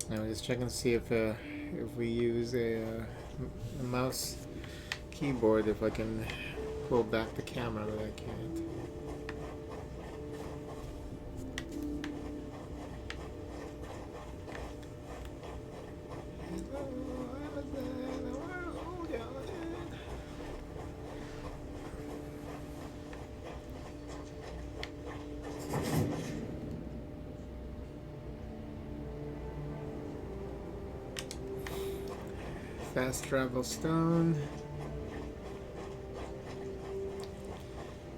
Now we're just checking to see if we use a mouse keyboard, if I can pull back the camera, but I can't. Fast travel stone.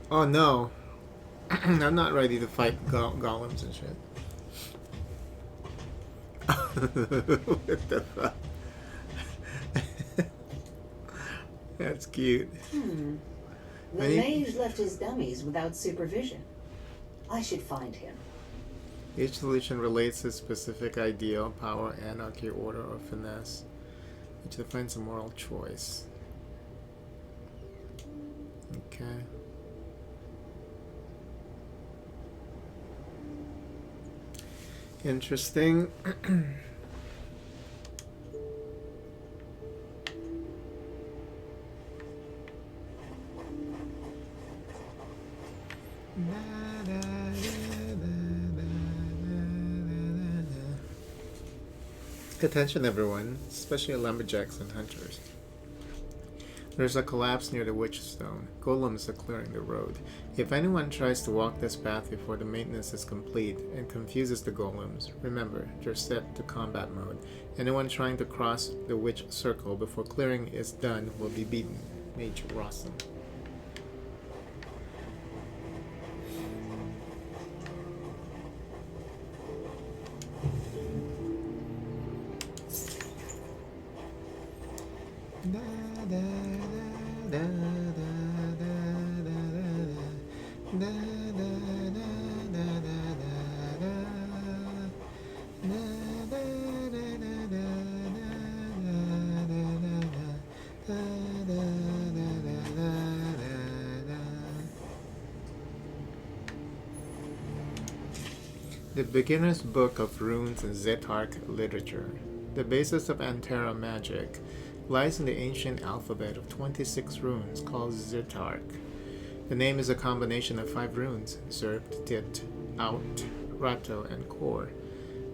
Oh no. I'm not ready to fight golems and shit. What the fuck? That's cute. The mage left his dummies without supervision. I should find him. Each solution relates to a specific ideal, power, anarchy, order, or finesse, which defines a moral choice. Okay. Interesting. Attention everyone, especially lumberjacks and hunters. There's a collapse near the Witch Stone. Golems are clearing the road. If anyone tries to walk this path before the maintenance is complete and confuses the golems, remember, they're set to combat mode. Anyone trying to cross the Witch Circle before clearing is done will be beaten. Mage Rossum. The Beginner's Book of Runes and Zetark Literature. The basis of Antera magic lies in the ancient alphabet of 26 runes called Zetark. The name is a combination of 5 runes, Zerbt, Tit, Out, Rato, and Kor.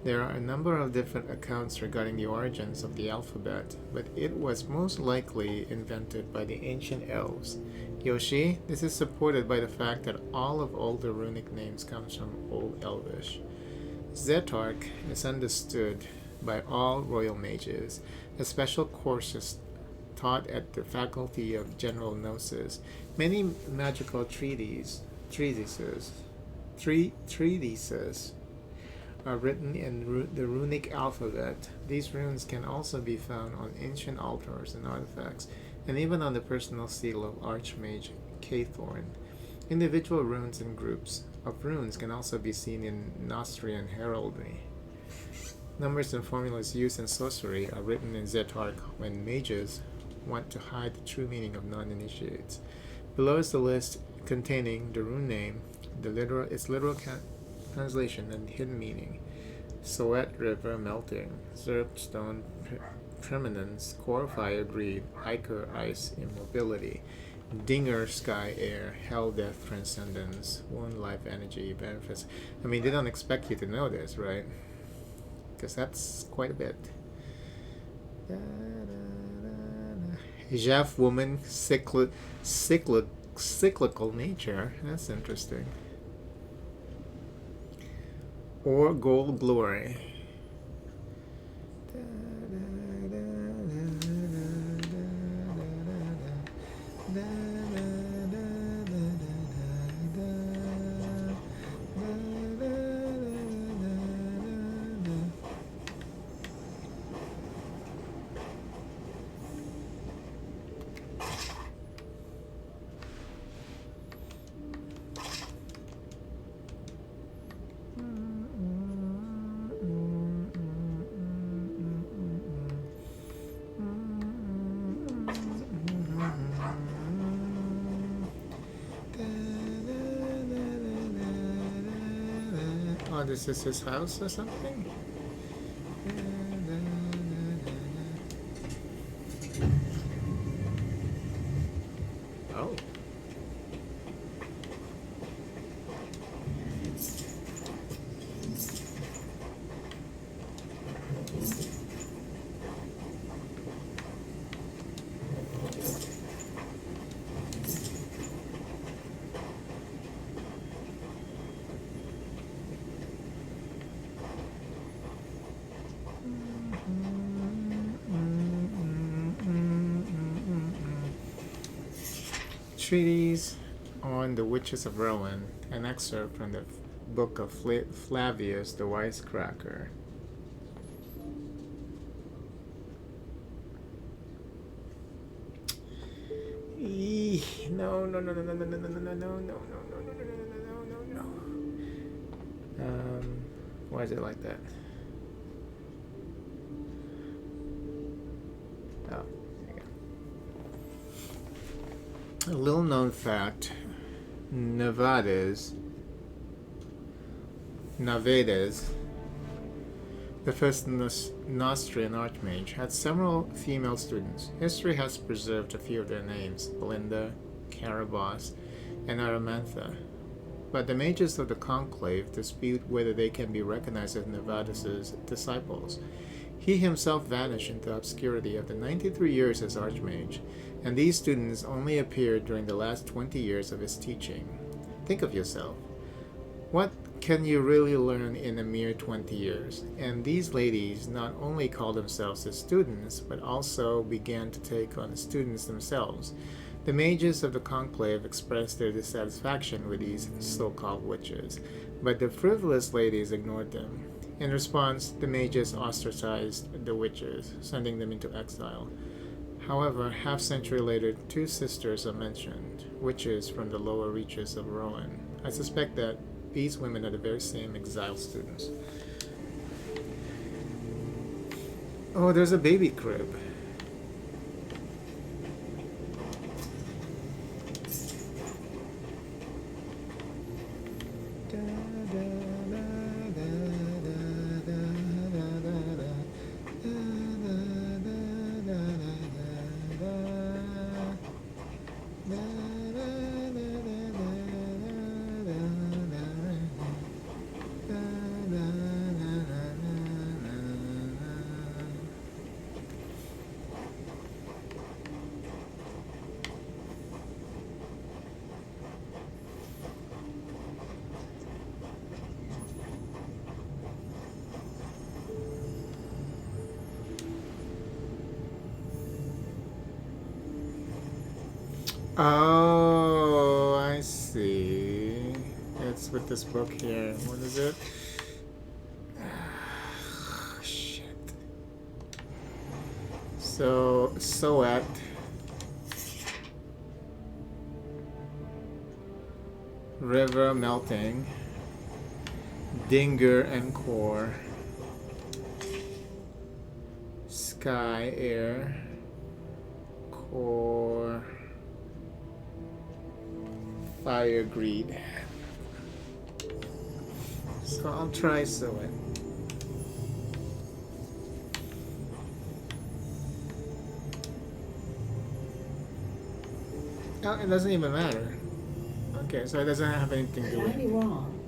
There are a number of different accounts regarding the origins of the alphabet, but it was most likely invented by the ancient elves. Yoshi, this is supported by the fact that all of older runic names comes from Old Elvish. Zetark is understood by all royal mages. A special course is taught at the Faculty of General Gnosis. Many magical treatises are written in the runic alphabet. These runes can also be found on ancient altars and artifacts, and even on the personal seal of Archmage Kaythorn. Individual runes and groups of runes can also be seen in Nostrian heraldry. Numbers and formulas used in sorcery are written in Zetark when mages want to hide the true meaning of non-initiates. Below is the list containing the rune name, its literal translation, and hidden meaning. Soet River melting, Zerb stone preeminence, Kor fire greed, Iker ice immobility, Dinger sky air, hell death transcendence, one life energy benefits. I mean, they don't expect you to know this, right? Because that's quite a bit. Jeff woman cyclical nature. That's interesting. Or gold glory. this is his house or something? Oh. Treatise on the Witches of Rowan, an excerpt from the book of Flavius the Wisecracker. No, no, no, no, no, no, no, no, no, no, no, no, no, no, no, no. Why is it like that? Oh, there you go. A little known fact: Navades, the first Neustrian archmage, had several female students. History has preserved a few of their names: Belinda, Caraboss, and Aramantha. But the mages of the conclave dispute whether they can be recognized as Navades' disciples. He himself vanished into obscurity after 93 years as archmage, and these students only appeared during the last 20 years of his teaching. Think of yourself. What can you really learn in a mere 20 years? And these ladies not only called themselves his students, but also began to take on students themselves. The mages of the conclave expressed their dissatisfaction with these so-called witches, but the frivolous ladies ignored them. In response, the mages ostracized the witches, sending them into exile. However, half-century later, two sisters are mentioned, witches from the lower reaches of Rowan. I suspect that these women are the very same exiled students. Oh, there's a baby crib. Oh, I see. It's with this book here. What is it? Shit. So, Soat. River melting. Dinger and core. Sky, air. Core. Fire, greed. So I'll try Soat. Oh, it doesn't even matter. Okay, so it doesn't have anything to do Could I be with it. wrong?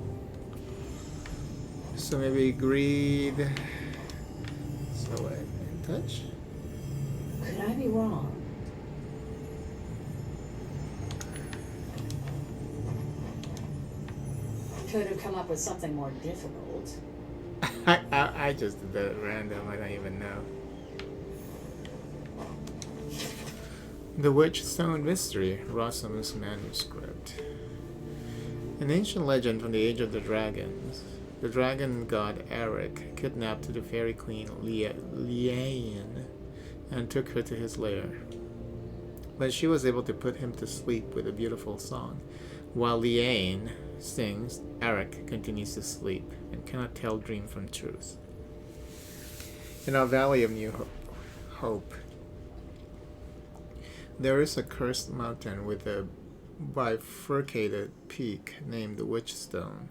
So maybe greed. Soat. In touch? Could I be wrong? Could have come up with something more difficult. I just did that at random. I don't even know. The Witchstone Mystery, Rossum's manuscript. An ancient legend from the Age of the Dragons. The dragon god Eric kidnapped the fairy queen Liane and took her to his lair. But she was able to put him to sleep with a beautiful song. While Liane sings, Eric continues to sleep and cannot tell dream from truth. In our Valley of New Hope, there is a cursed mountain with a bifurcated peak named the Witchstone.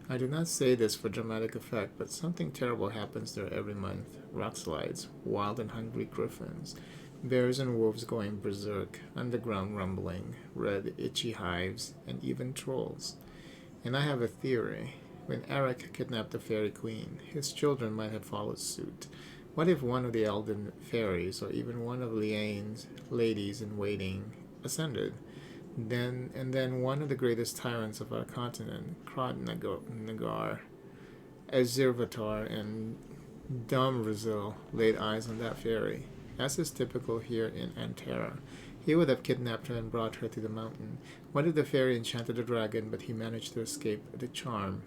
I do not say this for dramatic effect, but something terrible happens there every month. Rockslides, wild and hungry griffins, bears and wolves going berserk, underground rumbling, red, itchy hives, and even trolls. And I have a theory. When Eric kidnapped the fairy queen, his children might have followed suit. What if one of the elden fairies, or even one of Liane's ladies in waiting, ascended? Then one of the greatest tyrants of our continent, Krod Nagar, Azervatar, and Domrazil laid eyes on that fairy. As is typical here in Antera, he would have kidnapped her and brought her to the mountain. What if the fairy enchanted the dragon, but he managed to escape the charm?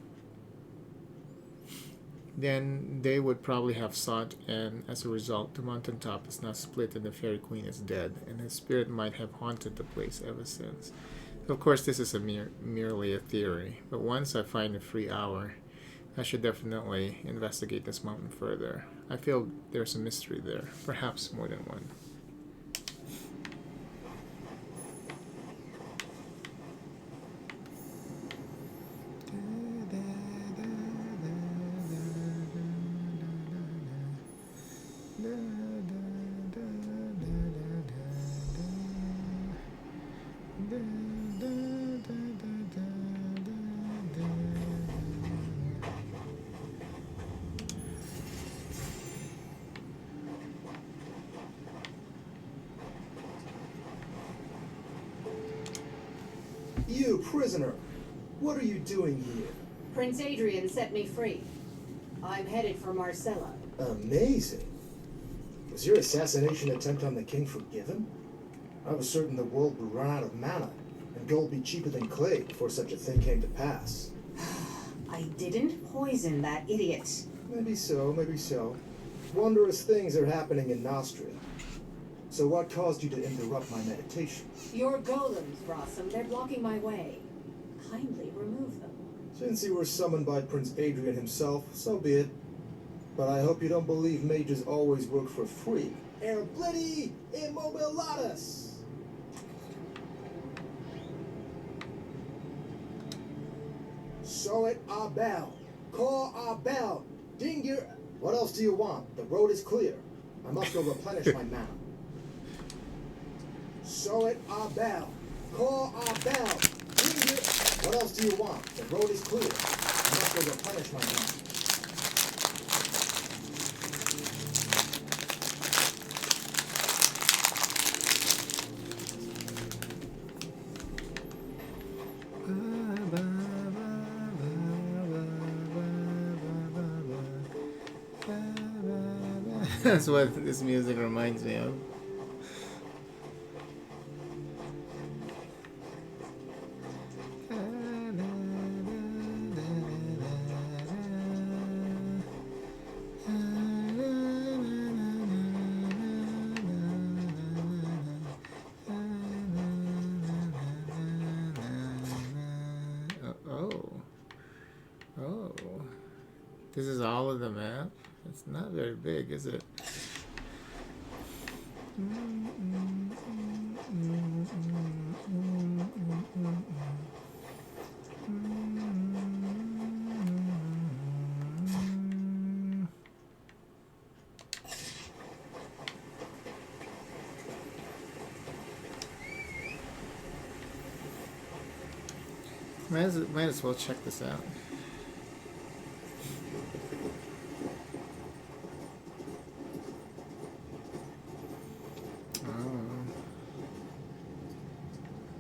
Then they would probably have sought, and as a result, the mountaintop is now split and the fairy queen is dead, and his spirit might have haunted the place ever since. So of course, this is merely a theory, but once I find a free hour, I should definitely investigate this mountain further. I feel there's a mystery there, perhaps more than one. You, prisoner! What are you doing here? Prince Adrian set me free. I'm headed for Marcella. Amazing. Was your assassination attempt on the king forgiven? I was certain the world would run out of mana, and gold be cheaper than clay before such a thing came to pass. I didn't poison that idiot. Maybe so, maybe so. Wondrous things are happening in Nostria. So what caused you to interrupt my meditation? Your golems, Rossum, they're blocking my way. Kindly remove them. Since you were summoned by Prince Adrian himself, so be it. But I hope you don't believe mages always work for free. Erblidi immobilatus! Soit Abel, Cor Abel, Dingir. What else do you want? The road is clear. I must go replenish my mana. Soit Abel, Cor Abel, Dingir. What else do you want? The road is clear. I must go replenish my mana. That's what this music reminds me of. Oh. This is all of the map? It's not very big, is it? Might as well check this out.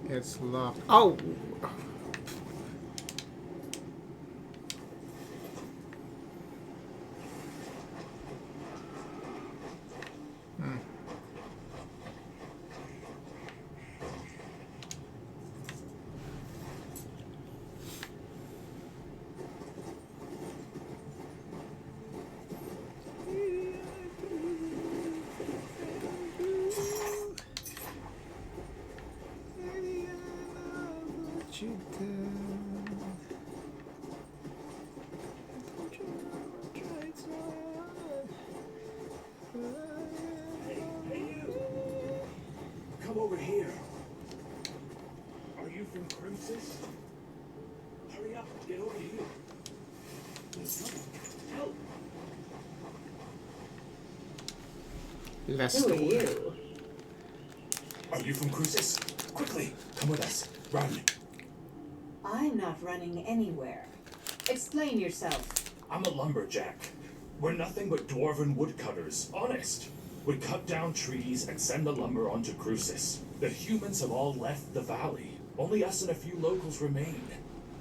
It's locked. Oh! Come over here. Are you from Crimson? Hurry up, get over here. Less Who are door. you? Are you from Crucis? Quickly, come with us. Run. I'm not running anywhere. Explain yourself. I'm a lumberjack. We're nothing but dwarven woodcutters, honest. We cut down trees and send the lumber onto Crucis. The humans have all left the valley. Only us and a few locals remain.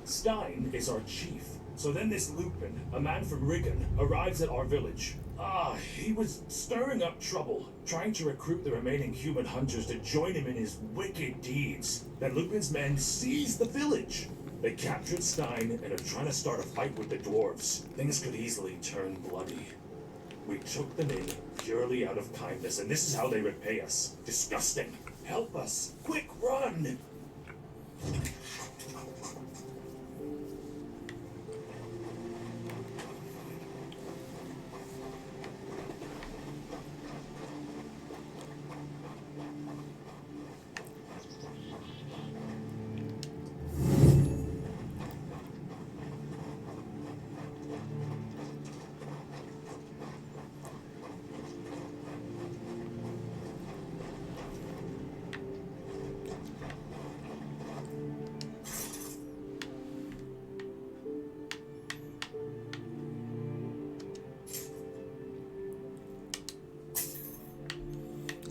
Stein is our chief. So then this Lupin, a man from Riggin, arrives at our village. He was stirring up trouble, trying to recruit the remaining human hunters to join him in his wicked deeds. Then Lupin's men seized the village. They captured Stein and are trying to start a fight with the dwarves. Things could easily turn bloody. We took them in purely out of kindness, and this is how they repay us. Disgusting. Help us. Quick, run!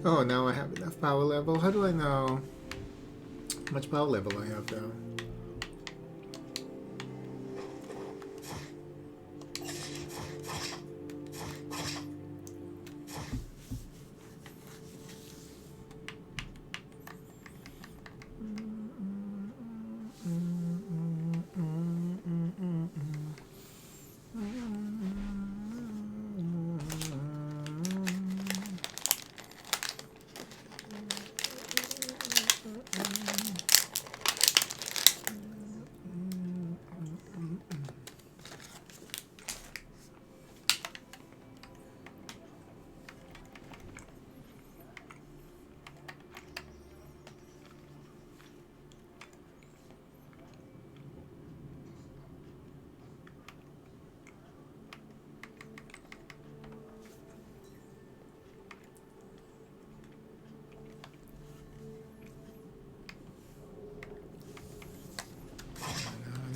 Oh, now I have enough power level. How do I know how much power level I have though?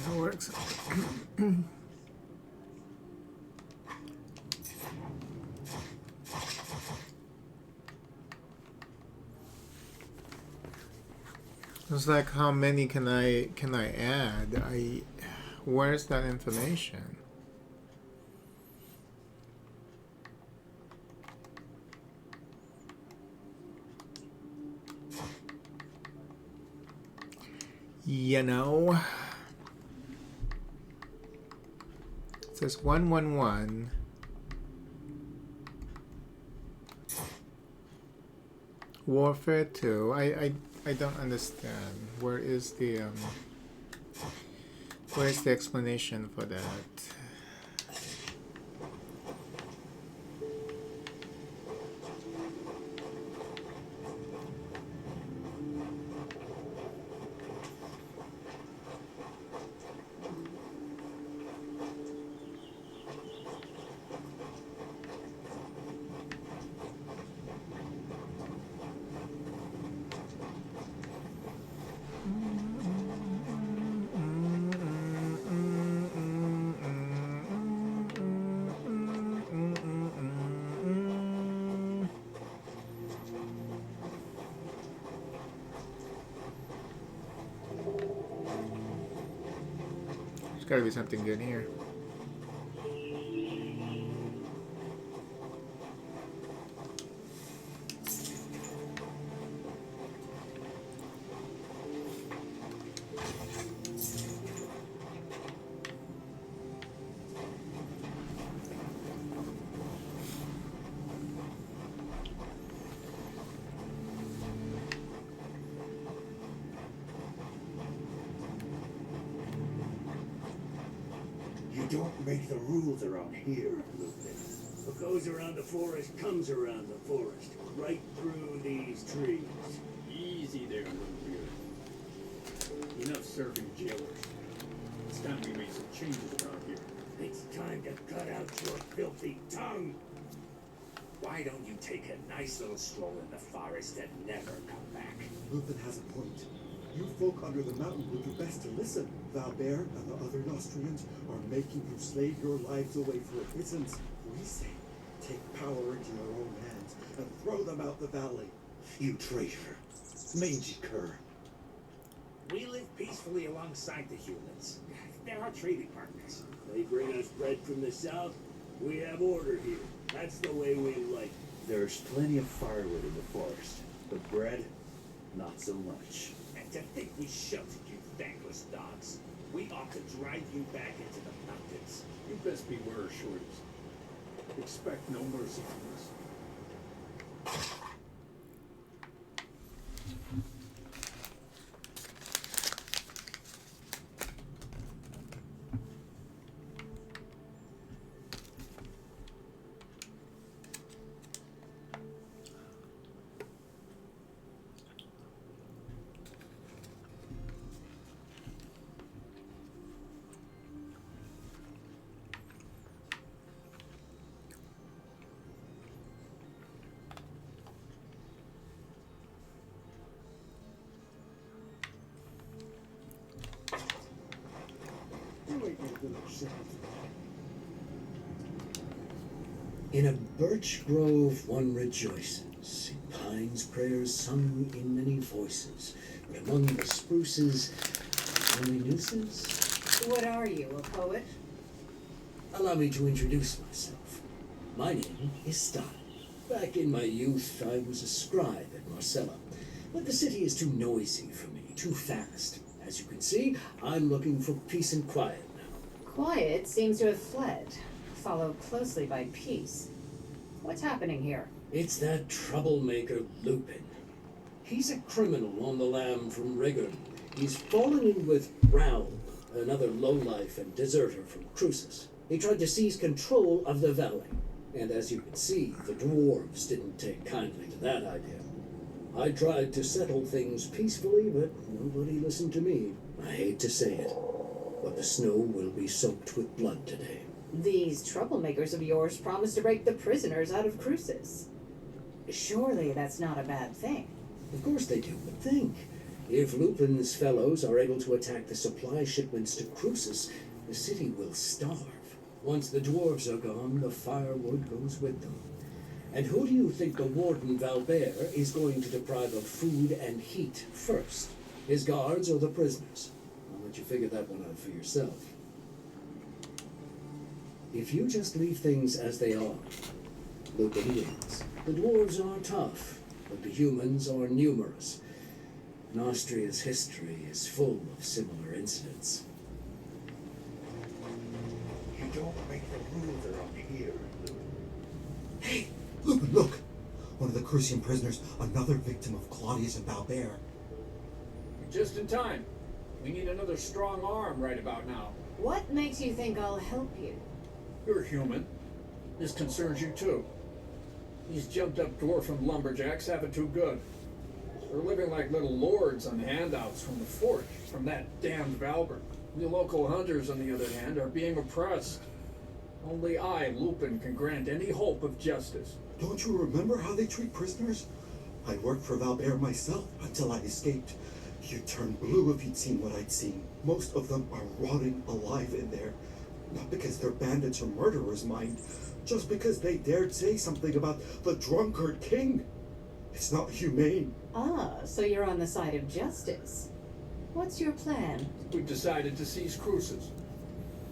That works. It's like how many can I add? Where's that information? You know, it says 111. Warfare 2. I don't understand. Where's the explanation for that? There's gotta be something good here. You don't make the rules around here, Lupin. What goes around the forest comes around the forest, right through these trees. Easy there, Lupin. Enough serving jailers. It's time we made some changes around here. It's time to cut out your filthy tongue. Why don't you take a nice little stroll in the forest and never come back? Lupin has a point. You folk under the mountain would do best to listen. Valbert and the other Nostrians are making you slave your lives away for reasons. We say, take power into your own hands and throw them out the valley. You traitor. Mangy cur. We live peacefully alongside the humans. They're our trading partners. They bring us bread from the south. We have order here. That's the way we like. There's plenty of firewood in the forest, but bread, not so much. And to think we sheltered you thankless dogs. We ought to drive you back into the mountains. You best beware, shorties. Expect no mercy from us. In a birch grove one rejoices, in pines prayers sung in many voices, but among the spruces only nooses. What are you, a poet? Allow me to introduce myself. My name is Stein. Back in my youth I was a scribe at Marcella, but the city is too noisy for me, too fast. As you can see, I'm looking for peace and quiet now. Quiet seems to have fled, followed closely by peace. What's happening here? It's that troublemaker Lupin. He's a criminal on the lam from Rigurn. He's fallen in with Raoul, another lowlife and deserter from Crucis. He tried to seize control of the valley, and as you can see, the dwarves didn't take kindly to that idea. I tried to settle things peacefully, but nobody listened to me. I hate to say it, but the snow will be soaked with blood today. These troublemakers of yours promised to break the prisoners out of Crucis. Surely that's not a bad thing. Of course they do, but think. If Lupin's fellows are able to attack the supply shipments to Crucis, the city will starve. Once the dwarves are gone, the firewood goes with them. And who do you think the warden Valbert is going to deprive of food and heat first? His guards or the prisoners? I'll let you figure that one out for yourself. If you just leave things as they are, Lupin wins. The dwarves are tough, but the humans are numerous. Austria's history is full of similar incidents. You don't make the rules around here, Lupin. Hey, Lupin, look! One of the Crucian prisoners, another victim of Claudius and Valbert. You're just in time. We need another strong arm right about now. What makes you think I'll help you? You're human. This concerns you too. These jumped up dwarf lumberjacks have it too good. They're living like little lords on handouts from the fort, from that damned Valbert. The local hunters, on the other hand, are being oppressed. Only I, Lupin, can grant any hope of justice. Don't you remember how they treat prisoners? I worked for Valbert myself until I escaped. You'd turn blue if you'd seen what I'd seen. Most of them are rotting alive in there. Not because they're bandits or murderers, mind. Just because they dared say something about the drunkard king. It's not humane. Ah, so you're on the side of justice. What's your plan? We've decided to seize Crucis.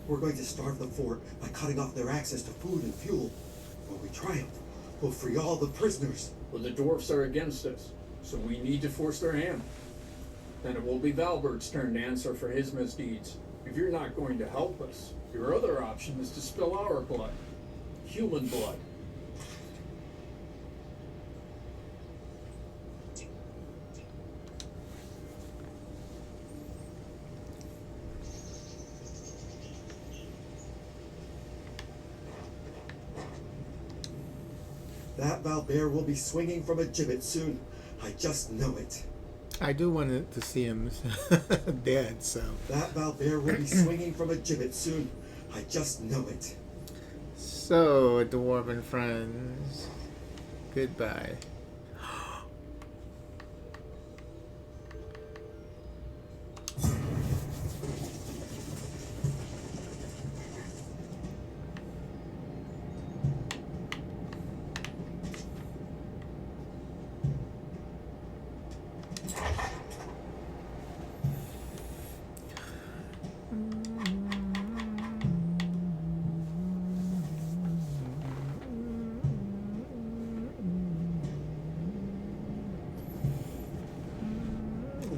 We're going to starve the fort by cutting off their access to food and fuel. When we triumph, we'll free all the prisoners. Well, the dwarfs are against us, so we need to force their hand. Then it will be Valbert's turn to answer for his misdeeds. If you're not going to help us, your other option is to spill our blood. Human blood. That Valbert will be swinging from a gibbet soon. I just know it. I do want to see him dead, so. That Valbert will be swinging from a gibbet soon. I just know it. So, dwarven friends, Goodbye.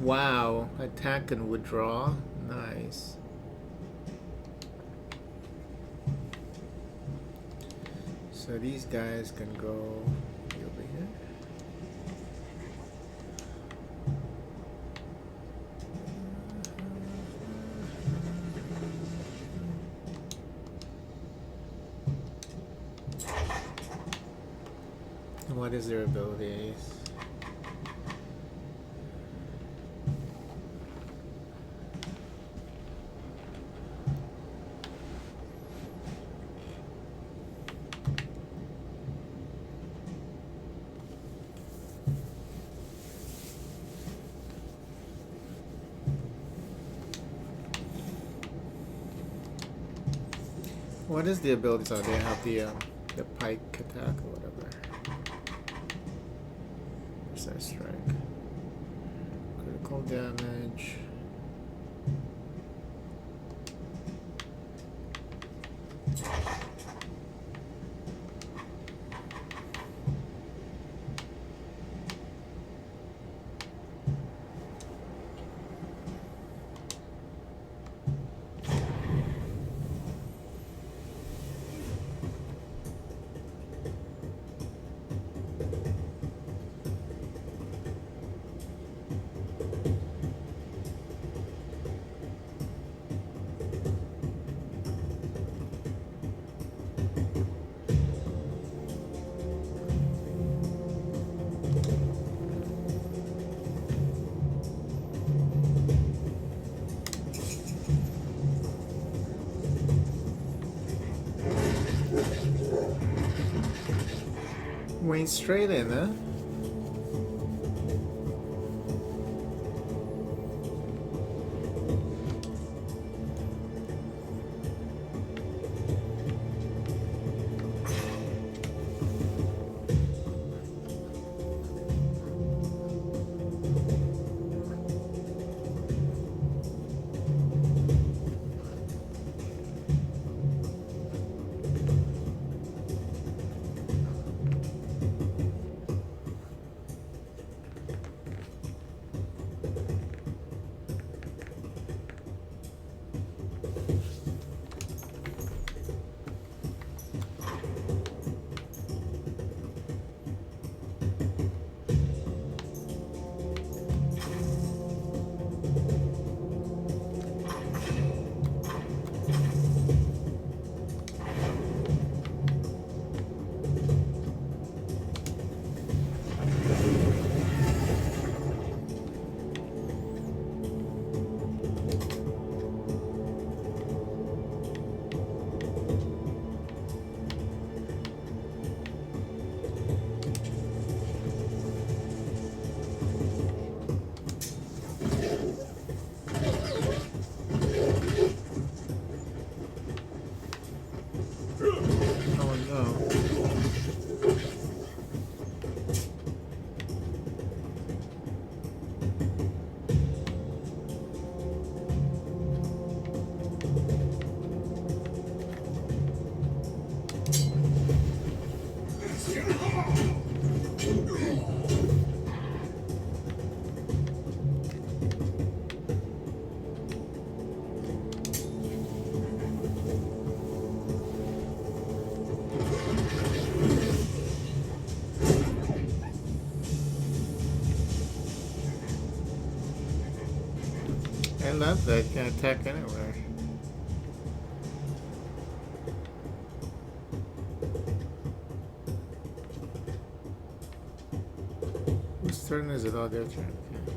Wow, attack and withdraw. Nice. So these guys can go over here. And what is their abilities? What is the abilities? Oh, they have the pike attack or whatever. Precise strike. Critical damage. Went straight in, huh? Oh no. I love that. Can attack anywhere. Whose turn is it? Oh, their turn. Okay.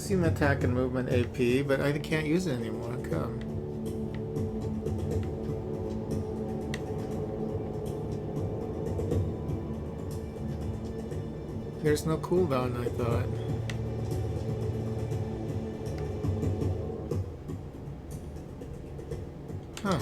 using attack and movement AP, but I can't use it anymore. How come? There's no cooldown, I thought. Huh.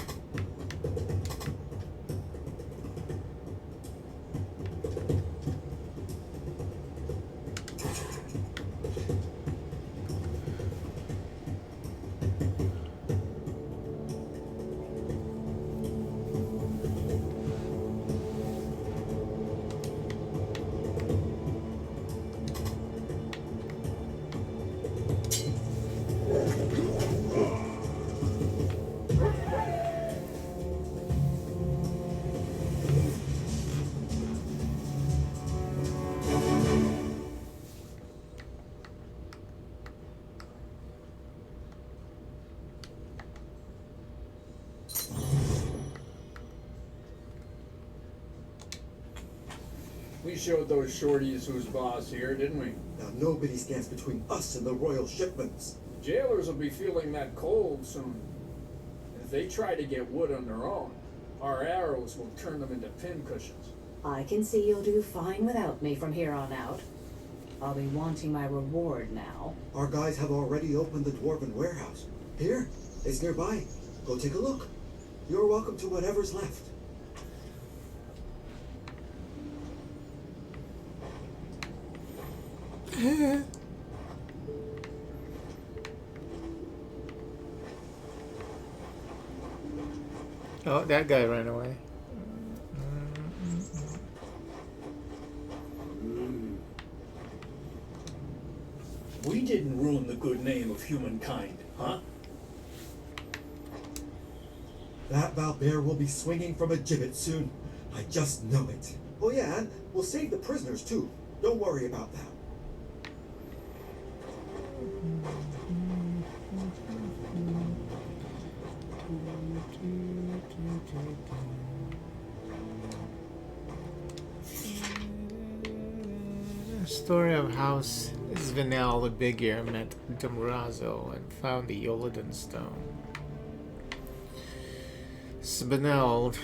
We showed those shorties who's boss here, didn't we? Now nobody stands between us and the royal shipments. Jailers will be feeling that cold soon. If they try to get wood on their own, our arrows will turn them into pincushions. I can see you'll do fine without me from here on out. I'll be wanting my reward now. Our guys have already opened the dwarven warehouse. Here, it's nearby. Go take a look. You're welcome to whatever's left. Oh, that guy ran away. We didn't ruin the good name of humankind, huh? That Valbert will be swinging from a gibbet soon. I just know it. Oh yeah, and we'll save the prisoners too. Don't worry about that. Story of House Svenel the Bigger met Dumrazo and found the Yolodin Stone. Svenel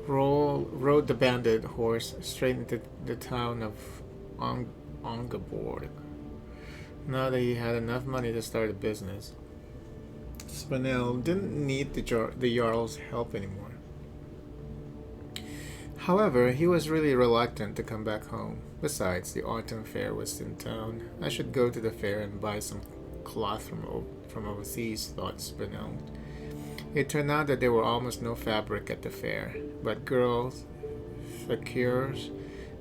rode the bandit horse straight into the town of Ongaborg. Now that he had enough money to start a business, Svenel didn't need the Jarl's help anymore. However, he was really reluctant to come back home. Besides, the autumn fair was in town. I should go to the fair and buy some cloth from overseas, thought Svenel. It turned out that there were almost no fabric at the fair, but girls, fakirs,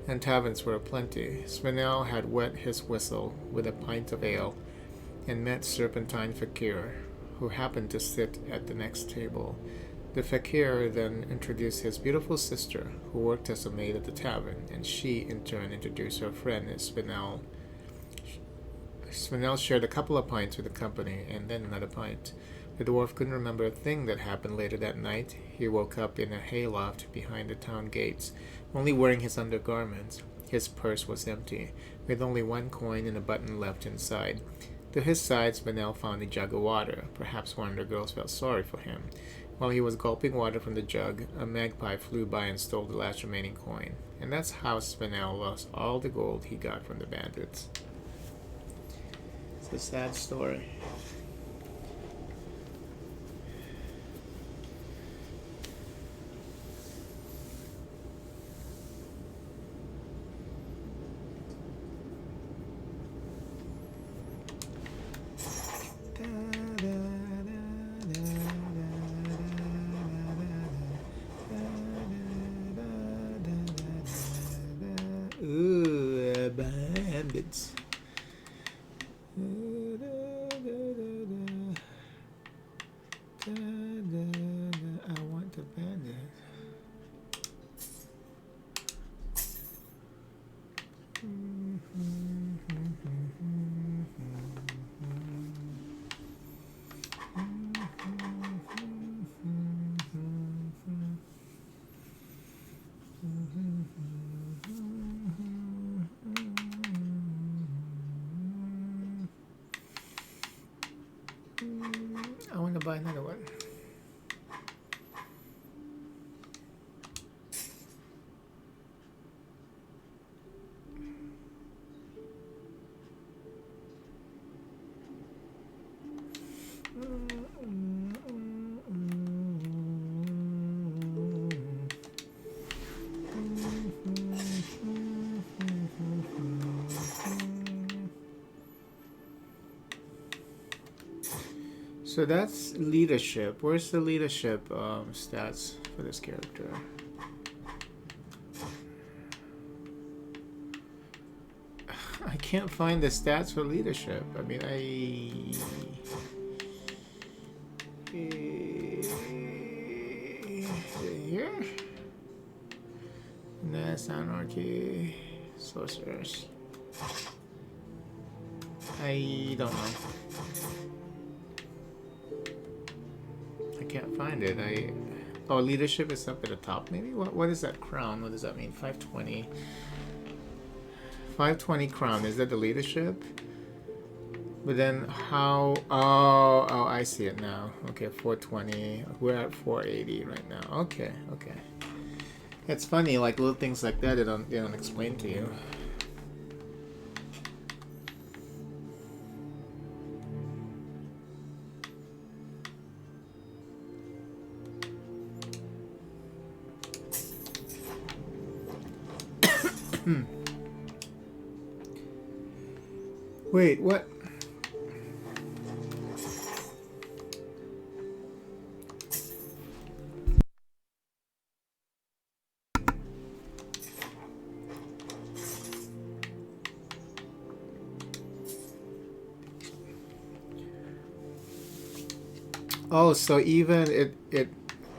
and taverns were aplenty. Svenel had wet his whistle with a pint of ale and met Serpentine Fakir, who happened to sit at the next table. The fakir then introduced his beautiful sister, who worked as a maid at the tavern, and she, in turn, introduced her friend Svenel. Svenel shared a couple of pints with the company, and then another pint. The dwarf couldn't remember a thing that happened later that night. He woke up in a hayloft behind the town gates, only wearing his undergarments. His purse was empty, with only one coin and a button left inside. To his side, Svenel found a jug of water. Perhaps one of the girls felt sorry for him. While he was gulping water from the jug, a magpie flew by and stole the last remaining coin. And that's how Svenel lost all the gold he got from the bandits. It's a sad story. Ooh, bandits. I want the bandit. So that's leadership. Where's the leadership stats for this character? I can't find the stats for leadership. I mean, here? Ness, Anarchy, Sorcerers. I don't know. I can't find it. Oh, leadership is up at the top. Maybe what is that crown? What does that mean? 520. 520 crown. Is that the leadership? But then how? Oh, I see it now. Okay, 420. We're at 480 right now. Okay. It's funny, like little things like that. They don't explain to you. Wait, what? Oh, so even it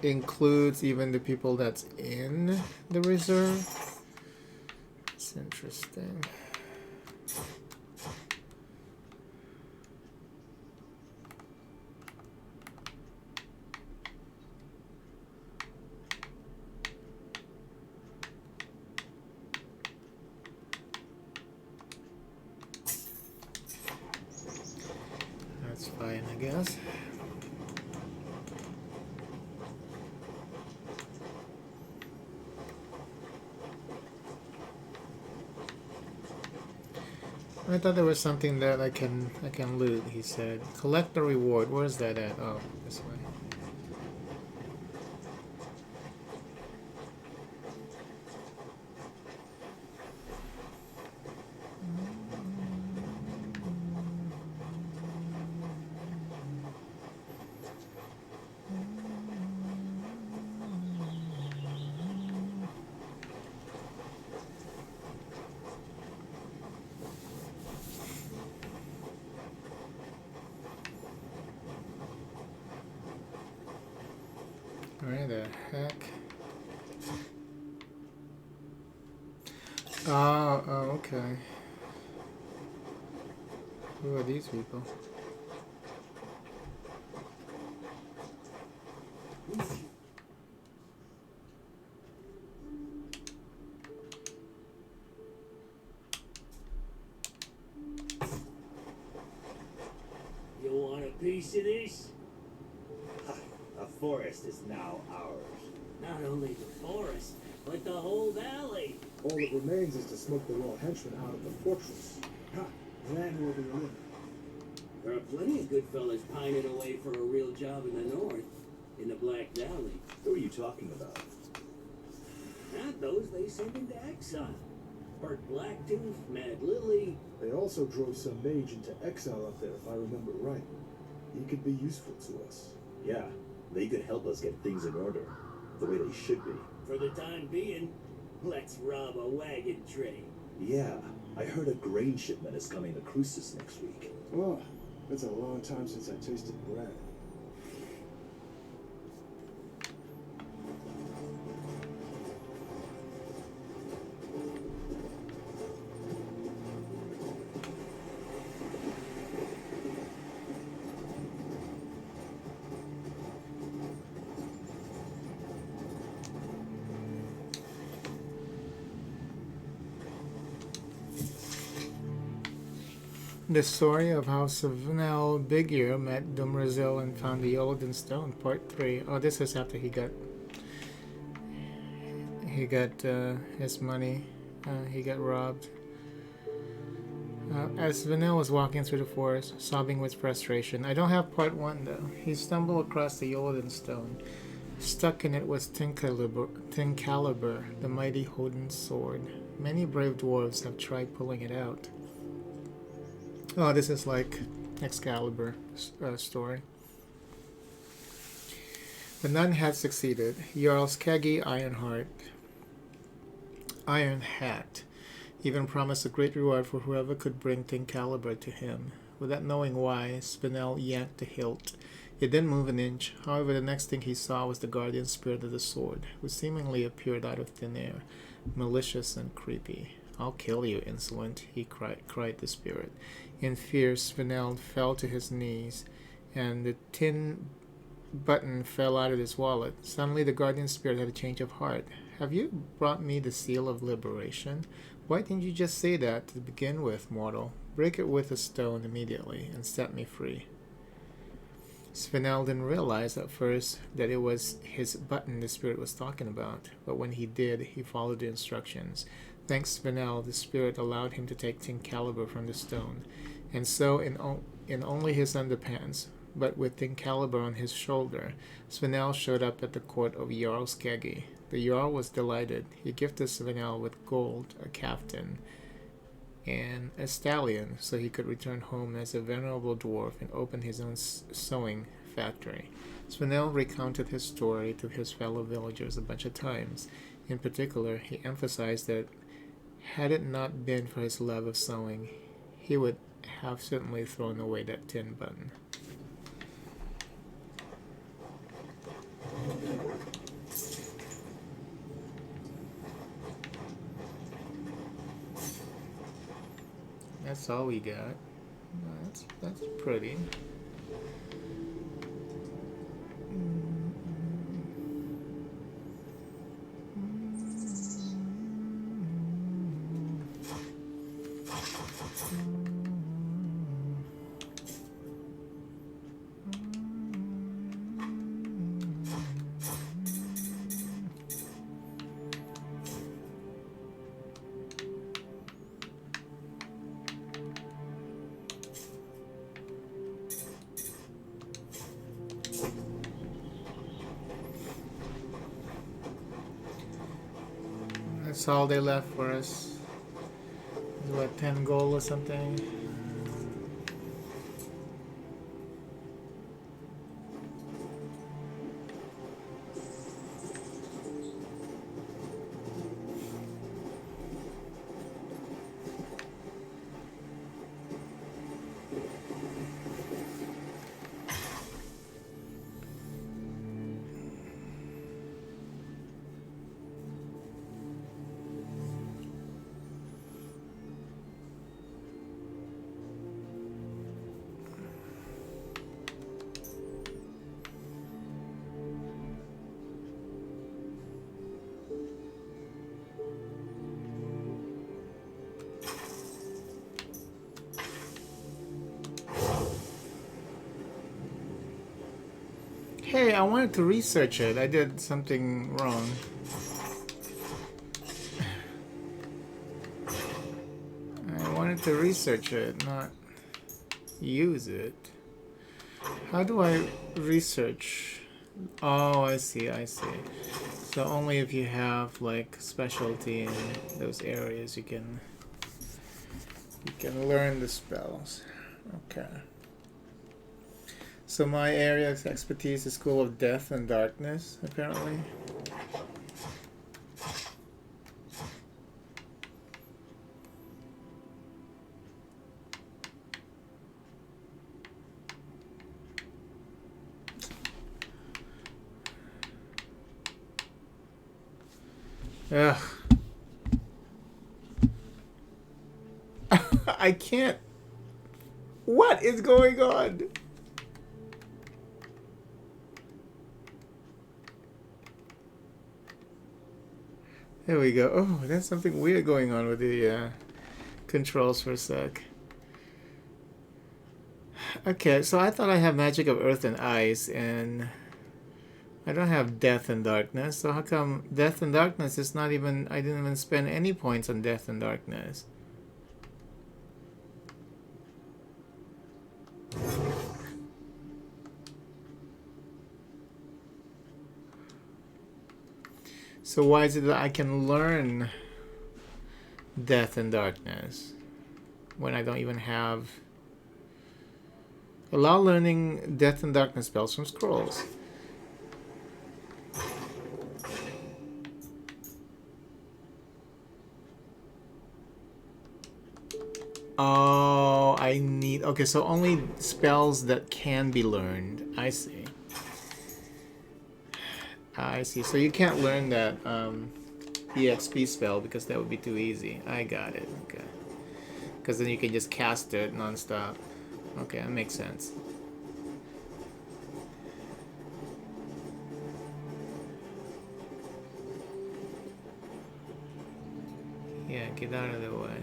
includes even the people that's in the reserve? It's interesting. That's fine, I guess. I thought there was something that I can loot, he said. Collect the reward. Where's that at? Oh, this way. Where the heck? Oh, okay. Who are these people? You want a piece of this? A forest is now ours. Not only the forest, but the whole valley. All that remains is to smoke the raw henchmen out of the fortress. Ha! Then we'll be in. There are plenty of good fellas pining away for a real job in the north, in the Black Valley. Who are you talking about? Not those they sent into exile. Bert Blacktooth, Mad Lily. They also drove some mage into exile up there, if I remember right. He could be useful to us. Yeah, they could help us get things in order, the way they should be. For the time being, let's rob a wagon train. Yeah, I heard a grain shipment is coming to Crucis next week. Oh, it's a long time since I tasted bread. The story of how Savinel Bigear met Dumrazil and found the Yolden Stone, Part 3. Oh, this is after he got his money. He got robbed. As Vanel was walking through the forest, sobbing with frustration. I don't have Part 1 though. He stumbled across the Yolden Stone. Stuck in it was Tincalibur, the mighty Hodin's sword. Many brave dwarves have tried pulling it out. Oh, this is like Excalibur story. But none had succeeded. Jarl Skaggy Iron Hat even promised a great reward for whoever could bring Tincalibur to him. Without knowing why, Spinel yanked the hilt. It didn't move an inch. However, the next thing he saw was the guardian spirit of the sword, who seemingly appeared out of thin air, malicious and creepy. "I'll kill you, insolent," he cried the spirit. In fear, Spinel fell to his knees, and the tin button fell out of his wallet. Suddenly, the guardian spirit had a change of heart. "Have you brought me the seal of liberation? Why didn't you just say that to begin with, mortal? Break it with a stone immediately, and set me free." Spinel didn't realize at first that it was his button the spirit was talking about, but when he did, he followed the instructions. Thanks to Spinel, the spirit allowed him to take Tincalibur from the stone, and so in only his underpants, but with Tincalibur on his shoulder, Spinel showed up at the court of Jarl Skaggy. The Jarl was delighted. He gifted Spinel with gold, a caftan, and a stallion so he could return home as a venerable dwarf and open his own sewing factory. Spinel recounted his story to his fellow villagers a bunch of times. In particular, he emphasized that had it not been for his love of sewing, he would have certainly thrown away that tin button. That's all we got. That's pretty. That's all they left for us. What, 10 gold or something? Hey, I wanted to research it. I did something wrong. I wanted to research it, not use it. How do I research? Oh, I see. So only if you have like specialty in those areas you can learn the spells. Okay. So my area of expertise is School of Death and Darkness, apparently. Ugh. I can't. What is going on? There we go. Oh, there's something weird going on with the controls for a sec. Okay, so I thought I have Magic of Earth and Ice, and I don't have Death and Darkness. So how come Death and Darkness is not even... I didn't even spend any points on Death and Darkness. So why is it that I can learn Death and Darkness when I don't even have... Allow learning Death and Darkness spells from scrolls. Oh, I need... Okay, so only spells that can be learned. I see. I see. So you can't learn that EXP spell because that would be too easy. I got it. Okay. Because then you can just cast it non-stop. Okay, that makes sense. Yeah, get out of the way.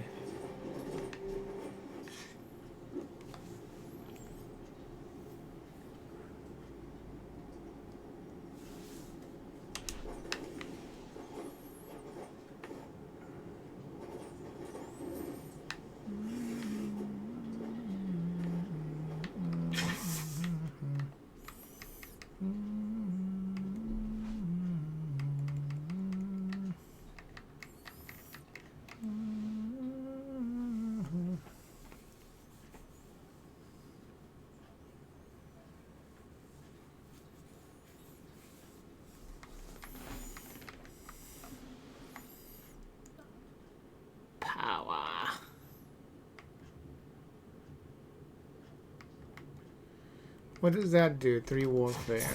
What does that do? 3 warfare.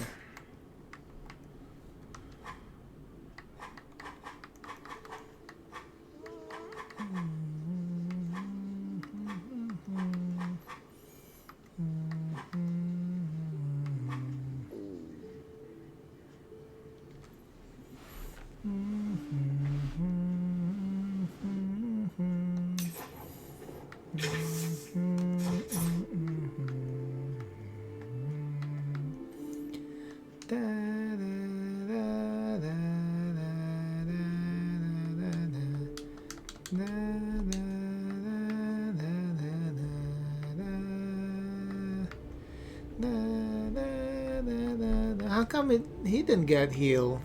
How come he didn't get healed?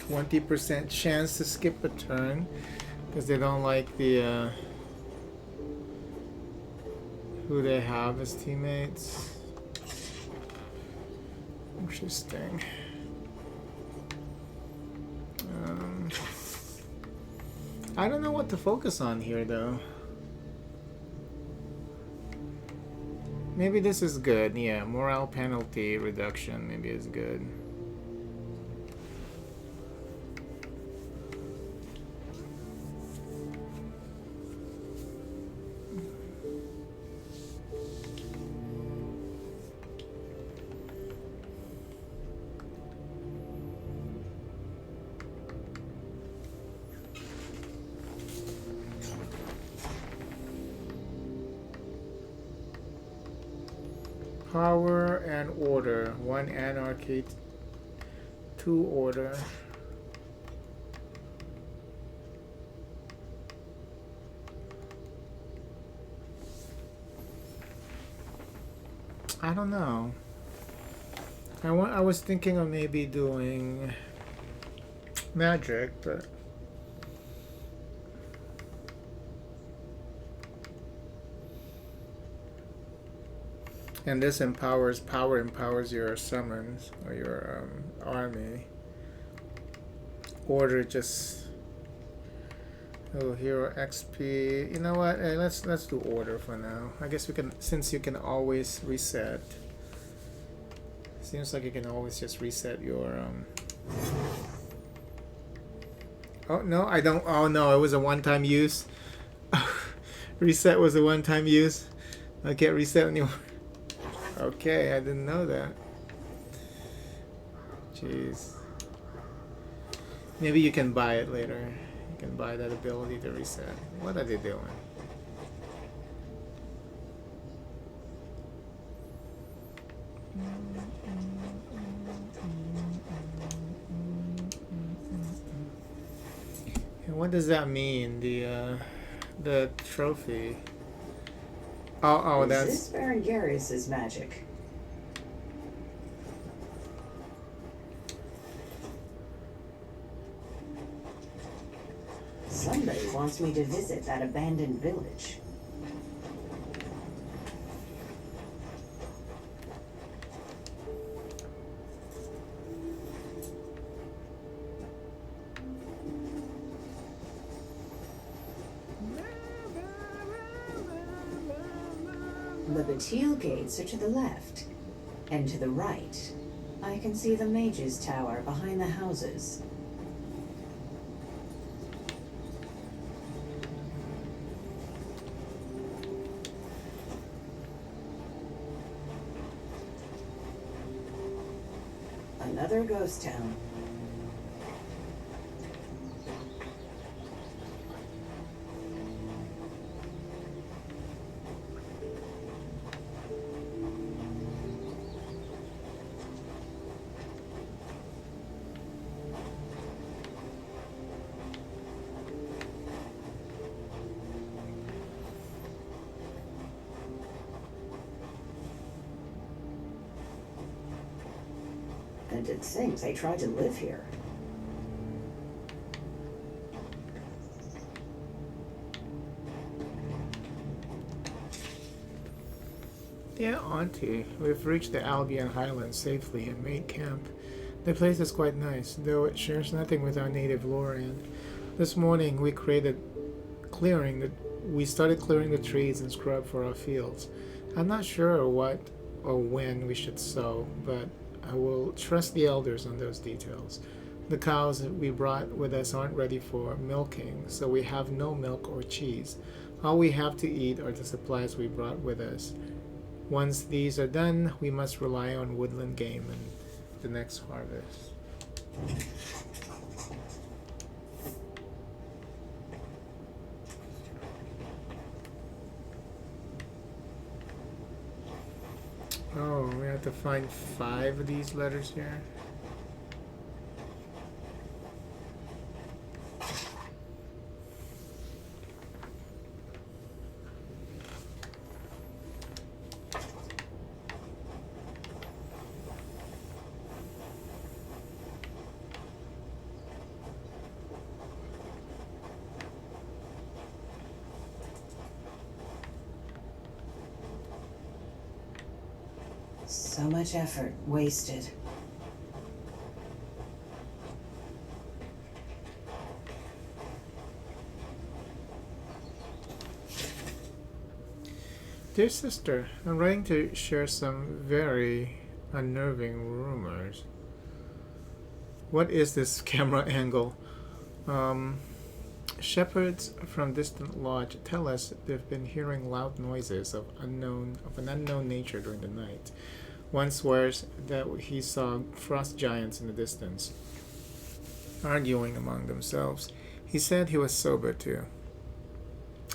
20% chance to skip a turn because they don't like the who they have as teammates. Interesting. I don't know what to focus on here though. Maybe this is good. Yeah, morale penalty reduction maybe is good. Power and order. 1 anarchy, 2 order. I don't know. I was thinking of maybe doing magic, but and this power empowers your summons or your army. Order just hero XP. You know what? Let's do order for now. I guess we can, since you can always reset. Seems like you can always just reset your Oh no, I don't. Oh no, it was a one-time use. Reset was a one-time use. I can't reset anymore. Okay, I didn't know that. Jeez. Maybe you can buy it later. You can buy that ability to reset. What are they doing? And what does that mean? The trophy. Oh, that's... Is this Berengarius' magic? wants me to visit that abandoned village. The Batil gates are to the left, and to the right, I can see the Mage's Tower behind the houses. Another ghost town. And it thinks they tried to live here. Yeah, Auntie, we've reached the Albion Highlands safely and made camp. The place is quite nice, though it shares nothing with our native Lorian. This morning we started clearing the trees and scrub for our fields. I'm not sure what or when we should sow, but I will trust the elders on those details. The cows that we brought with us aren't ready for milking, so we have no milk or cheese. All we have to eat are the supplies we brought with us. Once these are done, we must rely on woodland game and the next harvest. Oh, we have to find 5 of these letters here. So much effort wasted. Dear sister, I'm writing to share some very unnerving rumors. What is this camera angle? Shepherds from distant lodge tell us they've been hearing loud noises of an unknown nature during the night. One swears that he saw frost giants in the distance, arguing among themselves. He said he was sober too.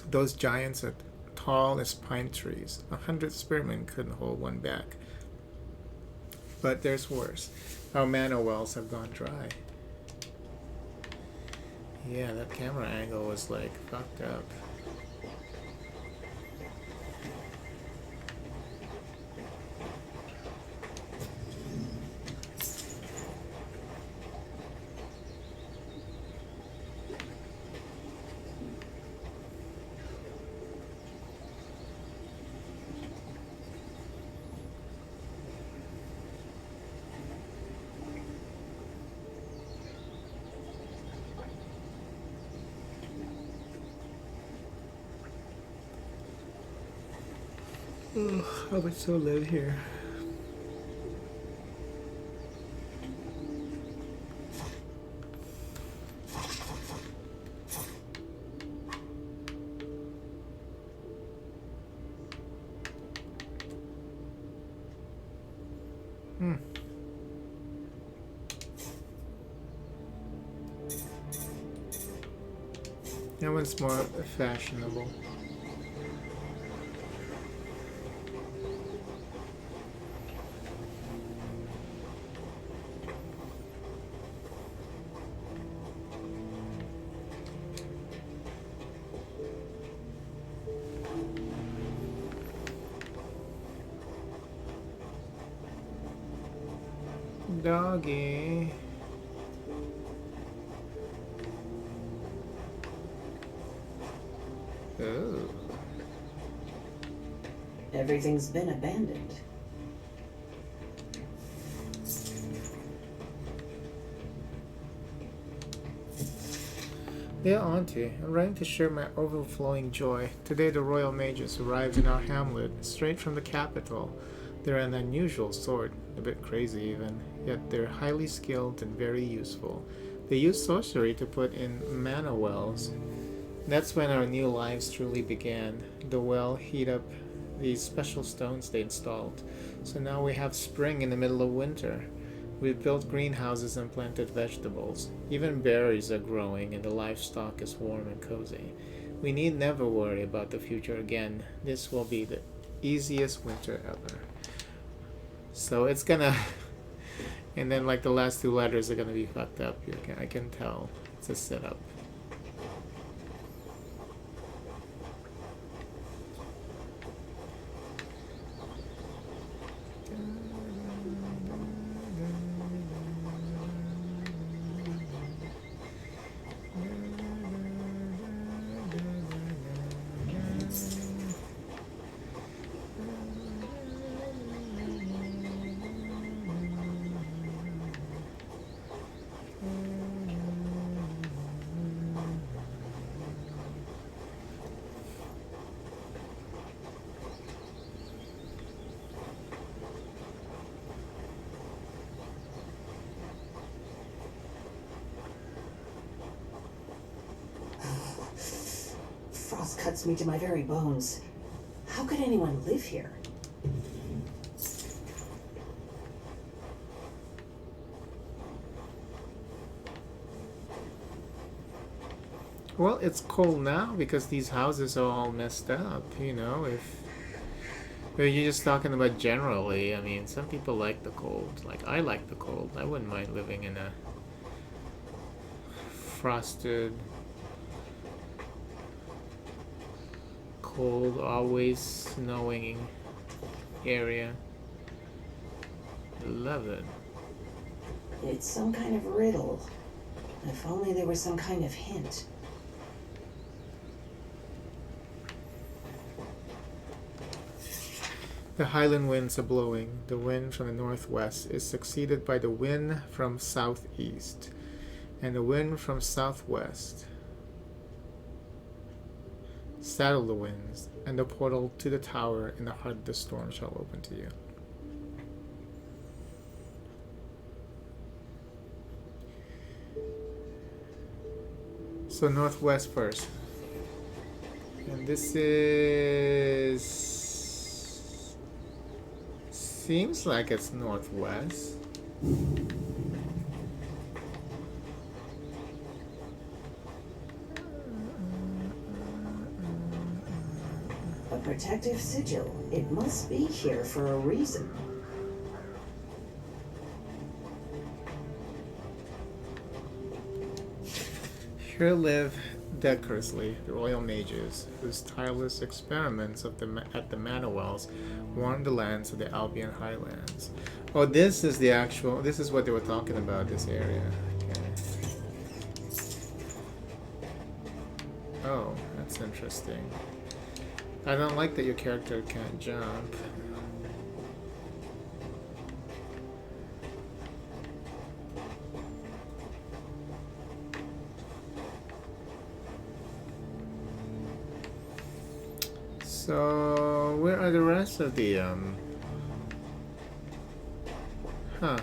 Those giants are tall as pine trees. 100 spearmen couldn't hold one back. But there's worse. Our mana wells have gone dry. Yeah, that camera angle was like fucked up. I would so live here. That one's more fashionable. Doggy. Oh. Everything's been abandoned. Dear Auntie, I'm writing to share my overflowing joy. Today the royal mages arrived in our hamlet, straight from the capital. They're an unusual sort, a bit crazy even, yet they're highly skilled and very useful. They use sorcery to put in mana wells. That's when our new lives truly began. The well heat up these special stones they installed. So now we have spring in the middle of winter. We've built greenhouses and planted vegetables. Even berries are growing and the livestock is warm and cozy. We need never worry about the future again. This will be the easiest winter ever. So it's gonna... and then like the last two letters are gonna be fucked up. I can tell. It's a setup. Frost cuts me to my very bones. How could anyone live here? Well, it's cold now because these houses are all messed up, you know, if you're just talking about generally, I mean, some people like the cold. Like, I like the cold. I wouldn't mind living in a frosted, cold, always snowing area. Love it. It's some kind of riddle. If only there was some kind of hint. The highland winds are blowing. The wind from the northwest is succeeded by the wind from southeast, and the wind from southwest. Saddle the winds, and the portal to the tower in the heart of the storm shall open to you. So northwest first. And this is... seems like it's northwest. A protective sigil. It must be here for a reason. Here live decorously the royal mages, whose tireless experiments at the mana wells warmed the lands of the Albion Highlands. Oh, this is the actual... this is what they were talking about, this area. Okay. Oh, that's interesting. I don't like that your character can't jump. So, where are the rest of the, huh.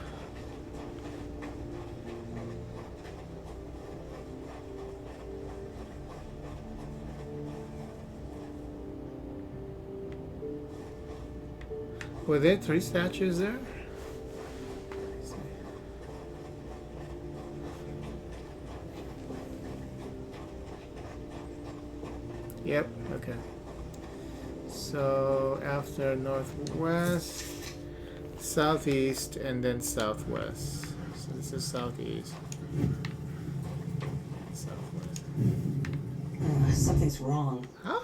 Were there 3 statues there? Yep, okay. So after northwest, southeast, and then southwest. So this is southeast. Southwest. Something's wrong. Huh?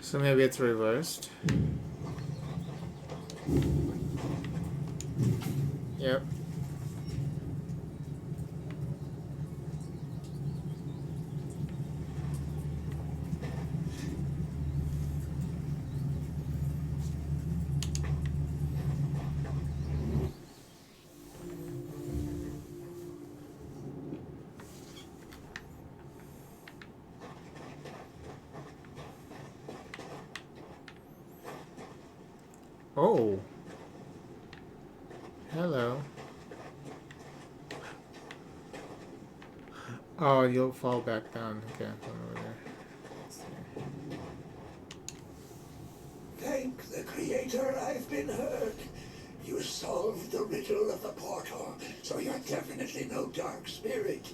So maybe it's reversed. Yep. Oh. Hello. Oh, you'll fall back down. Okay, come over there. Let's see. Thank the Creator, I've been heard. You solved the riddle of the portal, so you're definitely no dark spirit.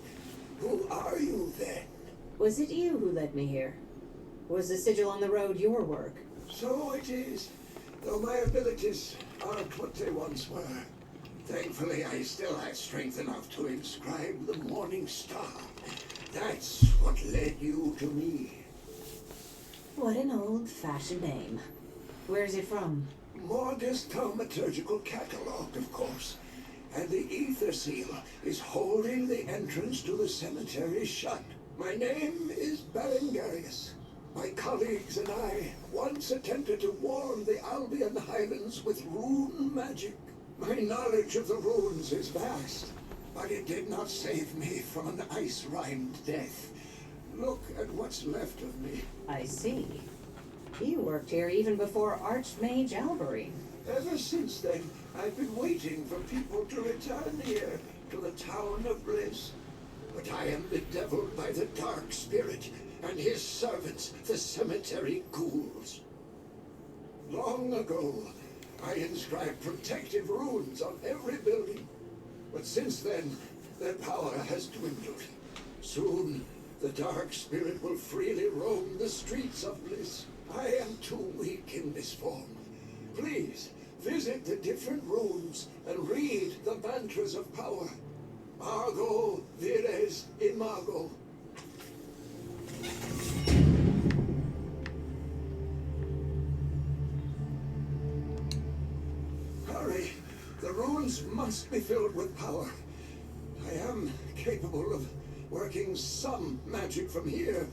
Who are you then? Was it you who led me here? Was the sigil on the road your work? So it is, though my abilities aren't what they once were. Thankfully, I still had strength enough to inscribe the Morning Star. That's what led you to me. What an old-fashioned name. Where's it from? Morgus Thaumaturgical Catalog, of course. And the Ether Seal is holding the entrance to the cemetery shut. My name is Berengarius. My colleagues and I once attempted to warm the Albion Highlands with rune magic. My knowledge of the runes is vast, but it did not save me from an ice-rimed death. Look at what's left of me. I see. You worked here even before Archmage Alberine. Ever since then, I've been waiting for people to return here, to the Town of Bliss. But I am bedeviled by the Dark Spirit and his servants, the cemetery ghouls. Long ago, I inscribed protective runes on every building. But since then, their power has dwindled. Soon, the Dark Spirit will freely roam the streets of Bliss. I am too weak in this form. Please, visit the different rooms and read the mantras of power. Argo Vires Imago. Hurry! The runes must be filled with power. I am capable of working some magic from here,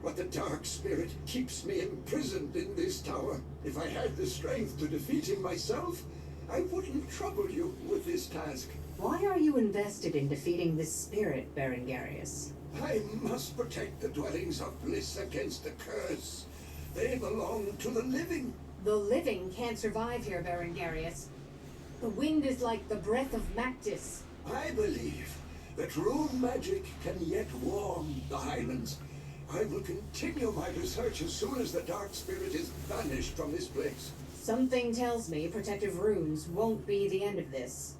but the Dark Spirit keeps me imprisoned in this tower. If I had the strength to defeat him myself, I wouldn't trouble you with this task. Why are you invested in defeating this spirit, Berengarius? I must protect the dwellings of Bliss against the curse. They belong to the living. The living can't survive here, Berengarius. The wind is like the breath of Mactis. I believe that rune magic can yet warm the Highlands. I will continue my research as soon as the Dark Spirit is banished from this place. Something tells me protective runes won't be the end of this.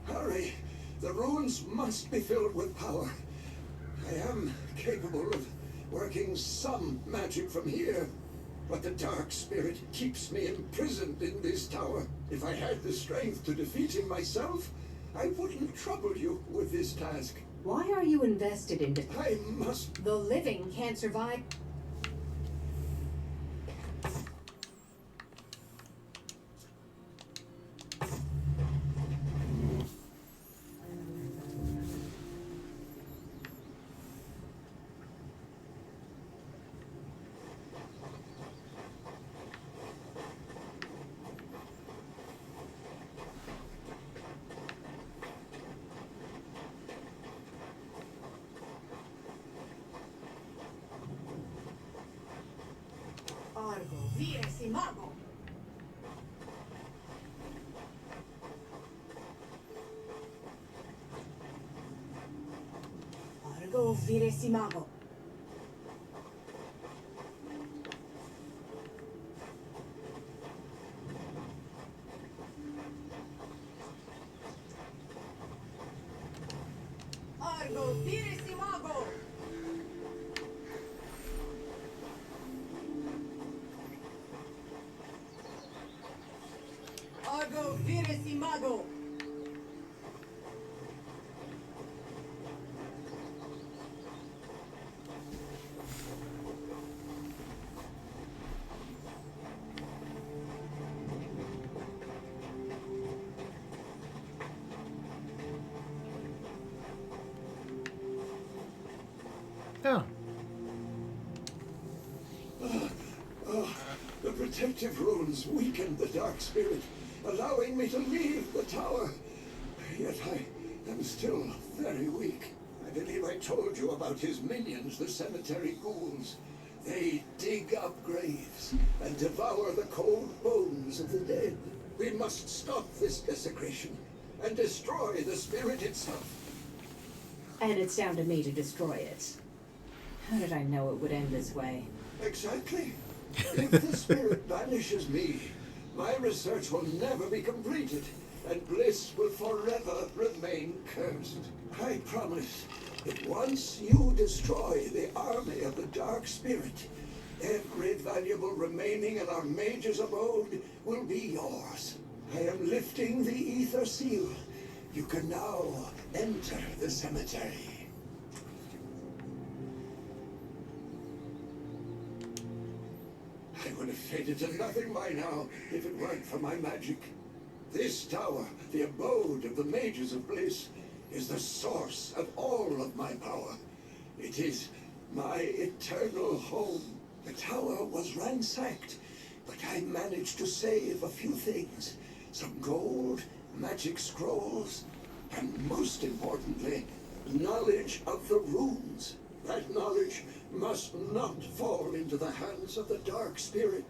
Hurry! The runes must be filled with power. I am capable of working some magic from here, but the Dark Spirit keeps me imprisoned in this tower. If I had the strength to defeat him myself, I wouldn't trouble you with this task. Why are you invested in I must... The living can't survive. Argo, Vires Imago. Argo, Vires Imago. Argo, Vires Imago. Argo, Vires Imago. Oh. The protective runes weakened the Dark Spirit, allowing me to leave the tower. Yet I am still very weak. I believe I told you about his minions, the cemetery ghouls. They dig up graves and devour the cold bones of the dead. We must stop this desecration and destroy the spirit itself. And it's down to me to destroy it. How did I know it would end this way? Exactly. If the spirit vanishes me, my research will never be completed, and Bliss will forever remain cursed. I promise that once you destroy the army of the Dark Spirit, every valuable remaining in our mage's abode will be yours. I am lifting the Ether Seal. You can now enter the cemetery. I would have faded to nothing by now if it weren't for my magic. This tower, the abode of the Mages of Bliss, is the source of all of my power. It is my eternal home. The tower was ransacked, but I managed to save a few things. Some gold, magic scrolls, and most importantly, knowledge of the runes. That knowledge must not fall into the hands of the Dark Spirit.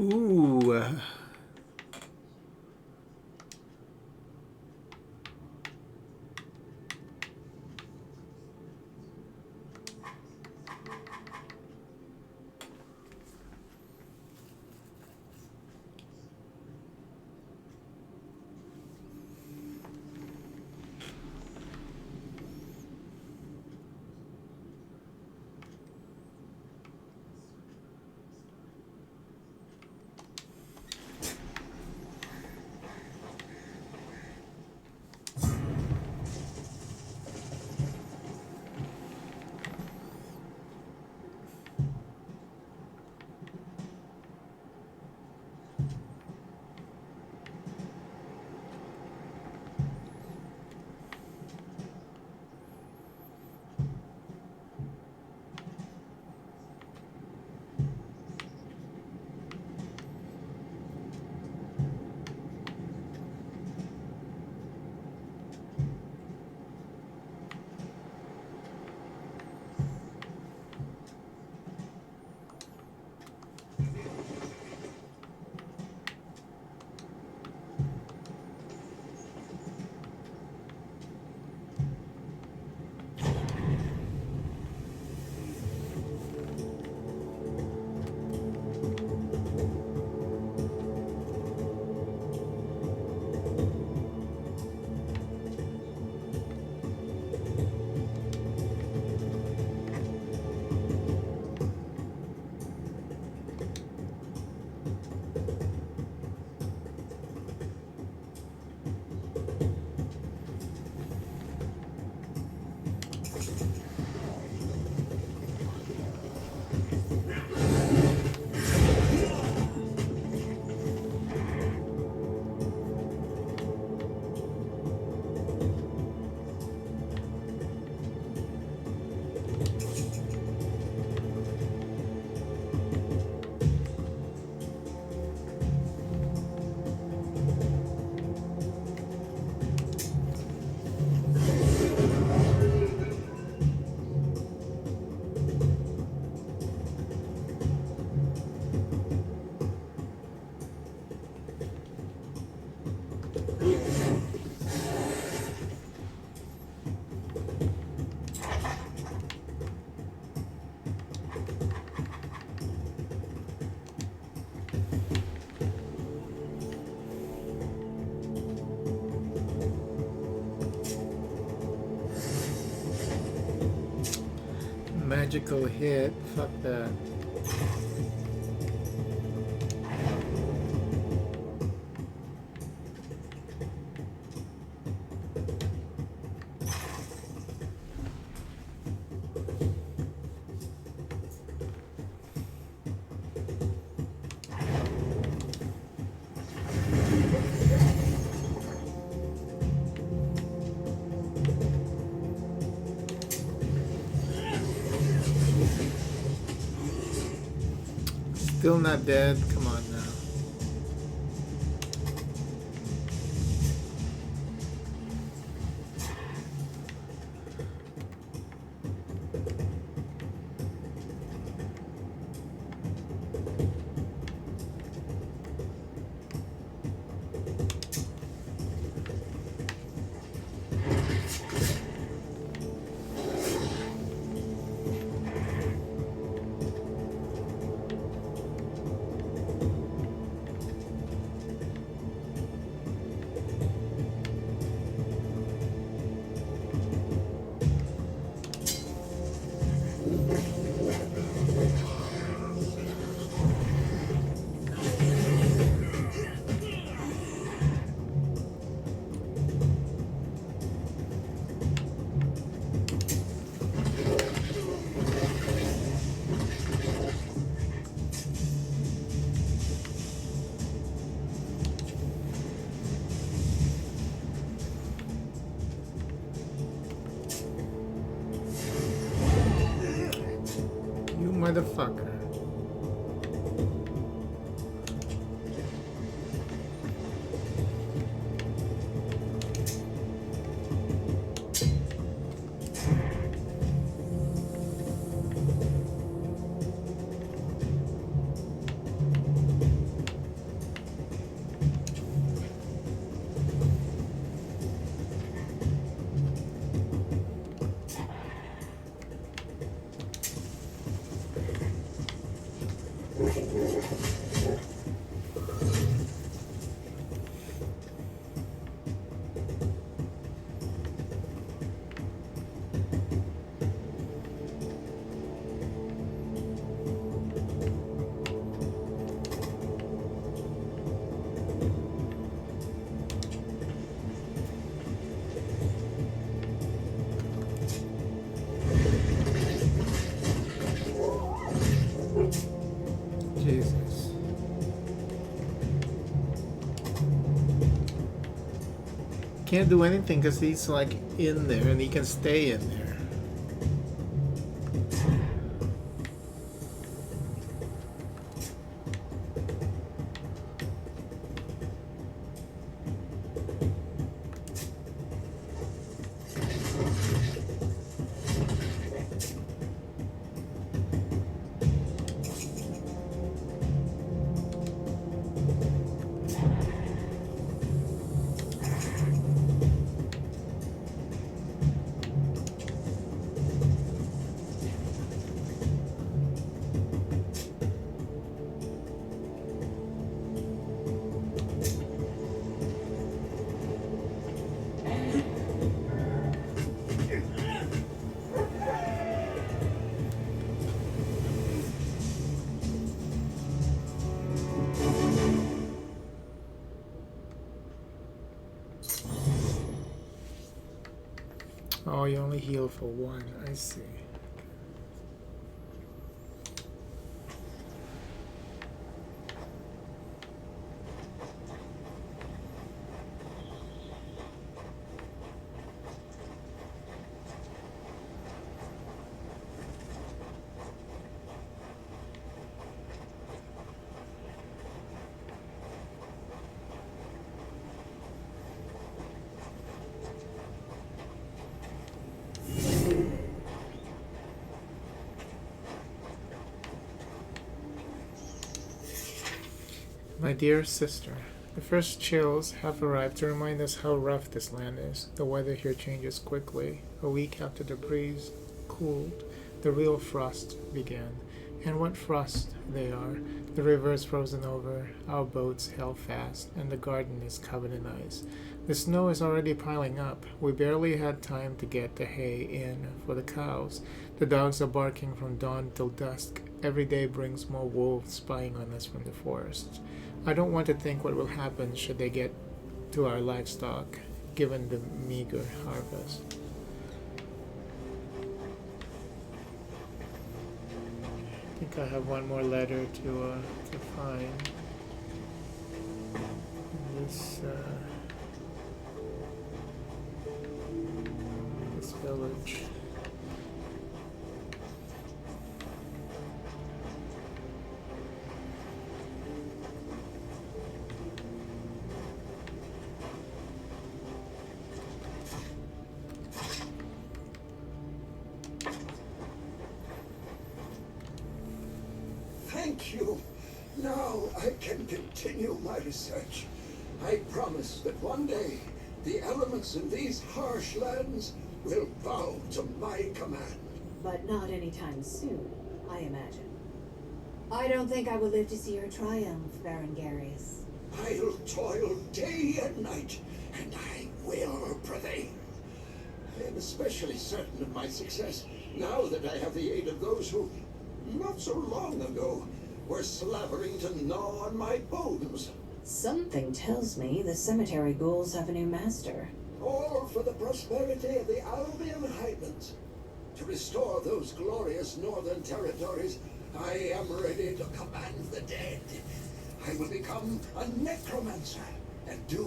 Ooh. Magical hit. Fuck that. Still not dead? Come on now. Motherfucker. Jesus. Can't do anything because he's like in there and he can stay in there. Oh, you only heal for one. I see. My dear sister, the first chills have arrived to remind us how rough this land is. The weather here changes quickly. A week after the breeze cooled, the real frost began. And what frost they are! The river is frozen over, our boats held fast, and the garden is covered in ice. The snow is already piling up. We barely had time to get the hay in for the cows. The dogs are barking from dawn till dusk. Every day brings more wolves spying on us from the forest. I don't want to think what will happen should they get to our livestock, given the meager harvest. I think I have one more letter to find. This village. Thank you. Now I can continue my research. I promise that one day the elements in these harsh lands will bow to my command. But not anytime soon, I imagine. I don't think I will live to see your triumph, Baron Garius. I'll toil day and night, and I will prevail. I am especially certain of my success now that I have the aid of those who, not so long ago, were slavering to gnaw on my bones. Something tells me the cemetery ghouls have a new master. All for the prosperity of the Albion Highlands. To restore those glorious northern territories, I am ready to command the dead. I will become a necromancer and do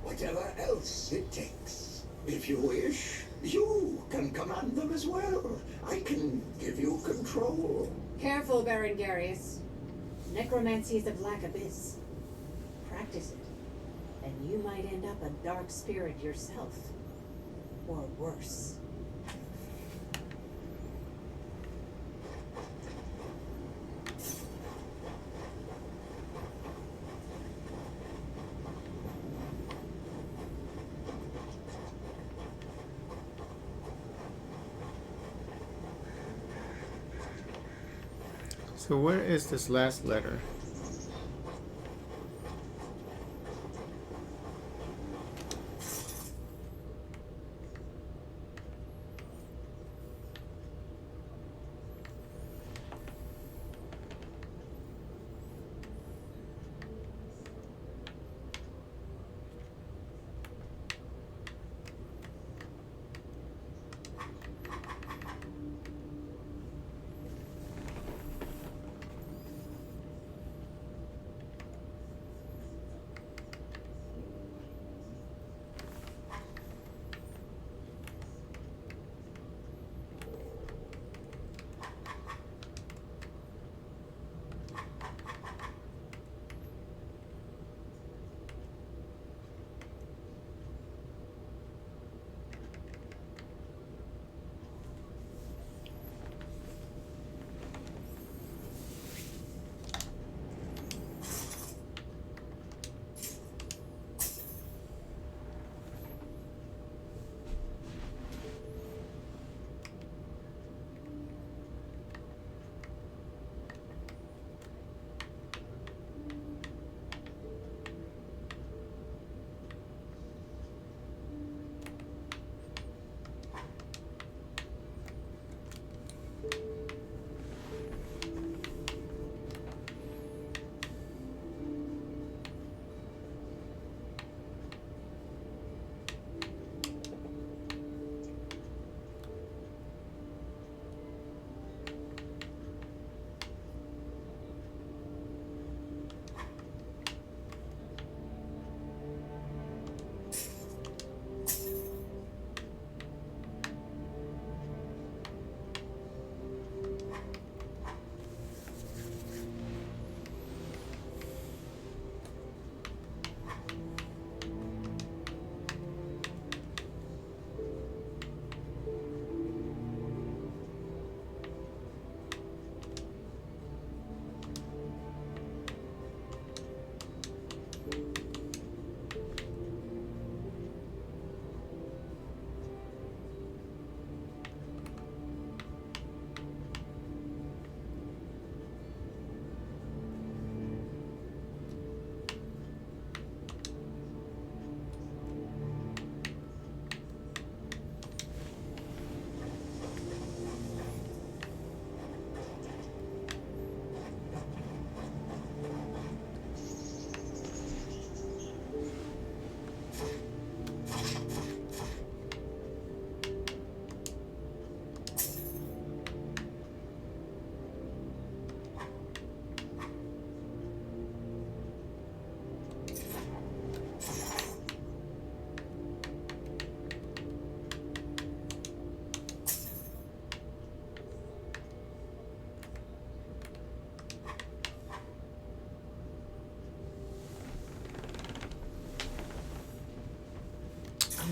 whatever else it takes. If you wish, you can command them as well. I can give you control. Careful, Baron Garius. Necromancy is a black abyss. Practice it, and you might end up a dark spirit yourself. Or worse. So where is this last letter?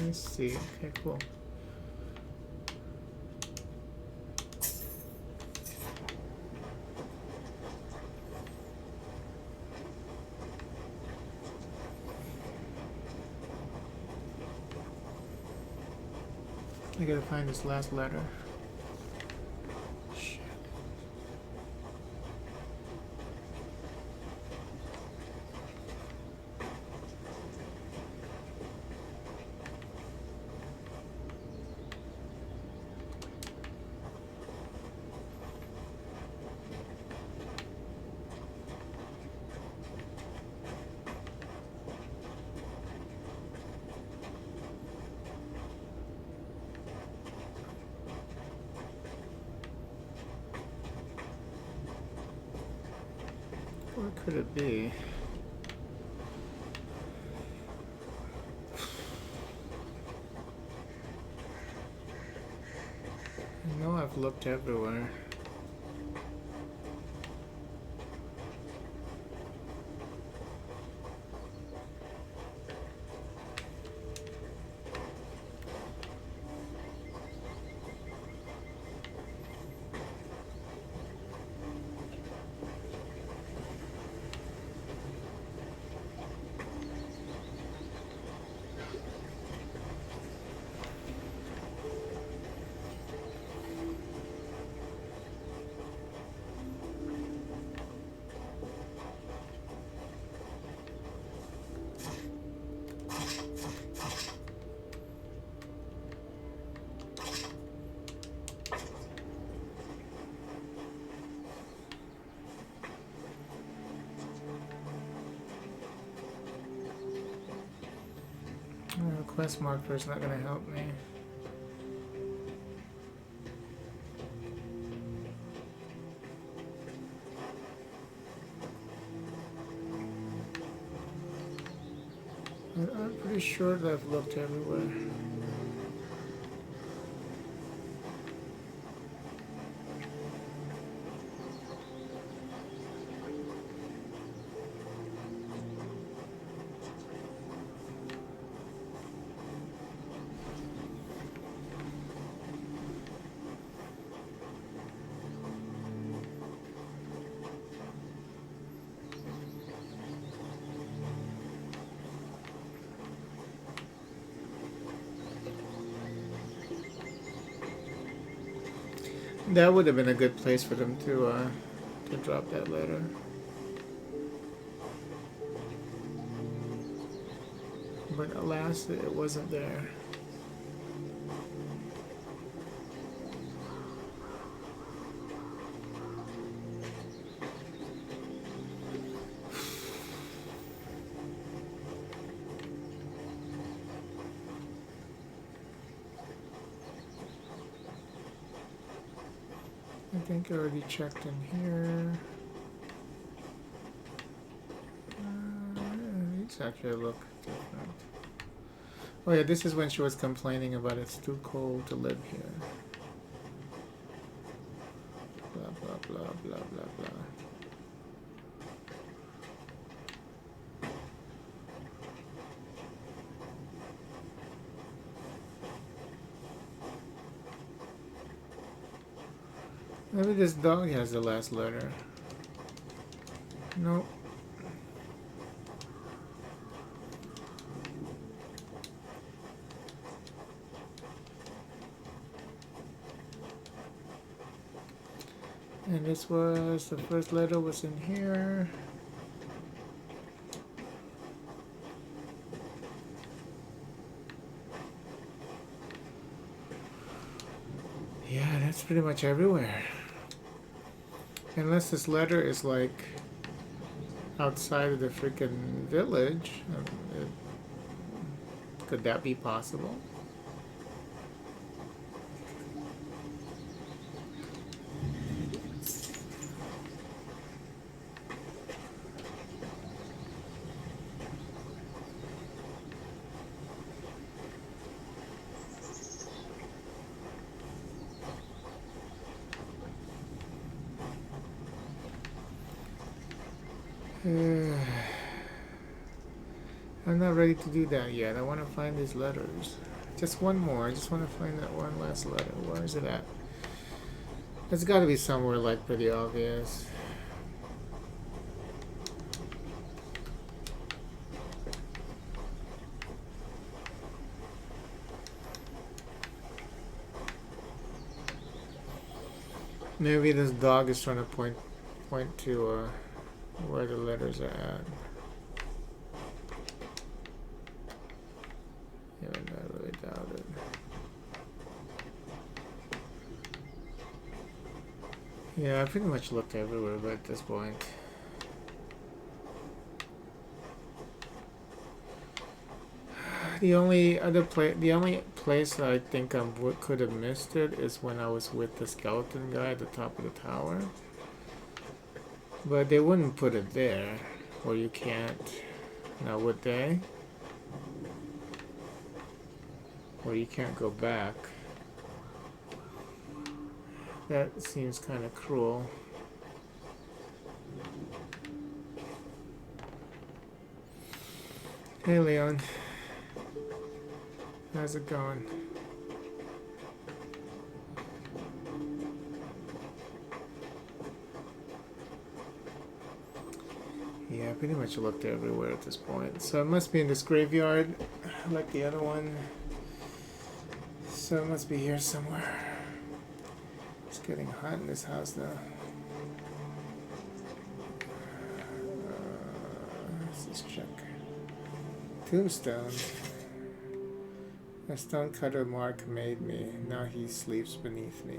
Let's see. Okay, cool. I gotta find this last letter. Shit. Where could it be? I know I've looked everywhere. Quest marker is not going to help me. I'm pretty sure that I've looked everywhere. That would have been a good place for them to drop that letter. But alas, it wasn't there. I think I already checked in here. These actually look different. Oh yeah, this is when she was complaining about it's too cold to live here. Blah blah blah blah blah blah. Maybe this dog has the last letter. Nope. And this was, the first letter was in here. Yeah, that's pretty much everywhere. Unless this letter is like outside of the freaking village. Could that be possible? I'm not ready to do that yet. I want to find these letters. Just one more. I just want to find that one last letter. Where is it at? It's got to be somewhere like pretty obvious. Maybe this dog is trying to point to where the letters are at. Even though I really doubt it. Yeah, I pretty much looked everywhere, but at this point. The only place that I think I could have missed it is when I was with the skeleton guy at the top of the tower. But they wouldn't put it there, or you can't. Now would they? Or you can't go back. That seems kind of cruel. Hey Leon. How's it going? Yeah, I pretty much looked everywhere at this point. So it must be in this graveyard, like the other one. So it must be here somewhere. It's getting hot in this house now. Let's just check. Tombstone. A stonecutter Mark made me. Now he sleeps beneath me.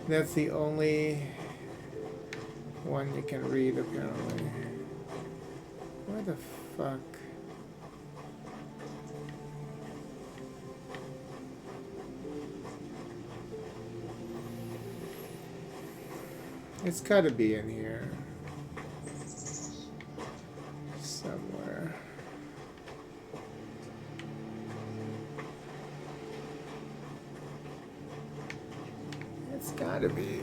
That's the only one you can read, apparently. Where the fuck? It's gotta be in here. Somewhere. It's gotta be.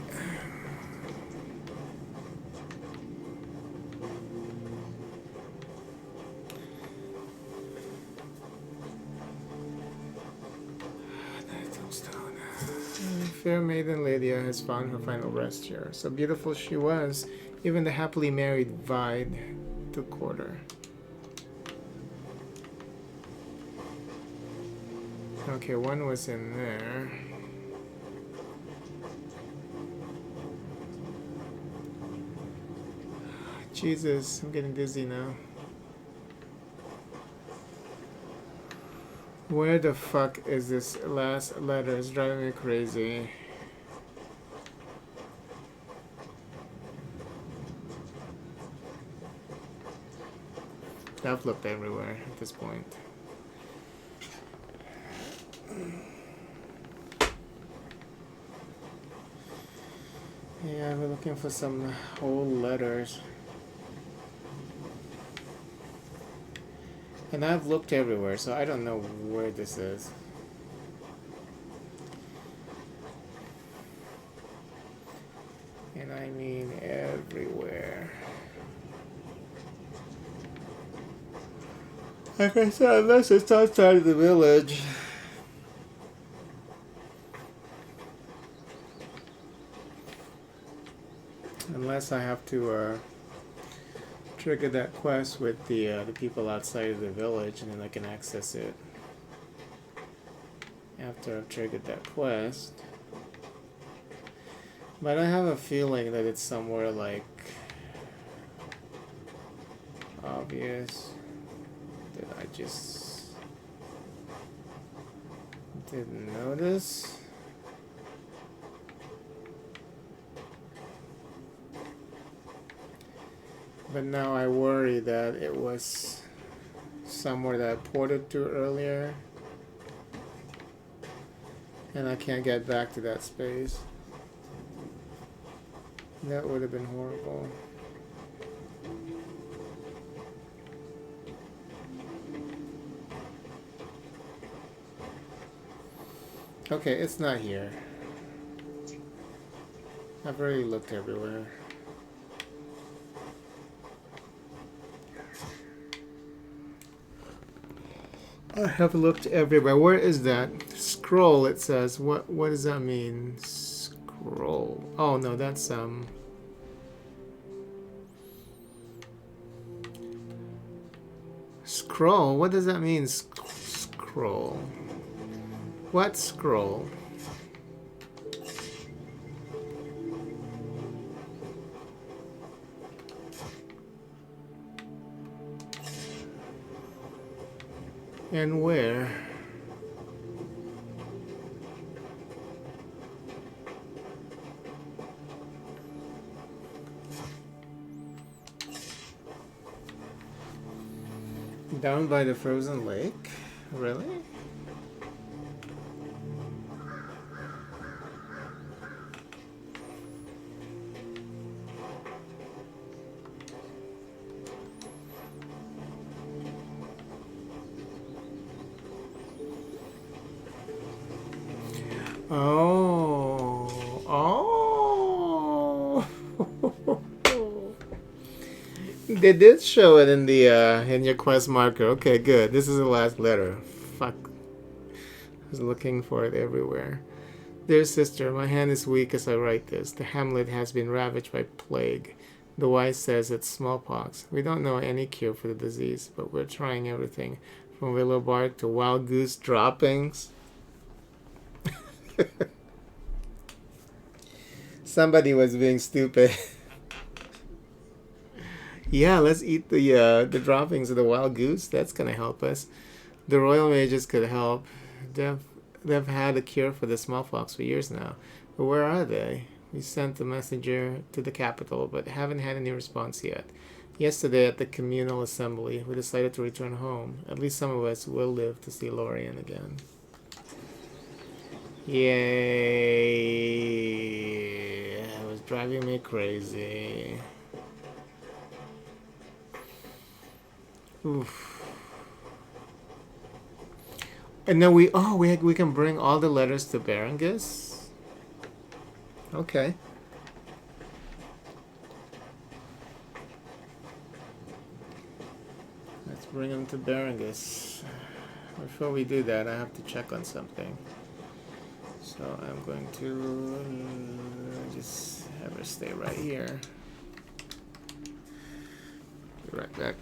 Fair maiden Lydia has found her final rest here. So beautiful she was, even the happily married Vide took quarter. Okay, one was in there. Jesus, I'm getting dizzy now. Where the fuck is this last letter? It's driving me crazy. I've looked everywhere at this point. Yeah, we're looking for some old letters. And I've looked everywhere, so I don't know where this is. And I mean everywhere. Like I said, unless it's outside of the village. Unless I have to trigger that quest with the people outside of the village, and then I can access it after I've triggered that quest. But I have a feeling that it's somewhere like obvious that I just didn't notice. But now I worry that it was somewhere that I ported to earlier, and I can't get back to that space. That would have been horrible. Okay, it's not here. I've already looked everywhere. I have looked everywhere. Where is that? Scroll, it says. What does that mean? Scroll. Oh no, that's Scroll. What does that mean? Scroll. What scroll? And where? Down by the frozen lake? Really? Oh. Oh. They did show it in the in your quest marker. Okay, good. This is the last letter. Fuck. I was looking for it everywhere. Dear sister, my hand is weak as I write this. The hamlet has been ravaged by plague. The wise says it's smallpox. We don't know any cure for the disease, but we're trying everything, from willow bark to wild goose droppings. Somebody was being stupid. Yeah, let's eat the droppings of the wild goose. That's gonna help us. The royal mages could help. They've had a cure for the smallpox for years now. But where are they? We sent a messenger to the capital, but haven't had any response yet. Yesterday at the communal assembly, we decided to return home. At least some of us will live to see Lorien again. Yay! It was driving me crazy. Oof. And then we can bring all the letters to Berengus. Okay. Let's bring them to Berengus. Before we do that, I have to check on something. So I'm going to just have her stay right here. Be right back.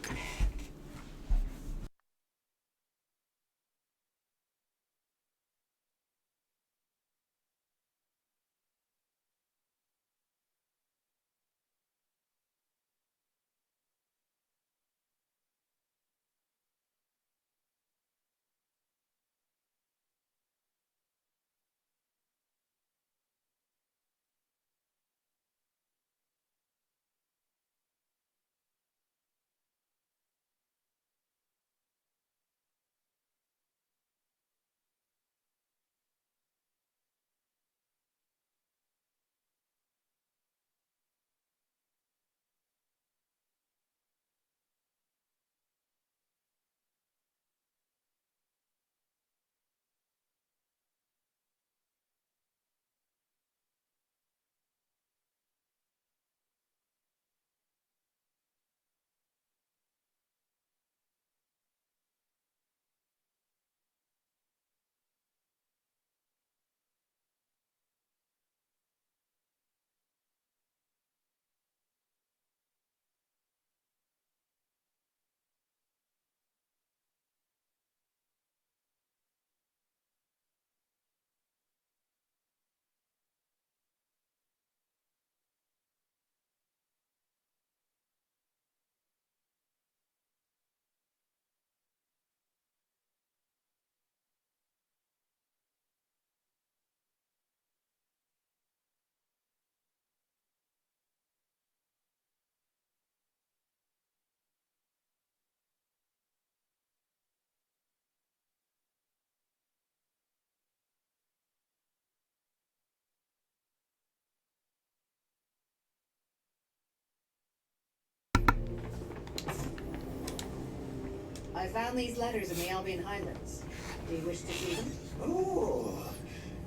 I found these letters in the Albion Highlands. Do you wish to see them? Oh,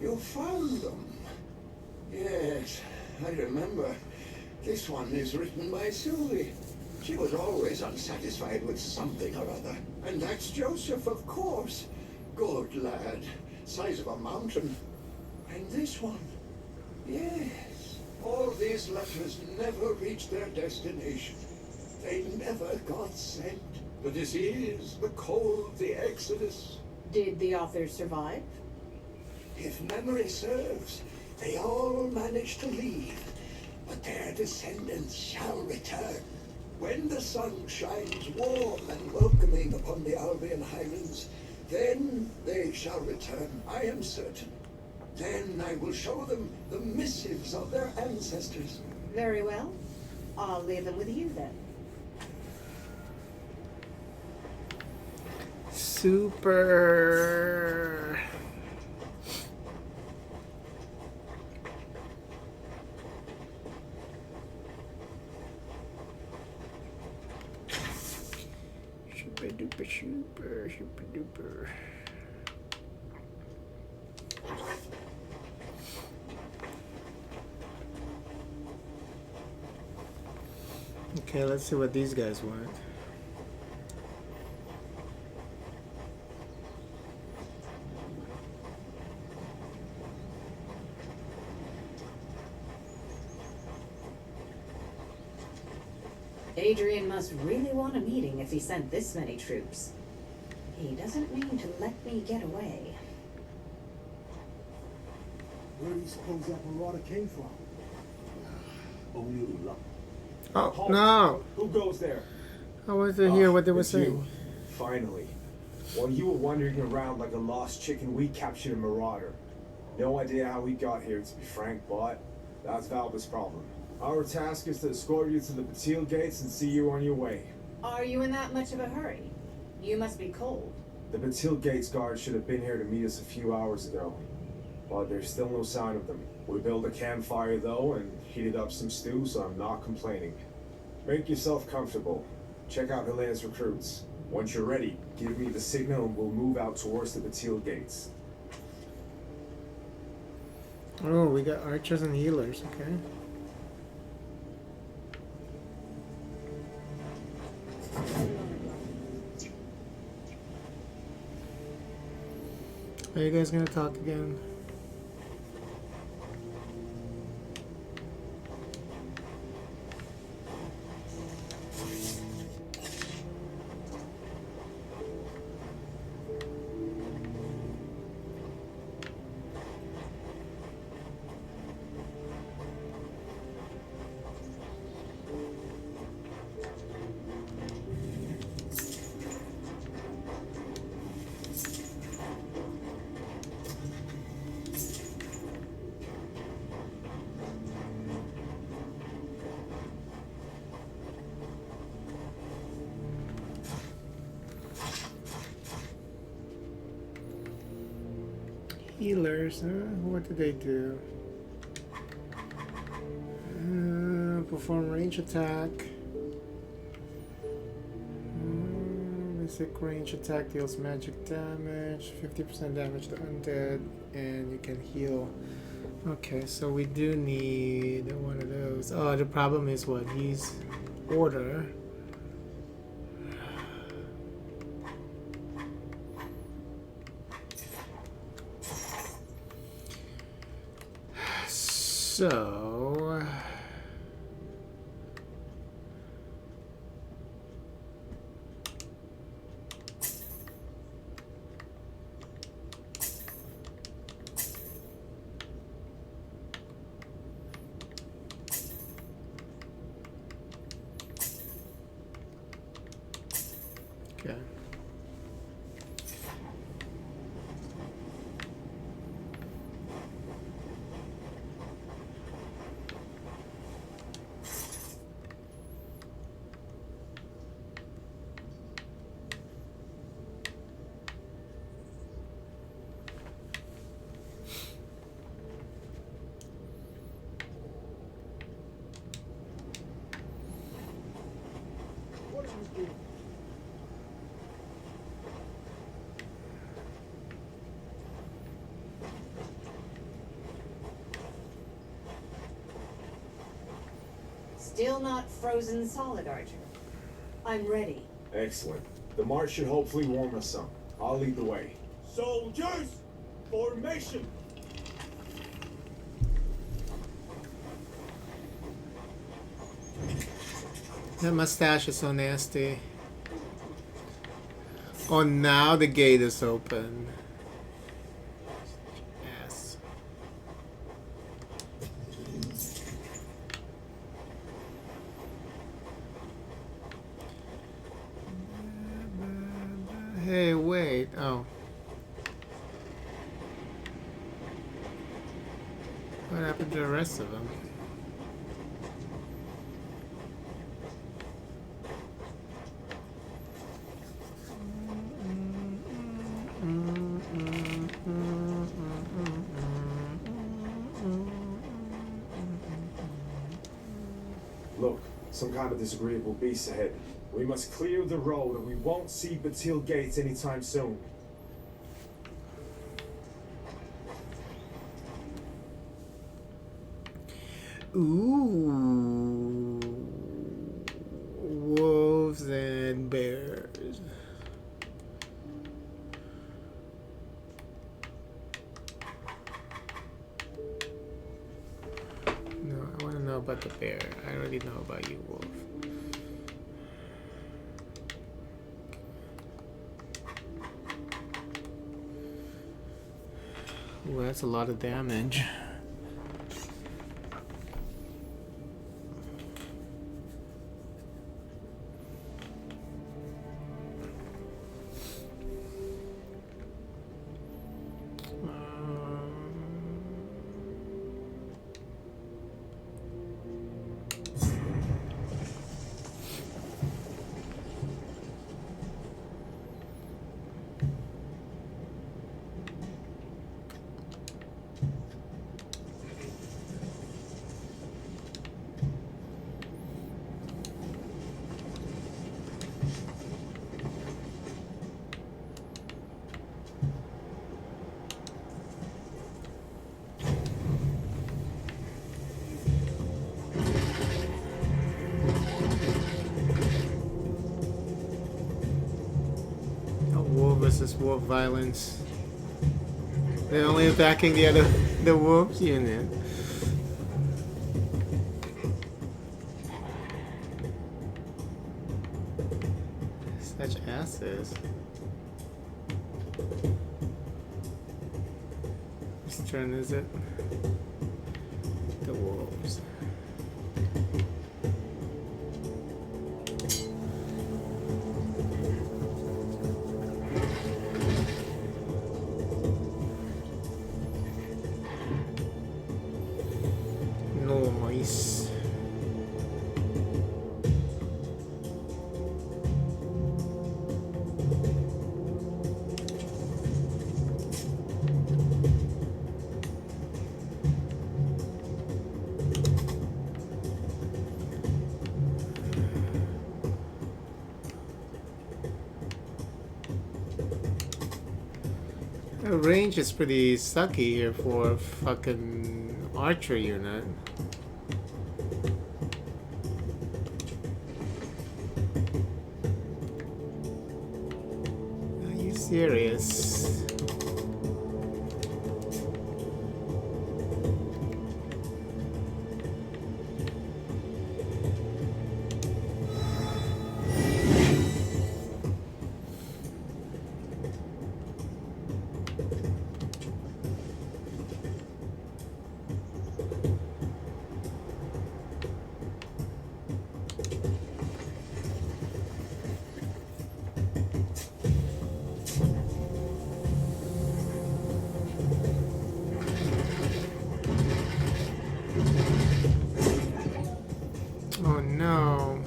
you found them. Yes, I remember. This one is written by Sylvie. She was always unsatisfied with something or other. And that's Joseph, of course. Good lad. Size of a mountain. And this one. Yes. All these letters never reached their destination. They never got sent. The disease, the cold, the exodus. Did the authors survive? If memory serves, they all managed to leave, but their descendants shall return. When the sun shines warm and welcoming upon the Albion Highlands, then they shall return, I am certain. Then I will show them the missives of their ancestors. Very well. I'll leave them with you then. Super. Super duper super super duper. Okay, let's see what these guys want. Adrian must really want a meeting if he sent this many troops. He doesn't mean to let me get away. Where do you suppose that marauder came from? Only luck. Oh, Halt. no! Who goes there? I wanted to hear what they were It's you. saying. Finally. While you were wandering around like a lost chicken, we captured a marauder. No idea how he got here, to be frank, but that's Valba's problem. Our task is to escort you to the Batil gates and see you on your way. Are you in that much of a hurry? You must be cold. The Batil gates guard should have been here to meet us a few hours ago, but there's still no sign of them. We built a campfire though and heated up some stew, so I'm not complaining. Make yourself comfortable. Check out Helena's recruits. Once you're ready, give me the signal and we'll move out towards the Batil gates. Oh, we got archers and healers, okay. Are you guys gonna talk again? Healers, huh? What do they do? Perform range attack. Basic range attack deals magic damage, 50% damage to undead, and you can heal. Okay, so we do need one of those. Oh, the problem is what? He's order. So okay. What are you doing? Still not frozen solid, Archer. I'm ready. Excellent. The march should hopefully warm us some. I'll lead the way. Soldiers, formation! That mustache is so nasty. Oh, now the gate is open. Ass. Hey, wait. Oh. What happened to the rest of them? Look, some kind of disagreeable beast ahead. We must clear the road or we won't see Batil Gates anytime soon. Ooh. Wolves and bears. No, I want to know about the bear. I already know about you, wolf. Ooh, that's a lot of damage. Versus wolf violence. They're only attacking the wolf unit. Such asses. Whose turn is it? The wolves. Nice. The range is pretty sucky here for a fucking archer unit. Are you serious? Oh no.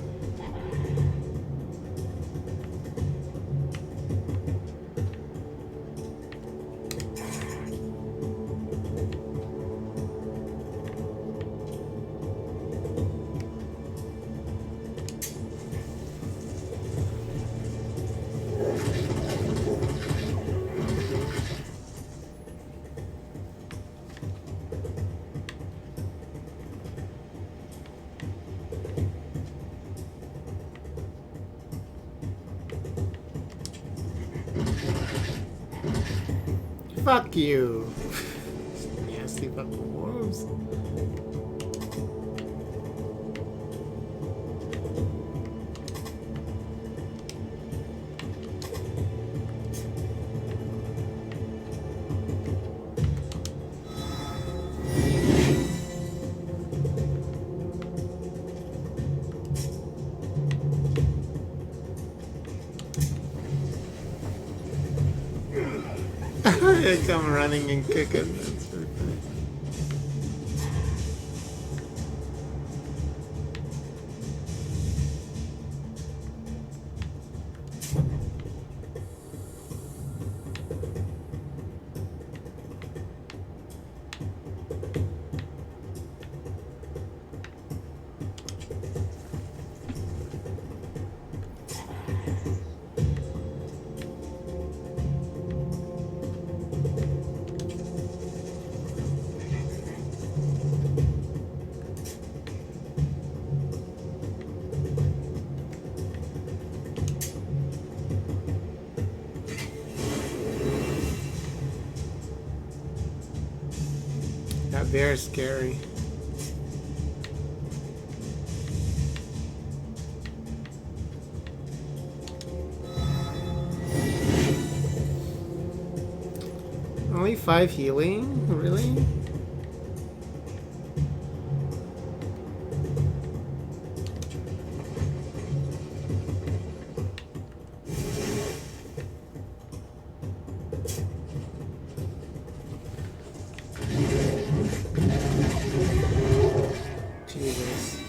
Fuck you. Nasty fucking wolves. They come running and kicking. That's very funny. That bear is scary. Only 5 healing? Really? Jesus.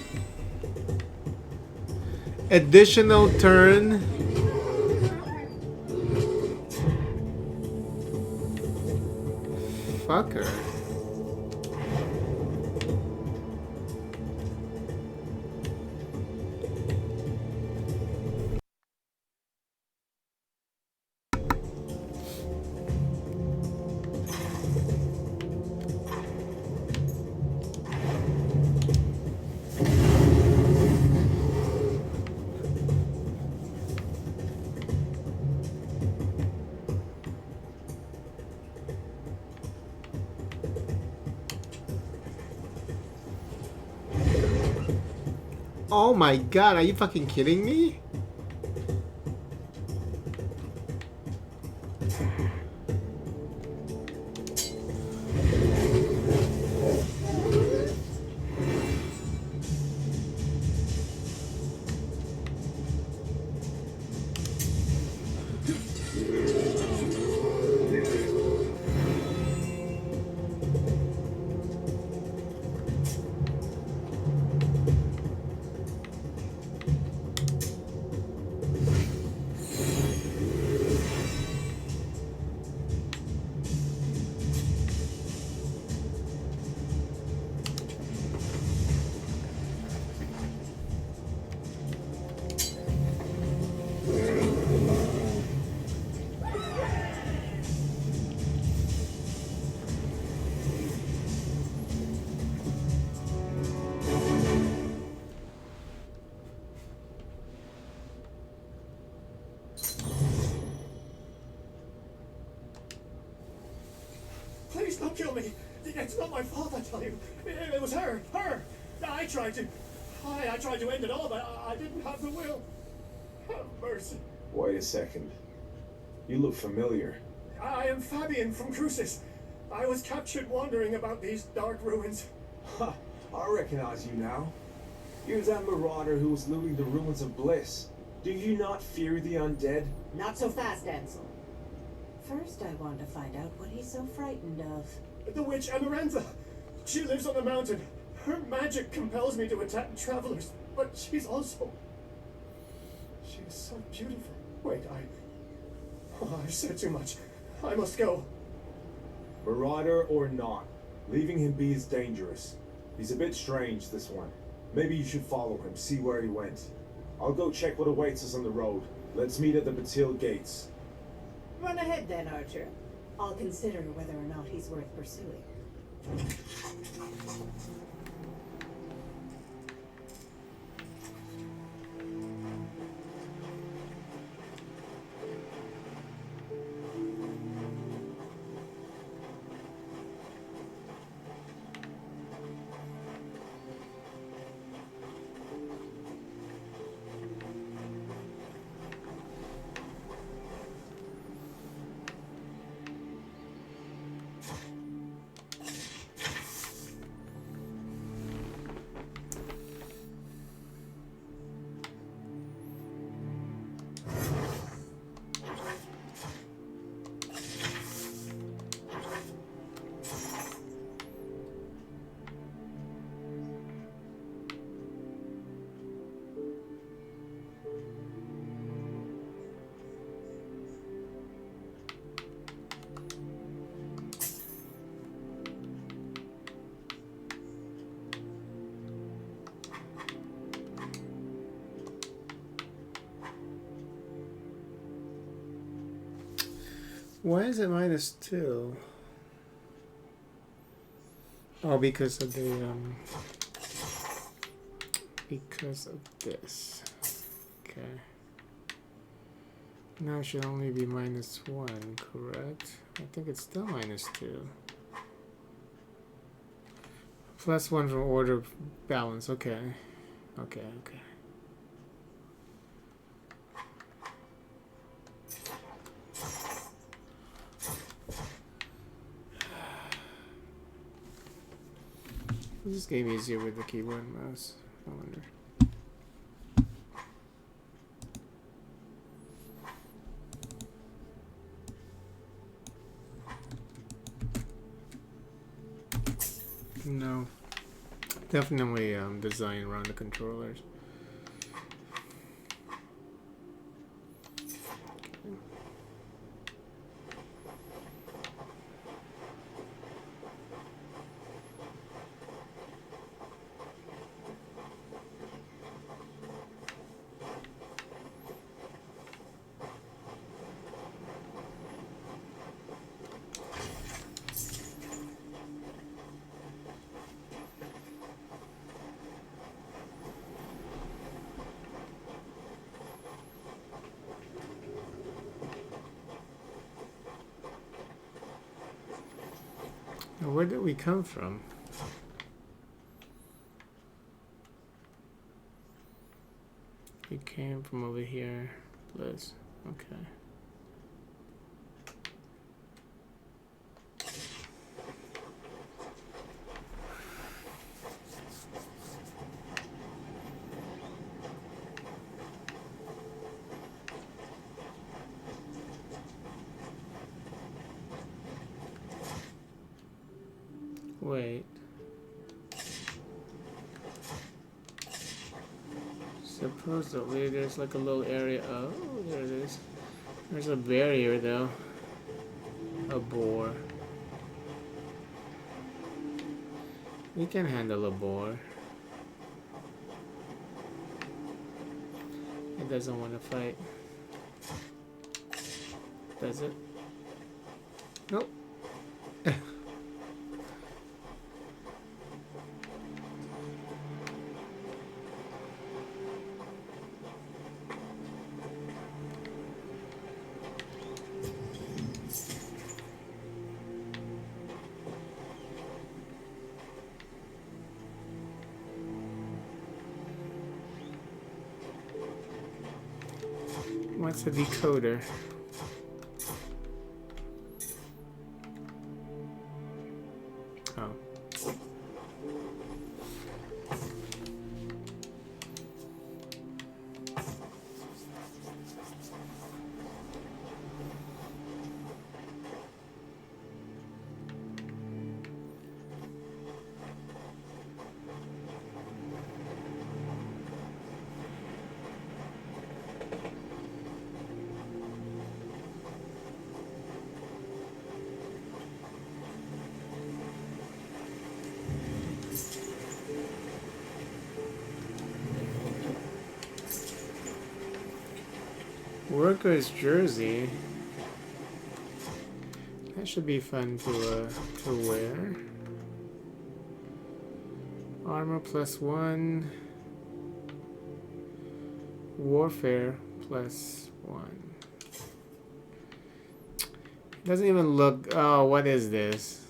Additional turn. Fucker. Oh my god, are you fucking kidding me? Please don't kill me. It's not my fault, I tell you. It was her. I tried to end it all, but I didn't have the will. Have mercy. Wait a second. You look familiar. I am Fabian from Crucis. I was captured wandering about these dark ruins. Ha! I recognize you now. You're that marauder who was looting the ruins of Bliss. Do you not fear the undead? Not so fast, Ansel. First, I want to find out what he's so frightened of. The witch Amarantha. She lives on the mountain. Her magic compels me to attack travelers, but she's also... She is so beautiful. Wait, I've said too much. I must go. Marauder or not, leaving him be is dangerous. He's a bit strange, this one. Maybe you should follow him, see where he went. I'll go check what awaits us on the road. Let's meet at the Batil gates. Run ahead then, Archer. I'll consider whether or not he's worth pursuing. Why is it -2? Oh, because of the because of this. Okay. Now it should only be -1, correct? I think it's still -2. +1 from order balance. Okay. Okay. Is this game easier with the keyboard and mouse? I wonder. No. Definitely design around the controllers. Now, where did we come from? We came from over here. Liz. Okay. Wait. Supposedly there's like a little area. Oh, there it is. There's a barrier though. A boar. We can handle a boar. It doesn't want to fight. Does it? Nope. What's a decoder? Oh. Workers jersey. That should be fun to wear. Armor +1. Warfare +1. Doesn't even look. Oh, what is this?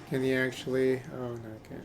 Can you actually? Oh, no, I can't.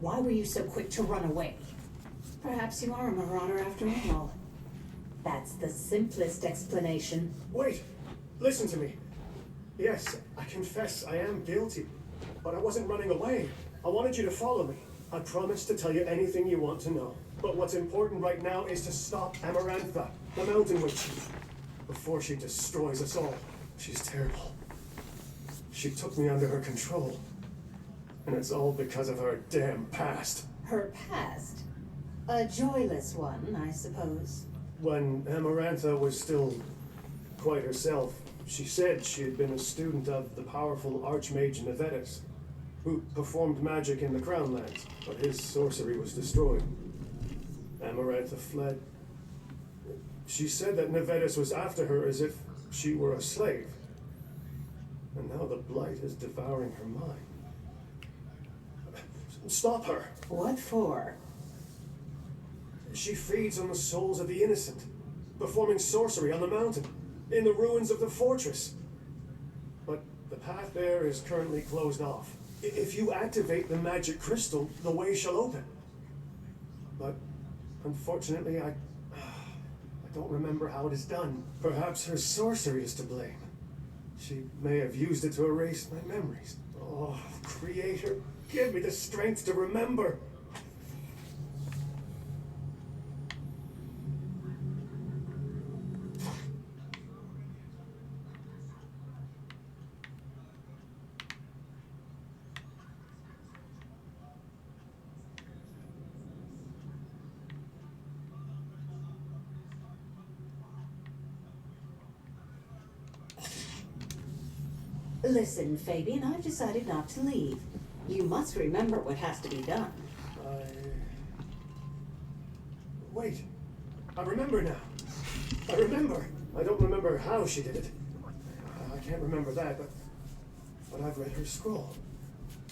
Why were you so quick to run away? Perhaps you are a marauder after all. That's the simplest explanation. Wait! Listen to me. Yes, I confess I am guilty. But I wasn't running away. I wanted you to follow me. I promise to tell you anything you want to know. But what's important right now is to stop Amarantha, the Mountain Witch, before she destroys us all. She's terrible. She took me under her control. And it's all because of her damn past. Her past? A joyless one, I suppose. When Amarantha was still quite herself, she said she had been a student of the powerful Archmage Nevetus, who performed magic in the Crownlands, but his sorcery was destroyed. Amarantha fled. She said that Nevetus was after her as if she were a slave. And now the Blight is devouring her mind. Stop her! What for? She feeds on the souls of the innocent, performing sorcery on the mountain, in the ruins of the fortress. But the path there is currently closed off. If you activate the magic crystal, the way shall open. But unfortunately, I don't remember how it is done. Perhaps her sorcery is to blame. She may have used it to erase my memories. Oh, Creator, give me the strength to remember. Listen, Fabian, I've decided not to leave. You must remember what has to be done. Wait. I remember now. I remember. I don't remember how she did it. I can't remember that, but I've read her scroll.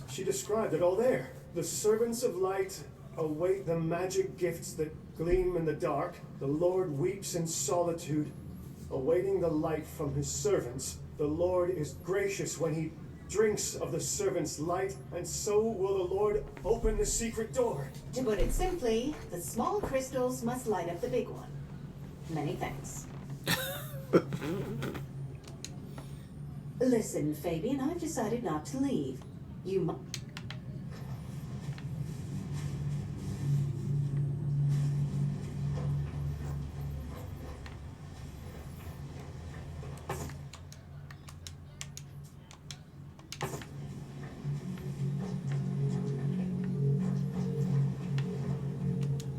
She described it all there. The servants of light await the magic gifts that gleam in the dark. The Lord weeps in solitude, awaiting the light from his servants. The Lord is gracious when he drinks of the servant's light, and so will the Lord open the secret door. To put it simply, the small crystals must light up the big one. Many thanks. Listen, Fabian, I've decided not to leave. You must...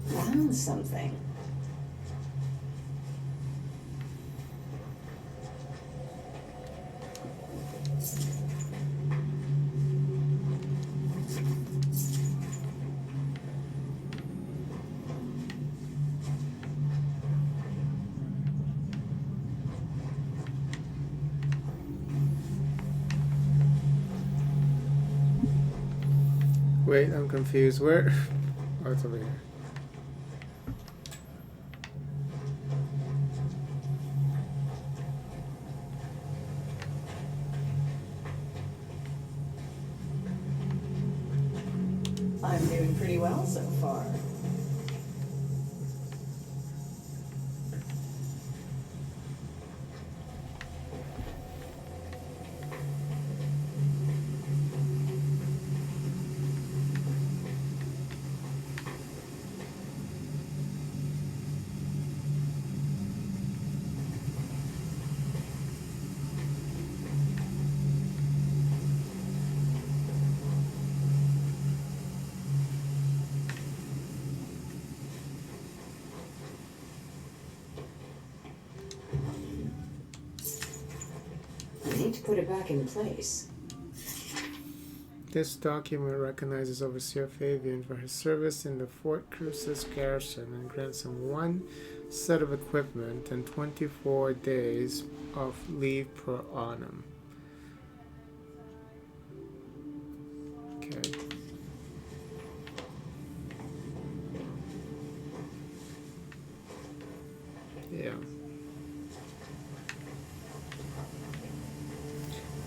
Found something. Wait, I'm confused. Where? Oh, it's over here. I'm doing pretty well so far. I need to put it back in place. This document recognizes Overseer Fabian for his service in the Fort Crucis garrison and grants him 1 set of equipment and 24 days of leave per annum. Okay. Yeah.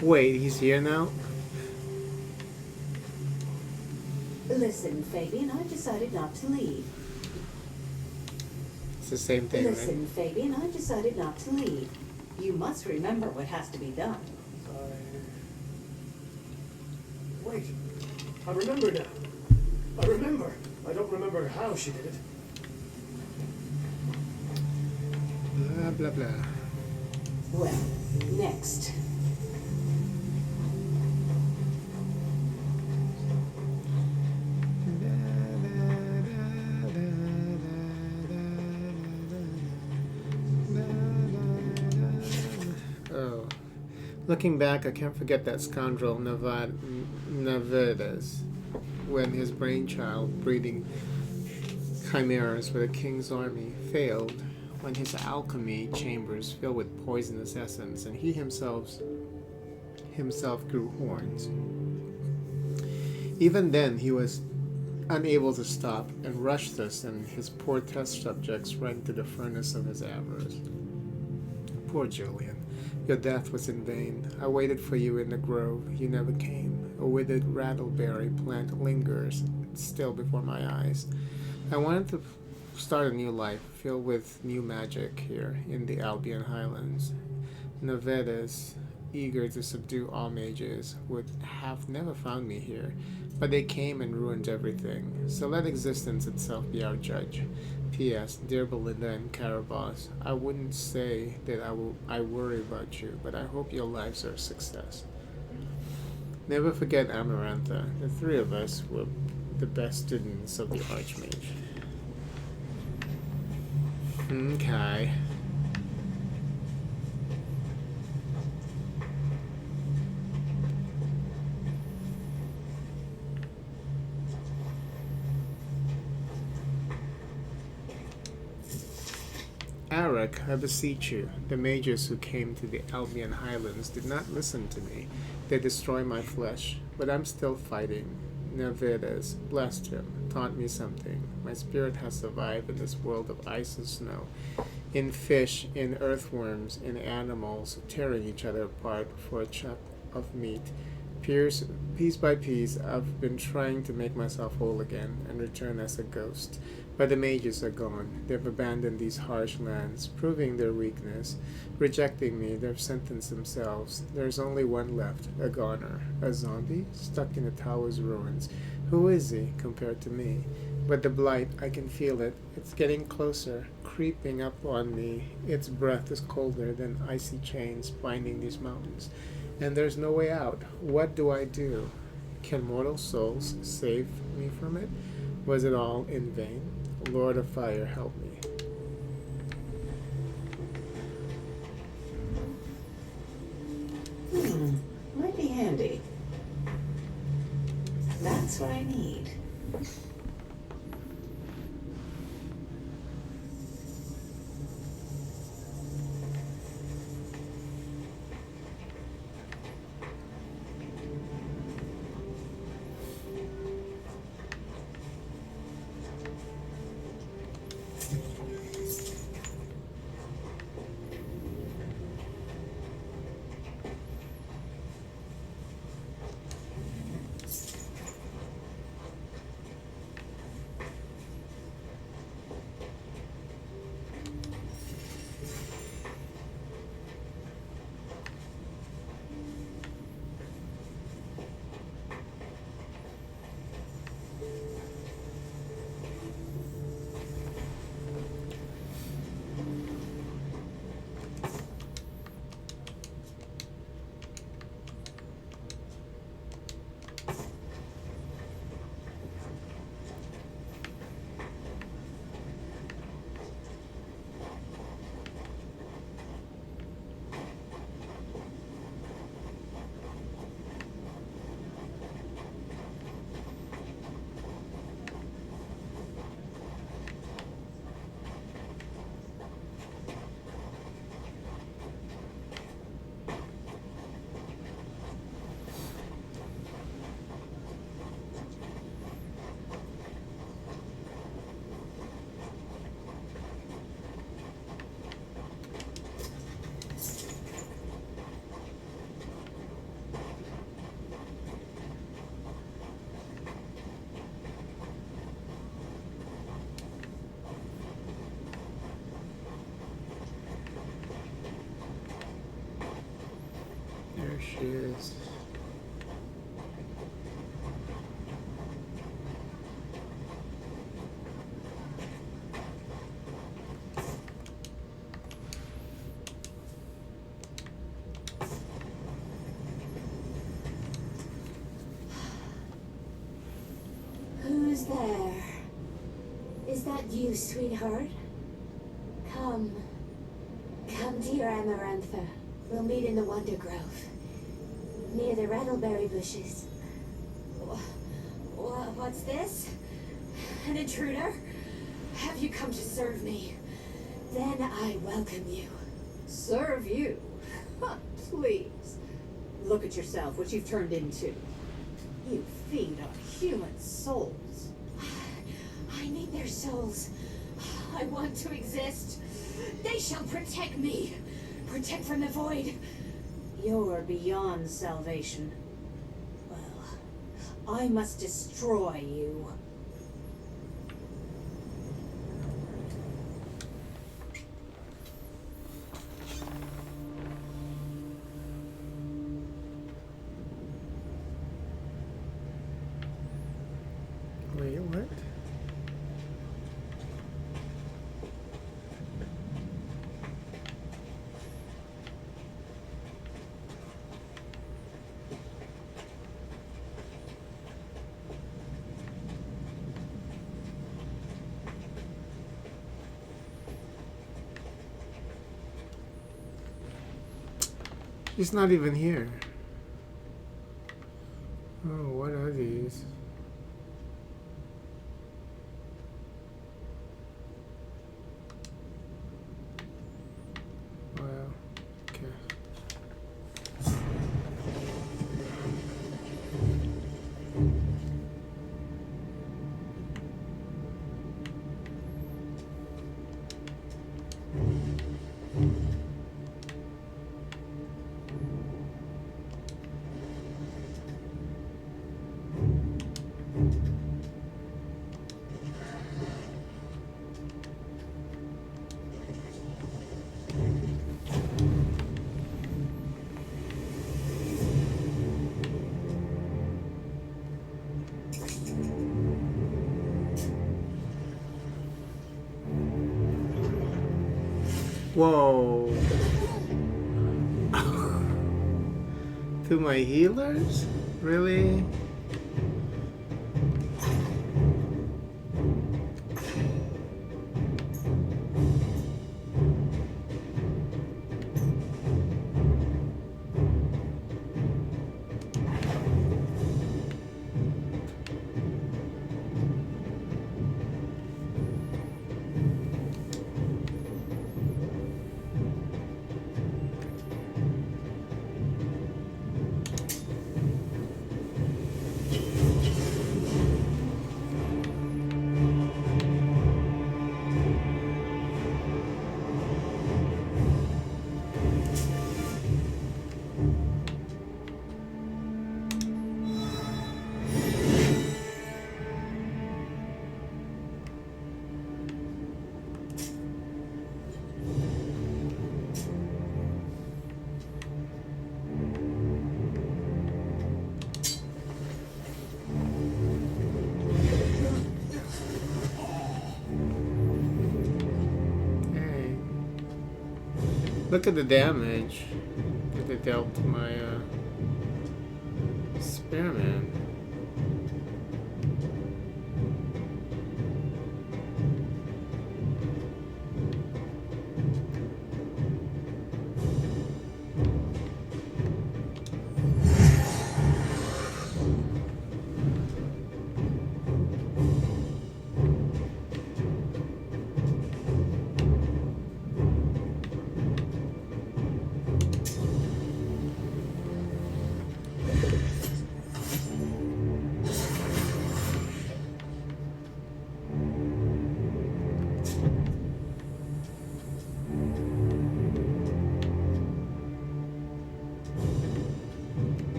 Wait, he's here now? Listen. Listen, Fabian, I've decided not to leave. It's the same thing, Listen, Fabian, I've decided not to leave. You must remember what has to be done. Wait. I remember now. I remember. I don't remember how she did it. right? Blah, blah, blah. Well, next. Oh. Looking back, I can't forget that scoundrel Navidas, when his brainchild, breeding chimeras for the king's army, failed, when his alchemy chambers filled with poisonous essence, and he himself grew horns. Even then, he was unable to stop, and rushed us and his poor test subjects right into the furnace of his avarice. Poor Julian. Your death was in vain. I waited for you in the grove. You never came. A withered rattleberry plant lingers still before my eyes. I wanted to start a new life, filled with new magic here in the Albion Highlands. Navedas, eager to subdue all mages, would have never found me here, but they came and ruined everything. So let existence itself be our judge. P.S. Dear Belinda and Carabas, I wouldn't say that I worry about you, but I hope your lives are a success. Never forget Amarantha. The three of us were the best students of the Archmage. Okay. Arak, I beseech you, the mages who came to the Albion Highlands did not listen to me. They destroy my flesh, but I'm still fighting. Navidas, blessed him, taught me something. My spirit has survived in this world of ice and snow, in fish, in earthworms, in animals, tearing each other apart for a chunk of meat. Piece by piece, I've been trying to make myself whole again and return as a ghost. But the mages are gone. They've abandoned these harsh lands, proving their weakness. Rejecting me, they've sentenced themselves. There's only one left, a goner, a zombie, stuck in the tower's ruins. Who is he compared to me? But the blight, I can feel it. It's getting closer, creeping up on me. Its breath is colder than icy chains binding these mountains. And there's no way out. What do I do? Can mortal souls save me from it? Was it all in vain? Lord of Fire, help me. Might be handy. That's what I need. There she is. Who's there? Is that you, sweetheart? Come. Come to your Amarantha. We'll meet in the Wonder Grove. Near the rattleberry bushes. What's this? An intruder? Have you come to serve me? Then I welcome you. Serve you? Please. Look at yourself, what you've turned into. You feed on human souls. I need their souls. I want to exist. They shall protect me. Protect from the void. You're beyond salvation. Well, I must destroy you. Wait, what? She's not even here. Oh, what are these? Wow. Okay. Whoa. To my healers? Really? Look at the damage that they dealt to my spearman.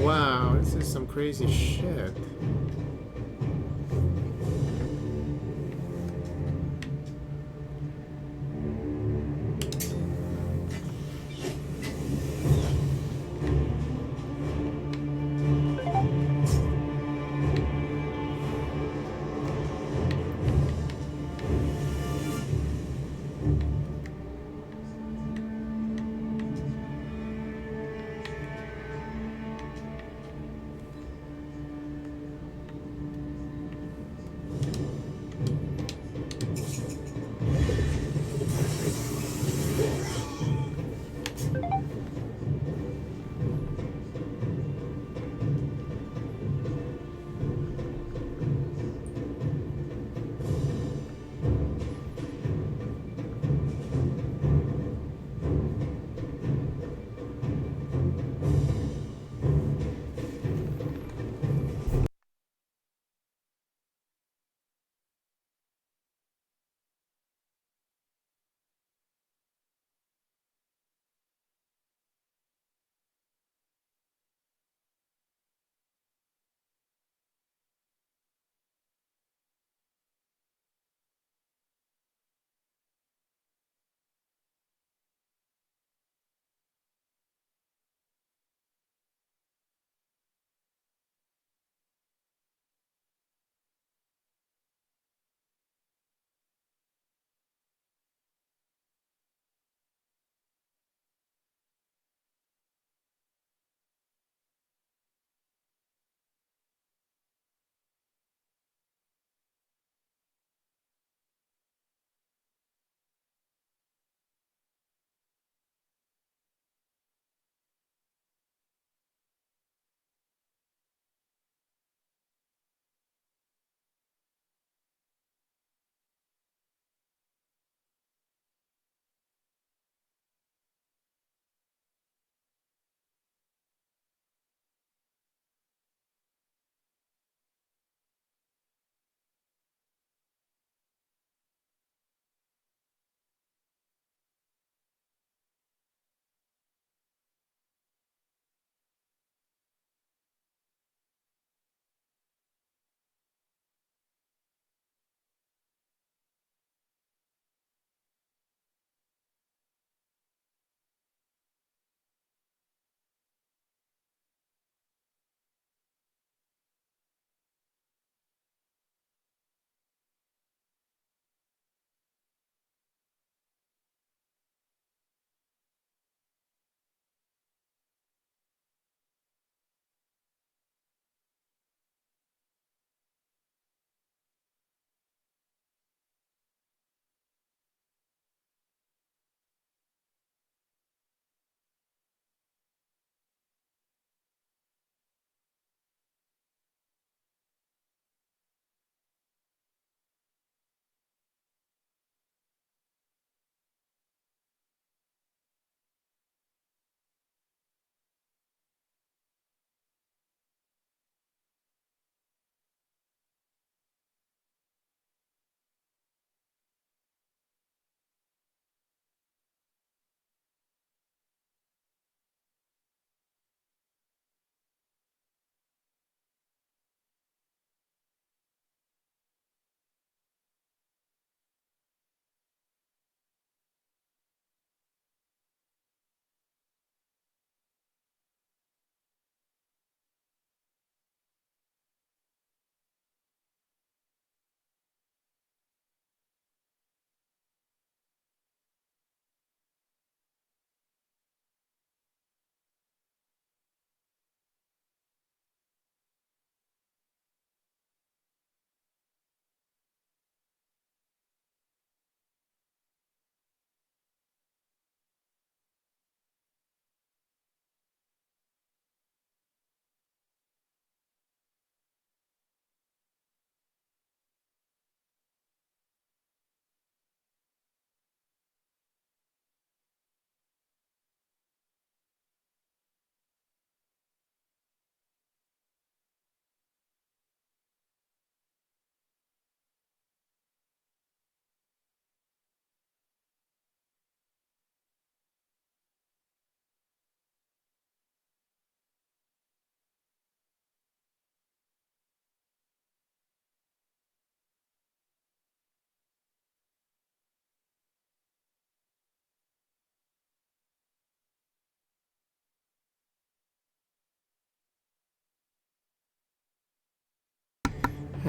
wow, this is some crazy shit.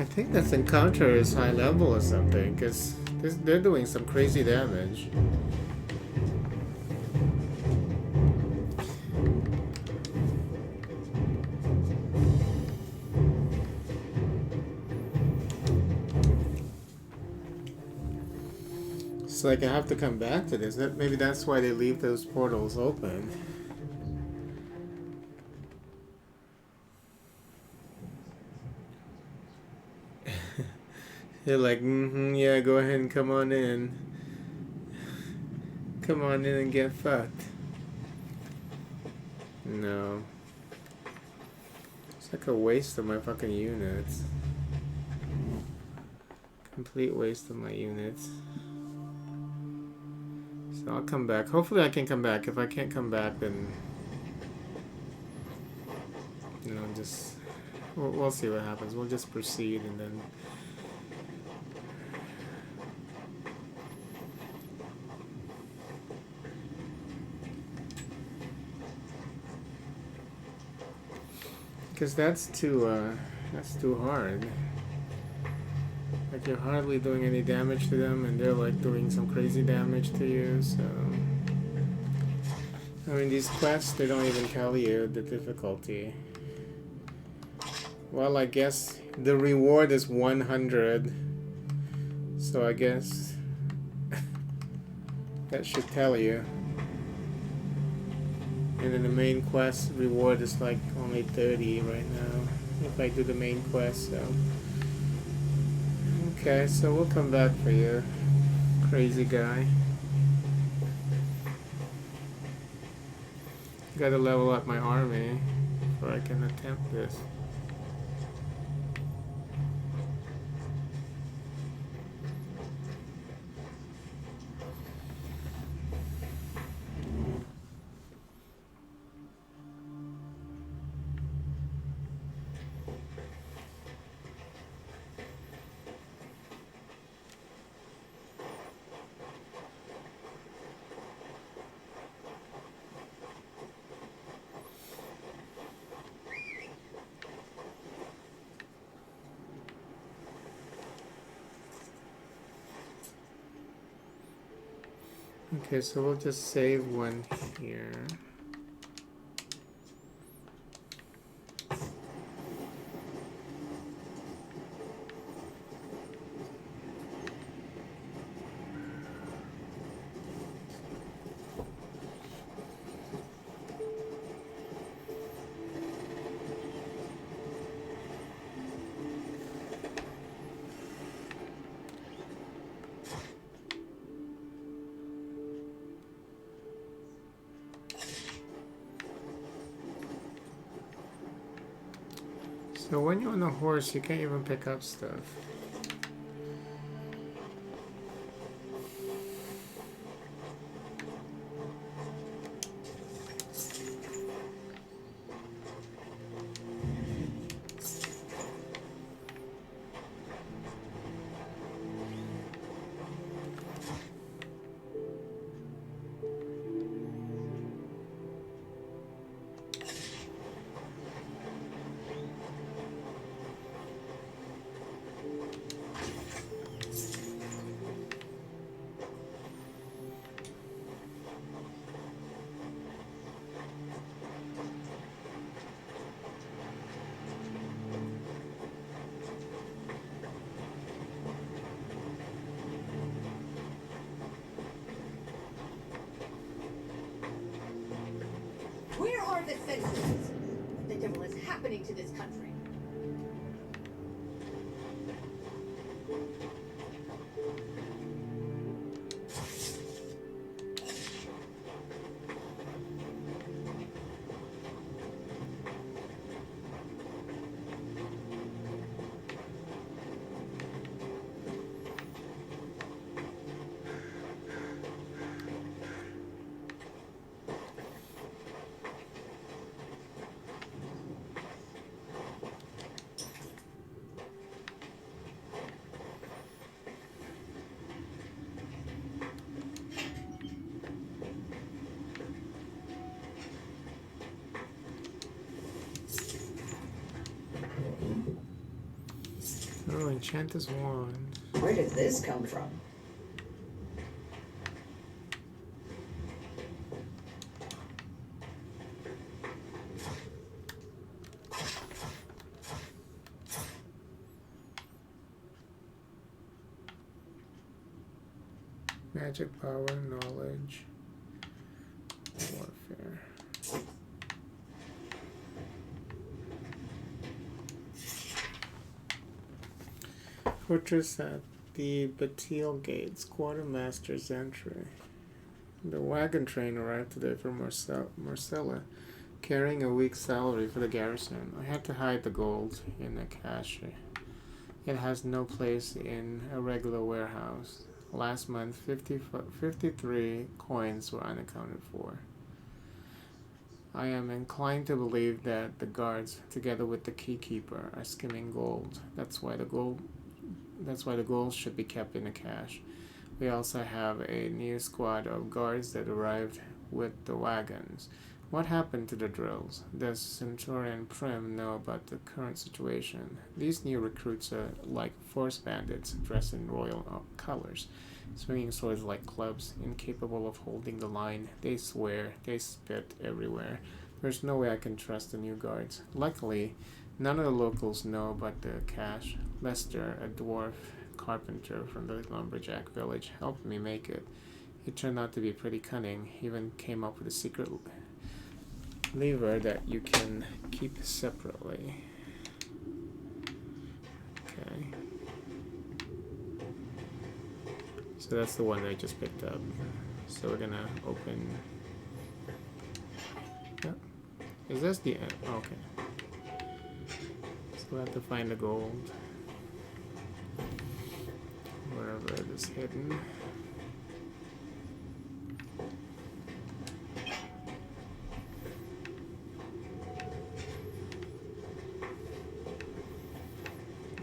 I think this encounter is high level or something, because they're doing some crazy damage. It's like I have to come back to this. Maybe that's why they leave those portals open. They're like, yeah, go ahead and come on in. Come on in and get fucked. No. It's like a waste of my fucking units. Complete waste of my units. So I'll come back. Hopefully I can come back. If I can't come back, then... You know, just... We'll see what happens. We'll just proceed and then... Because that's too hard. Like you're hardly doing any damage to them, and they're like doing some crazy damage to you. So, I mean, these quests, they don't even tell you the difficulty. Well, I guess the reward is 100. So I guess that should tell you. And then the main quest reward is like only 30 right now, if I do the main quest, so. Okay, so we'll come back for you, crazy guy. Gotta level up my army before I can attempt this. Okay, so we'll just save one here. So when you're on a horse, you can't even pick up stuff. Where are the citizens? What the devil is happening to this country? Oh, Enchanter's Wand. Where did this come from? Magic, power, knowledge, warfare. Fortress at the Batil Gates, Quartermaster's entry. The wagon train arrived today from Marcella, carrying a week's salary for the garrison. I had to hide the gold in a cache. It has no place in a regular warehouse. Last month, 53 coins were unaccounted for. I am inclined to believe that the guards, together with the keykeeper, are skimming gold. That's why the gold should be kept in a cache. We also have a new squad of guards that arrived with the wagons. What happened to the drills? Does Centurion Prim know about the current situation? These new recruits are like force bandits dressed in royal colors, swinging swords like clubs, incapable of holding the line. They swear, they spit everywhere. There's no way I can trust the new guards. Luckily, none of the locals know about the cache. Lester, a dwarf carpenter from the lumberjack village, helped me make it. He turned out to be pretty cunning. He even came up with a secret lever that you can keep separately. Okay. So that's the one I just picked up. So we're gonna open. Yep. Is this the end? Okay. So we'll have to find the gold. Wherever it is hidden.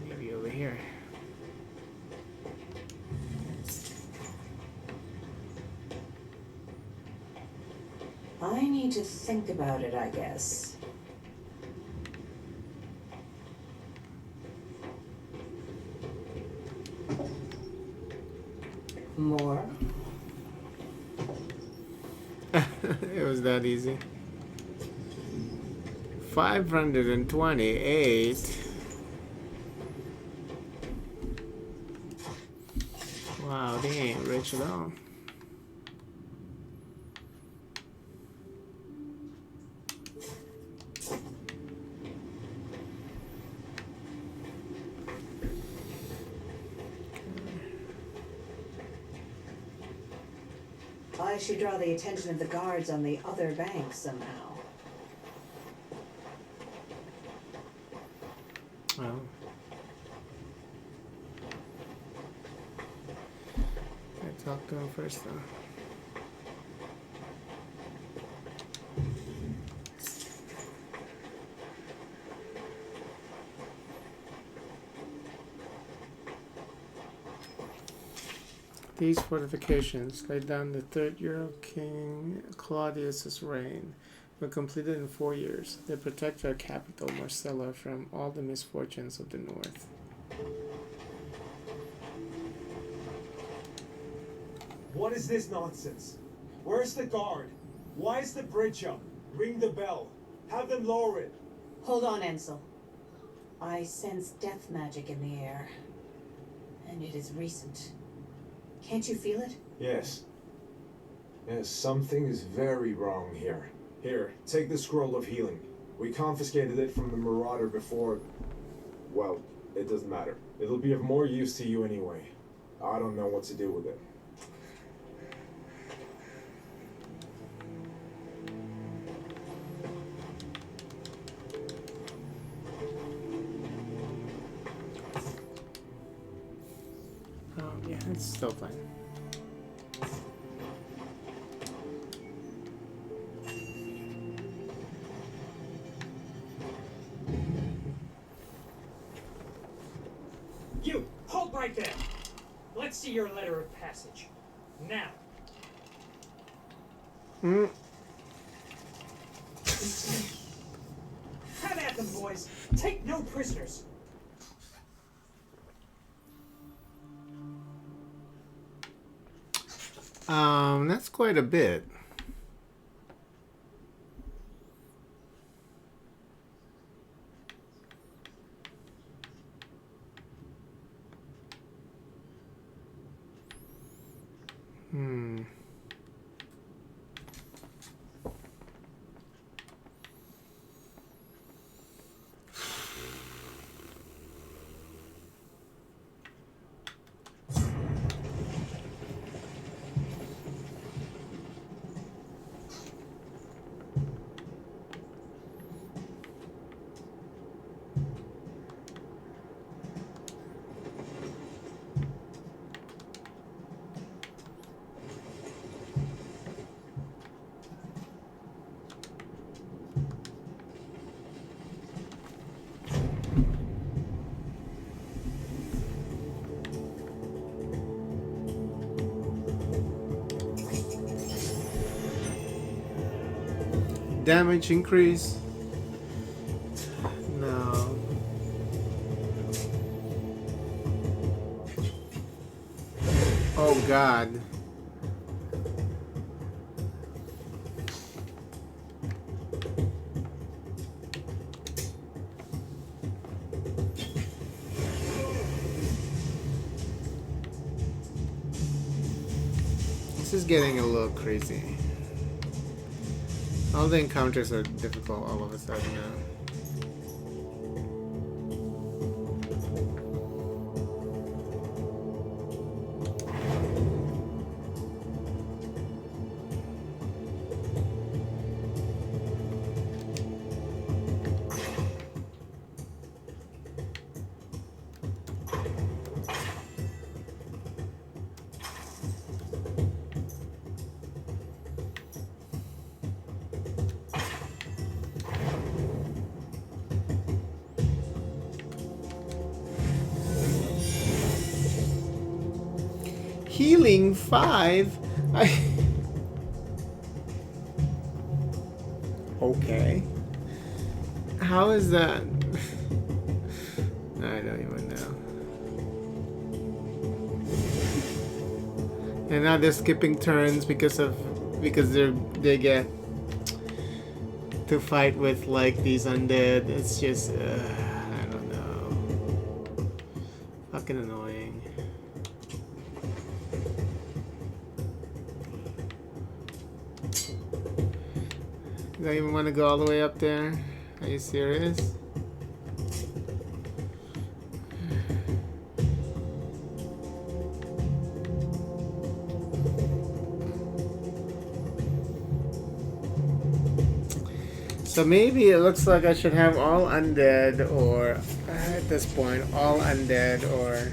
Maybe over here. I need to think about it, I guess. More? It was that easy. 528. Wow, they ain't rich at all. I should draw the attention of the guards on the other bank somehow. Oh. I talked to him first though. These fortifications, laid down the third year of King Claudius's reign, were completed in 4 years. They protect our capital, Marcella, from all the misfortunes of the north. What is this nonsense? Where's the guard? Why is the bridge up? Ring the bell. Have them lower it. Hold on, Ansel. I sense death magic in the air. And it is recent. Can't you feel it? Yes. Yes, something is very wrong here. Here, take the scroll of healing. We confiscated it from the marauder before... Well, it doesn't matter. It'll be of more use to you anyway. I don't know what to do with it. Oh, yeah, it's still fine. You, hold right there. Let's see your letter of passage. Now. Have at them, boys. Take no prisoners. That's quite a bit. Damage increase? No. Oh God. This is getting a little crazy. All the encounters are difficult all of a sudden now. Healing 5? Okay. How is that? I don't even know. And now they're skipping turns because they get to fight with like these undead. It's just I don't know. Fucking annoying. You don't even want to go all the way up there? Are you serious? So maybe it looks like I should have all undead, or at this point, all undead or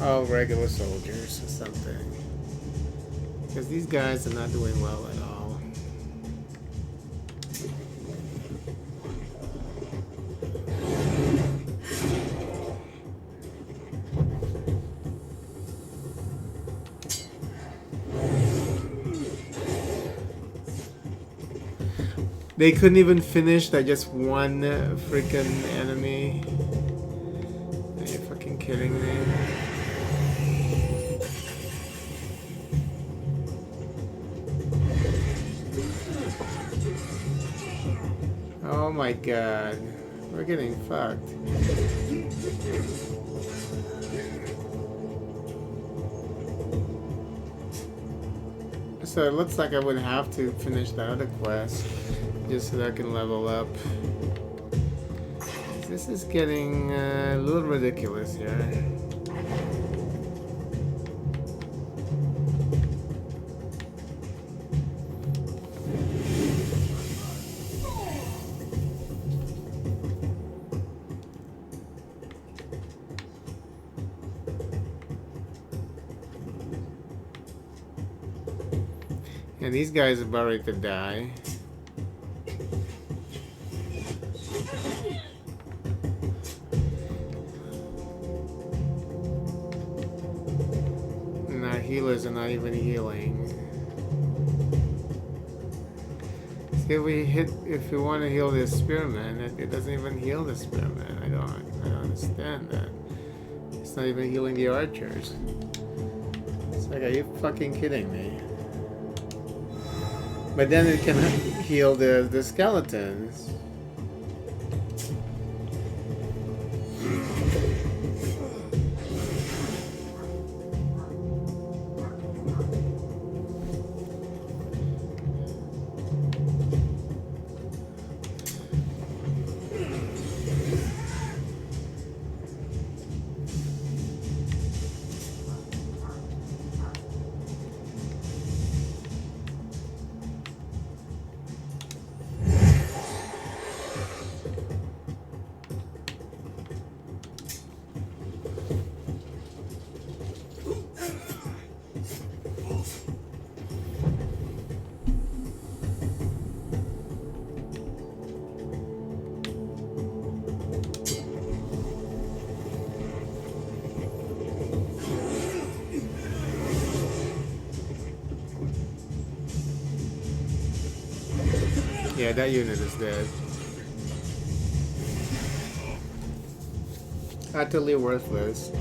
all regular soldiers or something. Because these guys are not doing well at all. They couldn't even finish that just one freaking enemy. Are you fucking kidding me? Oh my god. We're getting fucked. So it looks like I would have to finish the other quest just so that I can level up. This is getting a little ridiculous here. And these guys are about ready to die. And our healers are not even healing. See, if we want to heal this spearman, it doesn't even heal the spearman. I don't understand that. It's not even healing the archers. It's like, are you fucking kidding me? But then it can heal the skeletons. Yeah, that unit is dead. Utterly worthless.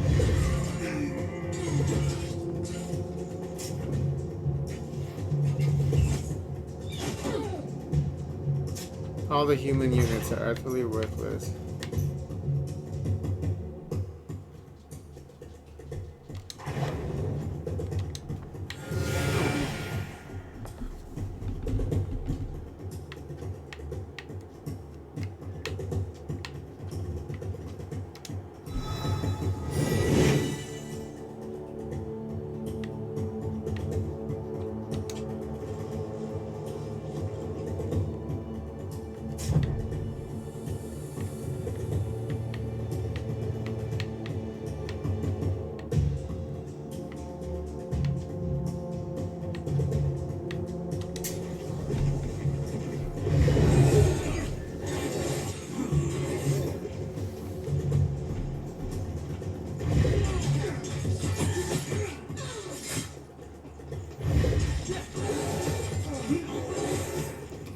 All the human units are utterly worthless.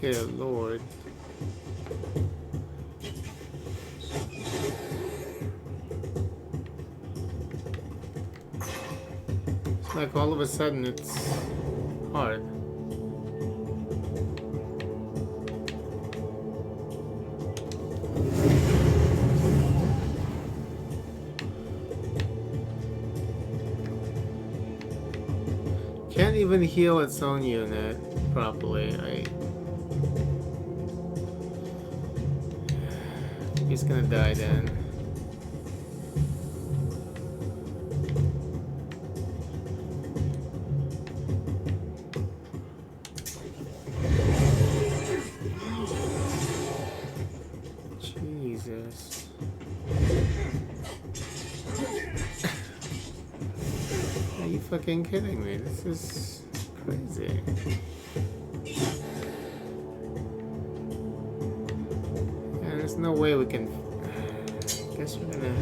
Dear Lord. It's like all of a sudden it's hard. Can't even heal its own unit properly. He's gonna die then. Jesus. Are you fucking kidding me? This is crazy. There's no way we can. Guess we're gonna.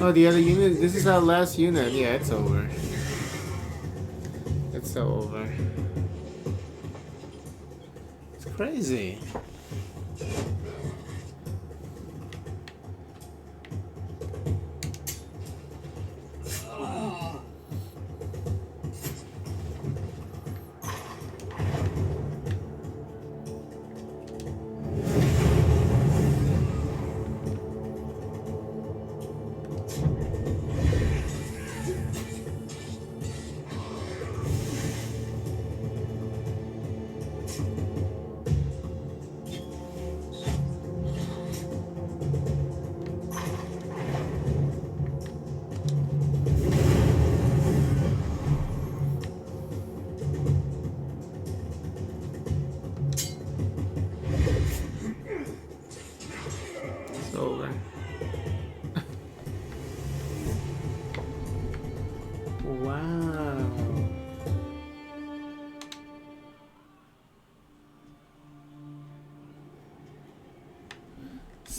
Oh, the other unit? This is our last unit. Yeah, it's over. It's so over. It's crazy.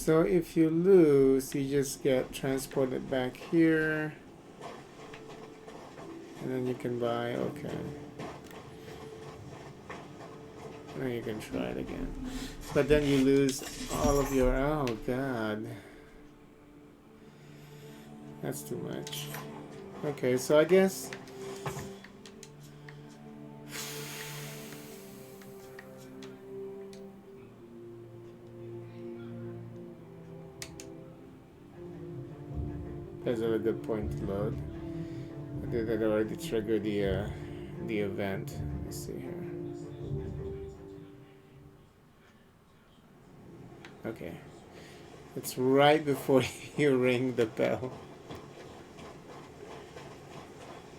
So if you lose, you just get transported back here. And then you can buy, okay. Now you can try it again. But then you lose all of your, oh god. That's too much. Okay, so I guess that's a good point to load. I did that already trigger the event. Let's see here. Okay. It's right before you ring the bell.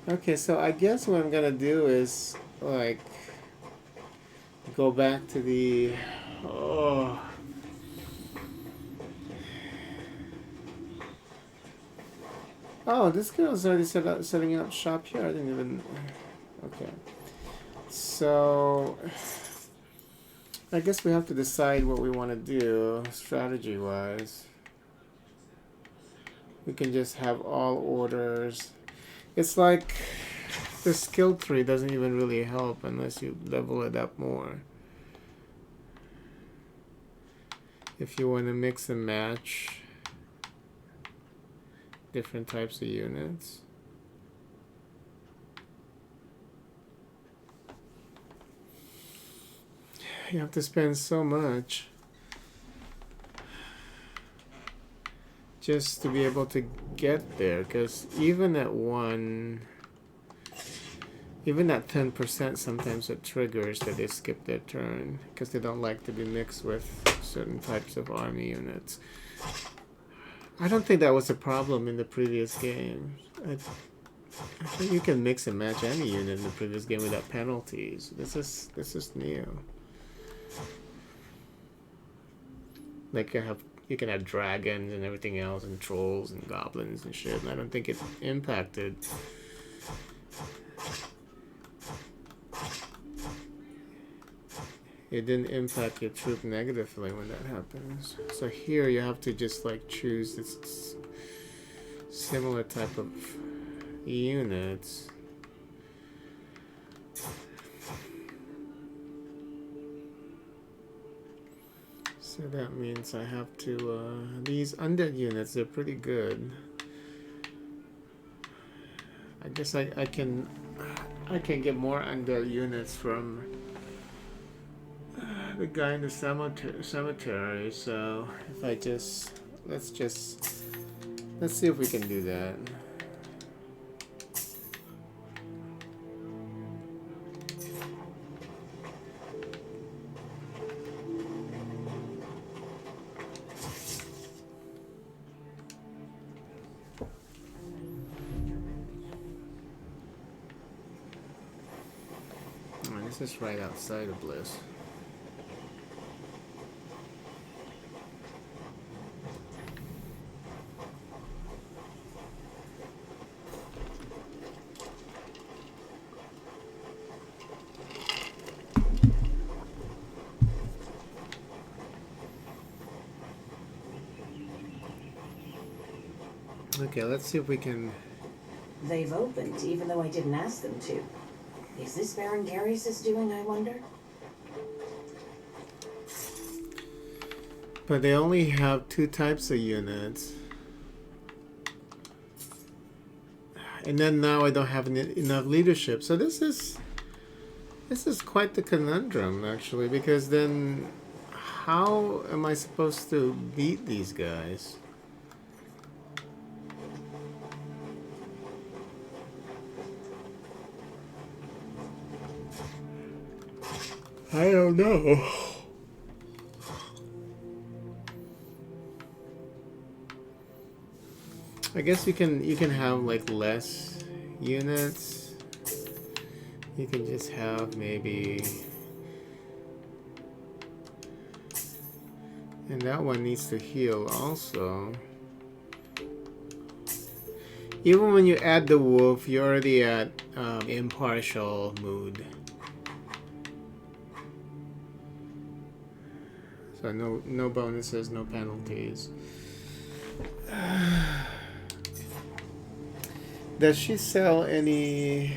Okay, so I guess what I'm gonna do is like go back to the oh, this girl's already setting up shop here. I didn't even. Okay, so I guess we have to decide what we want to do strategy-wise. We can just have all orders. It's like the skill tree doesn't even really help unless you level it up more. If you want to mix and match different types of units. You have to spend so much just to be able to get there, because even at 10% sometimes it triggers that they skip their turn because they don't like to be mixed with certain types of army units. I don't think that was a problem in the previous game. I think you can mix and match any unit in the previous game without penalties. This is new. Like you can have dragons and everything else, and trolls and goblins and shit, and I don't think it impacted. It didn't impact your troop negatively when that happens. So here you have to just like choose this similar type of units. So that means I have to, these undead units, they're pretty good. I guess I can get more undead units from the guy in the cemetery. So if I let's see if we can do that. This is right outside of Bliss. Okay, let's see if we can... They've opened, even though I didn't ask them to. Is this Baron Darius' doing, I wonder? But they only have 2 types of units. And then now I don't have enough leadership. So this is quite the conundrum, actually, because then how am I supposed to beat these guys? I don't know. I guess you can have like less units. You can just have maybe, and that one needs to heal also. Even when you add the wolf, you're already at impartial mood. So no bonuses, no penalties. Does she sell any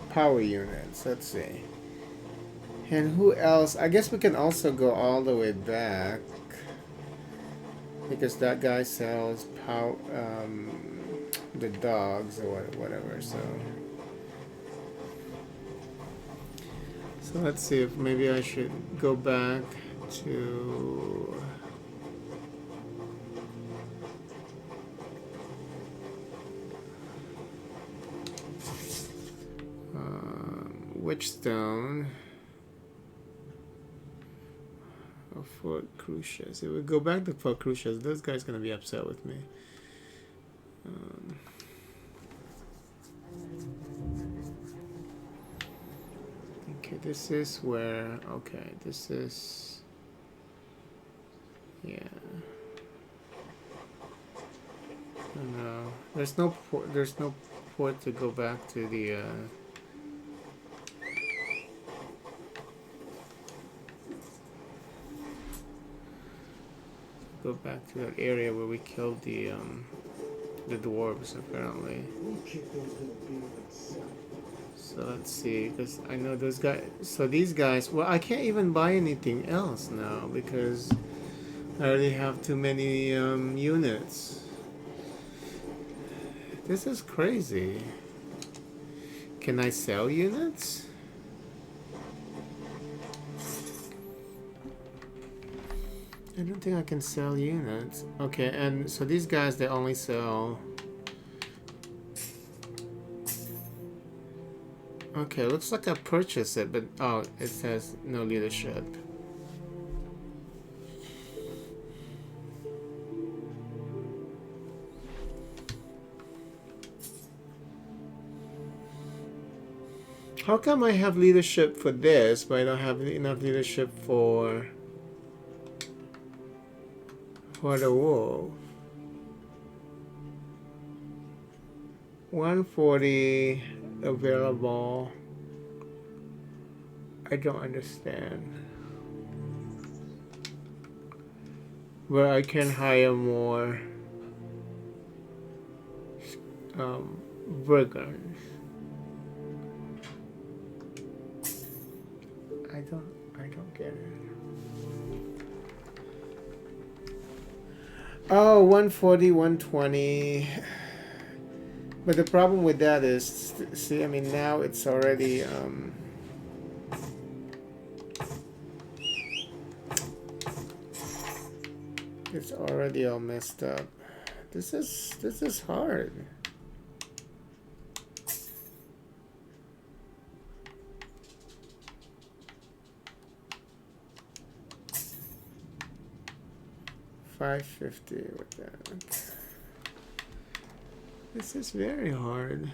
power units? Let's see. And who else? I guess we can also go all the way back, because that guy sells power, the dogs or whatever. So let's see if maybe I should go back to. Witchstone. Fort Crucius. If we go back to Fort Crucius, this guy's gonna be upset with me. Okay, this is where. Okay, this is. Yeah. No, there's no port. There's no port to go back to the. Go back to that area where we killed the dwarves, apparently. So let's see, because I know those guys. So these guys. Well, I can't even buy anything else now because I already have too many units. This is crazy. Can I sell units? I don't think I can sell units. Okay, and so these guys, they only sell. Okay, looks like I purchased it, but oh, it says no leadership. How come I have leadership for this, but I don't have enough leadership for the wolf? 140 available. I don't understand. Where I can hire more brigands. I don't get it. Oh, 140, 120. But the problem with that is, see, I mean, now it's already, it's already all messed up. This is hard. $550 with that. Okay. This is very hard.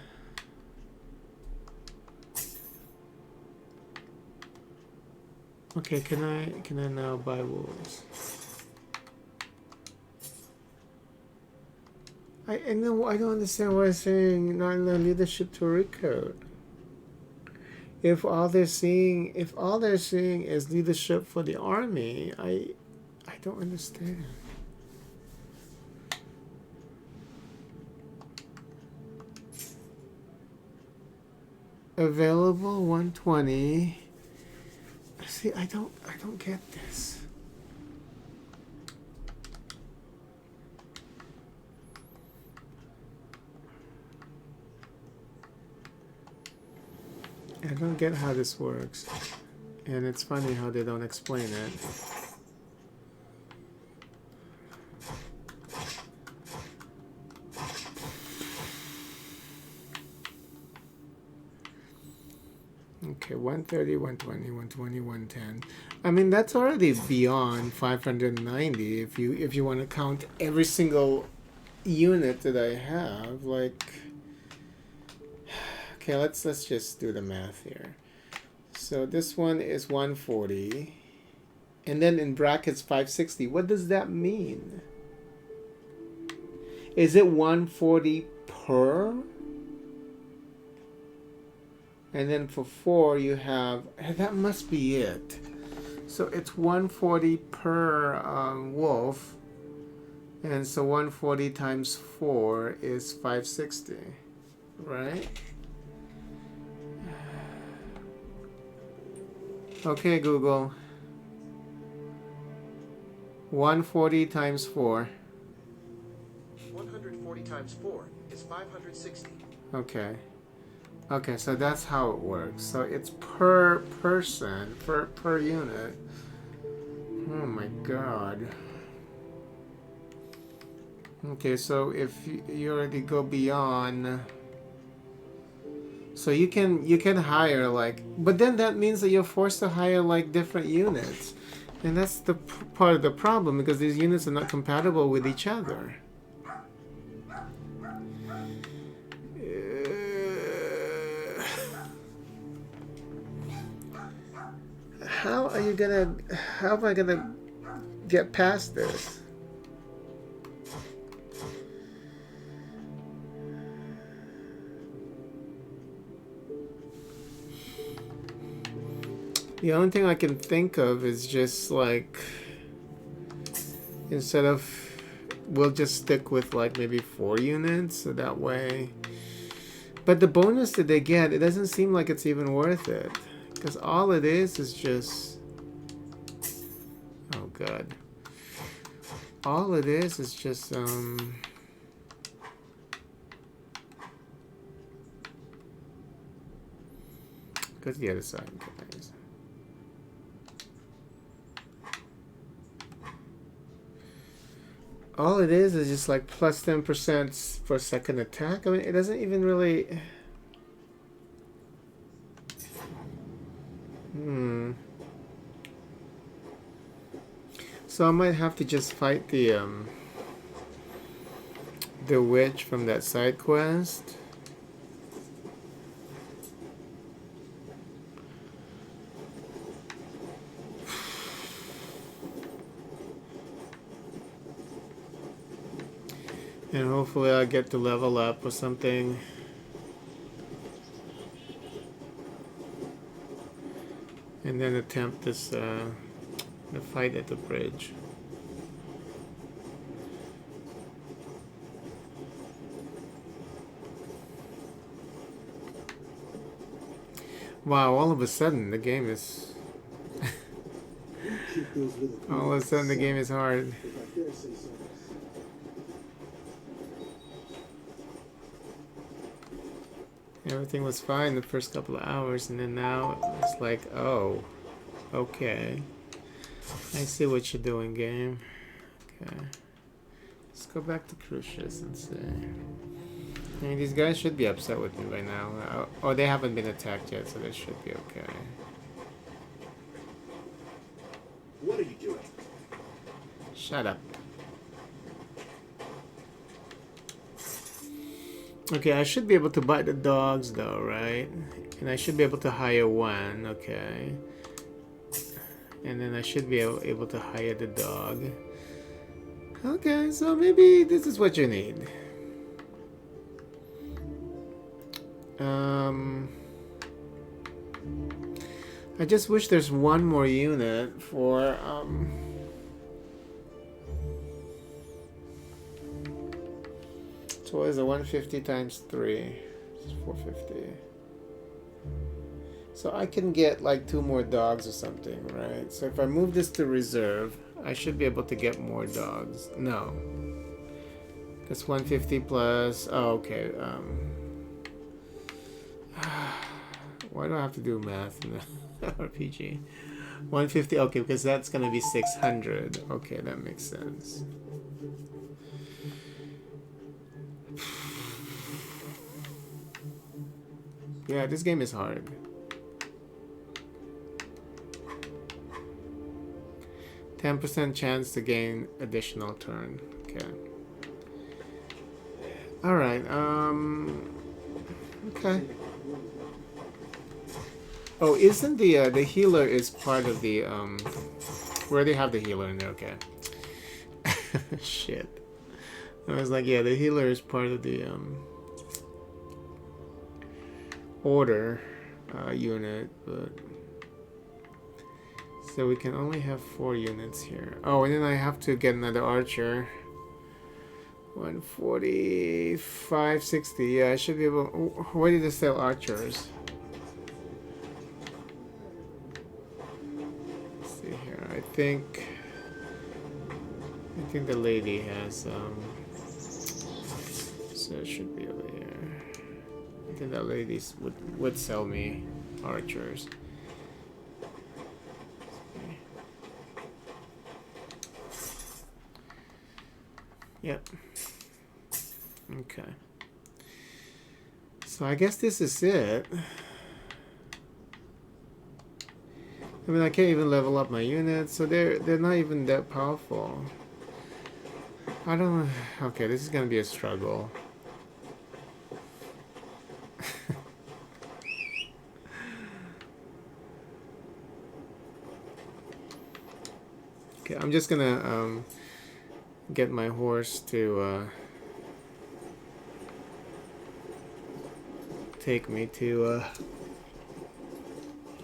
Okay, can I now buy wolves? I don't understand why I'm saying not enough leadership to recruit. If all they're seeing is leadership for the army, I don't understand. Available 120. See, I don't get this. I don't get how this works. And it's funny how they don't explain it. Okay, 130, 120, 120, 110. I mean, that's already beyond 590 if you want to count every single unit that I have. Like, okay, let's just do the math here. So this one is 140, and then in brackets 560. What does that mean? Is it 140 per? And then for 4 you have, that must be it. So it's 140 per wolf. And so 140 times 4 is 560, right? Okay, Google. 140 times 4. 140 times 4 is 560. Okay. Okay, so that's how it works. So it's per person, per unit. Oh my god. Okay, so if you already go beyond, so you can hire like, but then that means that you're forced to hire like different units, and that's the part of the problem, because these units are not compatible with each other. How am I gonna get past this? The only thing I can think of is just like, instead of, we'll just stick with like maybe 4 units, so that way. But the bonus that they get, it doesn't seem like it's even worth it, because all it is just, oh god, all it is just go to the other side, guys. All it is just like plus 10% for second attack. I mean, it doesn't even really. So I might have to just fight the witch from that side quest. And hopefully I'll get to level up or something. And then attempt this, the fight at the bridge. Wow, all of a sudden the game is... all of a sudden the game is hard. Everything was fine the first couple of hours, and then now it's like, oh, okay. I see what you're doing, game. Okay. Let's go back to Crucius and see. I mean, these guys should be upset with me by now. Oh, they haven't been attacked yet, so they should be okay. What are you doing? Shut up. Okay, I should be able to buy the dogs though, right? And I should be able to hire one, okay. And then I should be able to hire the dog. Okay, so maybe this is what you need. I just wish there's one more unit for so what is it, 150 times 3? It's 450. So I can get like 2 more dogs or something, right? So if I move this to reserve, I should be able to get more dogs. No. That's 150 plus, oh, okay. Why do I have to do math in the RPG? 150, okay, because that's going to be 600. Okay, that makes sense. Yeah, this game is hard. 10% chance to gain additional turn. Okay. Alright, okay. Oh, isn't the healer is part of the, we already have the healer in there, okay. Shit. I was like, yeah, the healer is part of the, order unit, but So we can only have 4 units here. Oh, and then I have to get another archer. 145, 60. Yeah, I should be able. Where did they sell archers? Let's see here. I think the lady has. So it should be over here. I think that lady would sell me archers. Yep. Okay. So I guess this is it. I mean, I can't even level up my units, so they're not even that powerful. I don't know. Okay, this is gonna be a struggle. Okay, I'm just gonna get my horse to take me to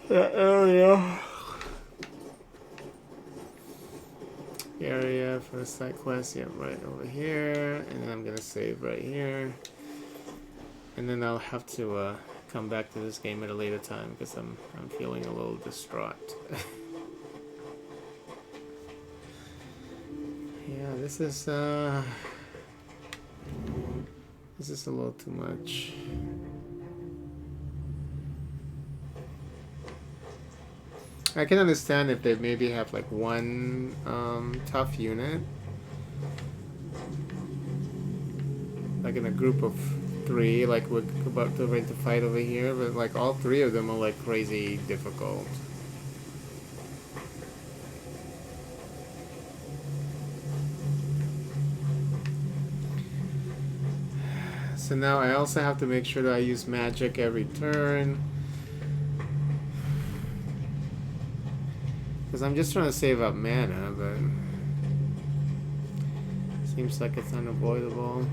that area for the side quest. Yeah, right over here, and then I'm gonna save right here, and then I'll have to come back to this game at a later time because I'm feeling a little distraught. Yeah, this is a little too much. I can understand if they maybe have like one tough unit, like in a group of 3, like we're about to ready to fight over here, but like all 3 of them are like crazy difficult. So now I also have to make sure that I use magic every turn. Because I'm just trying to save up mana, but seems like it's unavoidable.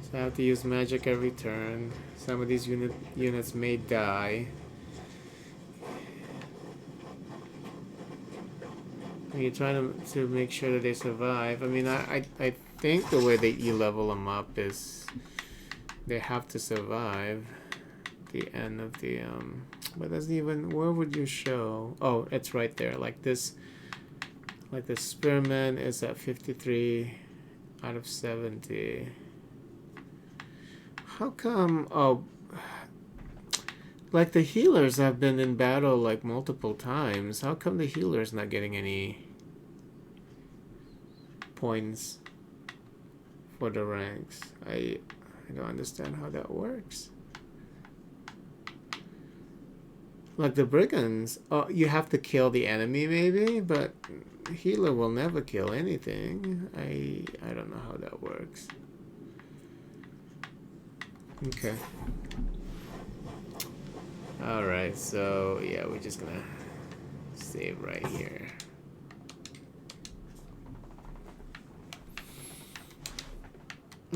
So I have to use magic every turn. Some of these units may die. And you're trying to make sure that they survive. I mean, I think the way that you level them up is they have to survive the end of the but doesn't even, where would you show? Oh, it's right there. Like this, like the spearman is at 53 out of 70. How come? Oh, like the healers have been in battle like multiple times. How come the healer's not getting any points for the ranks? I don't understand how that works. Like the brigands, oh, you have to kill the enemy maybe, but healer will never kill anything. I don't know how that works. Okay. Alright, so yeah, we're just gonna save right here.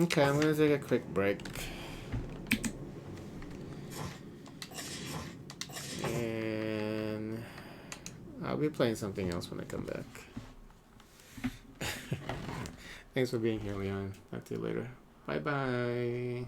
Okay, I'm gonna take a quick break. And I'll be playing something else when I come back. Thanks for being here, Leon. Talk to you later. Bye-bye.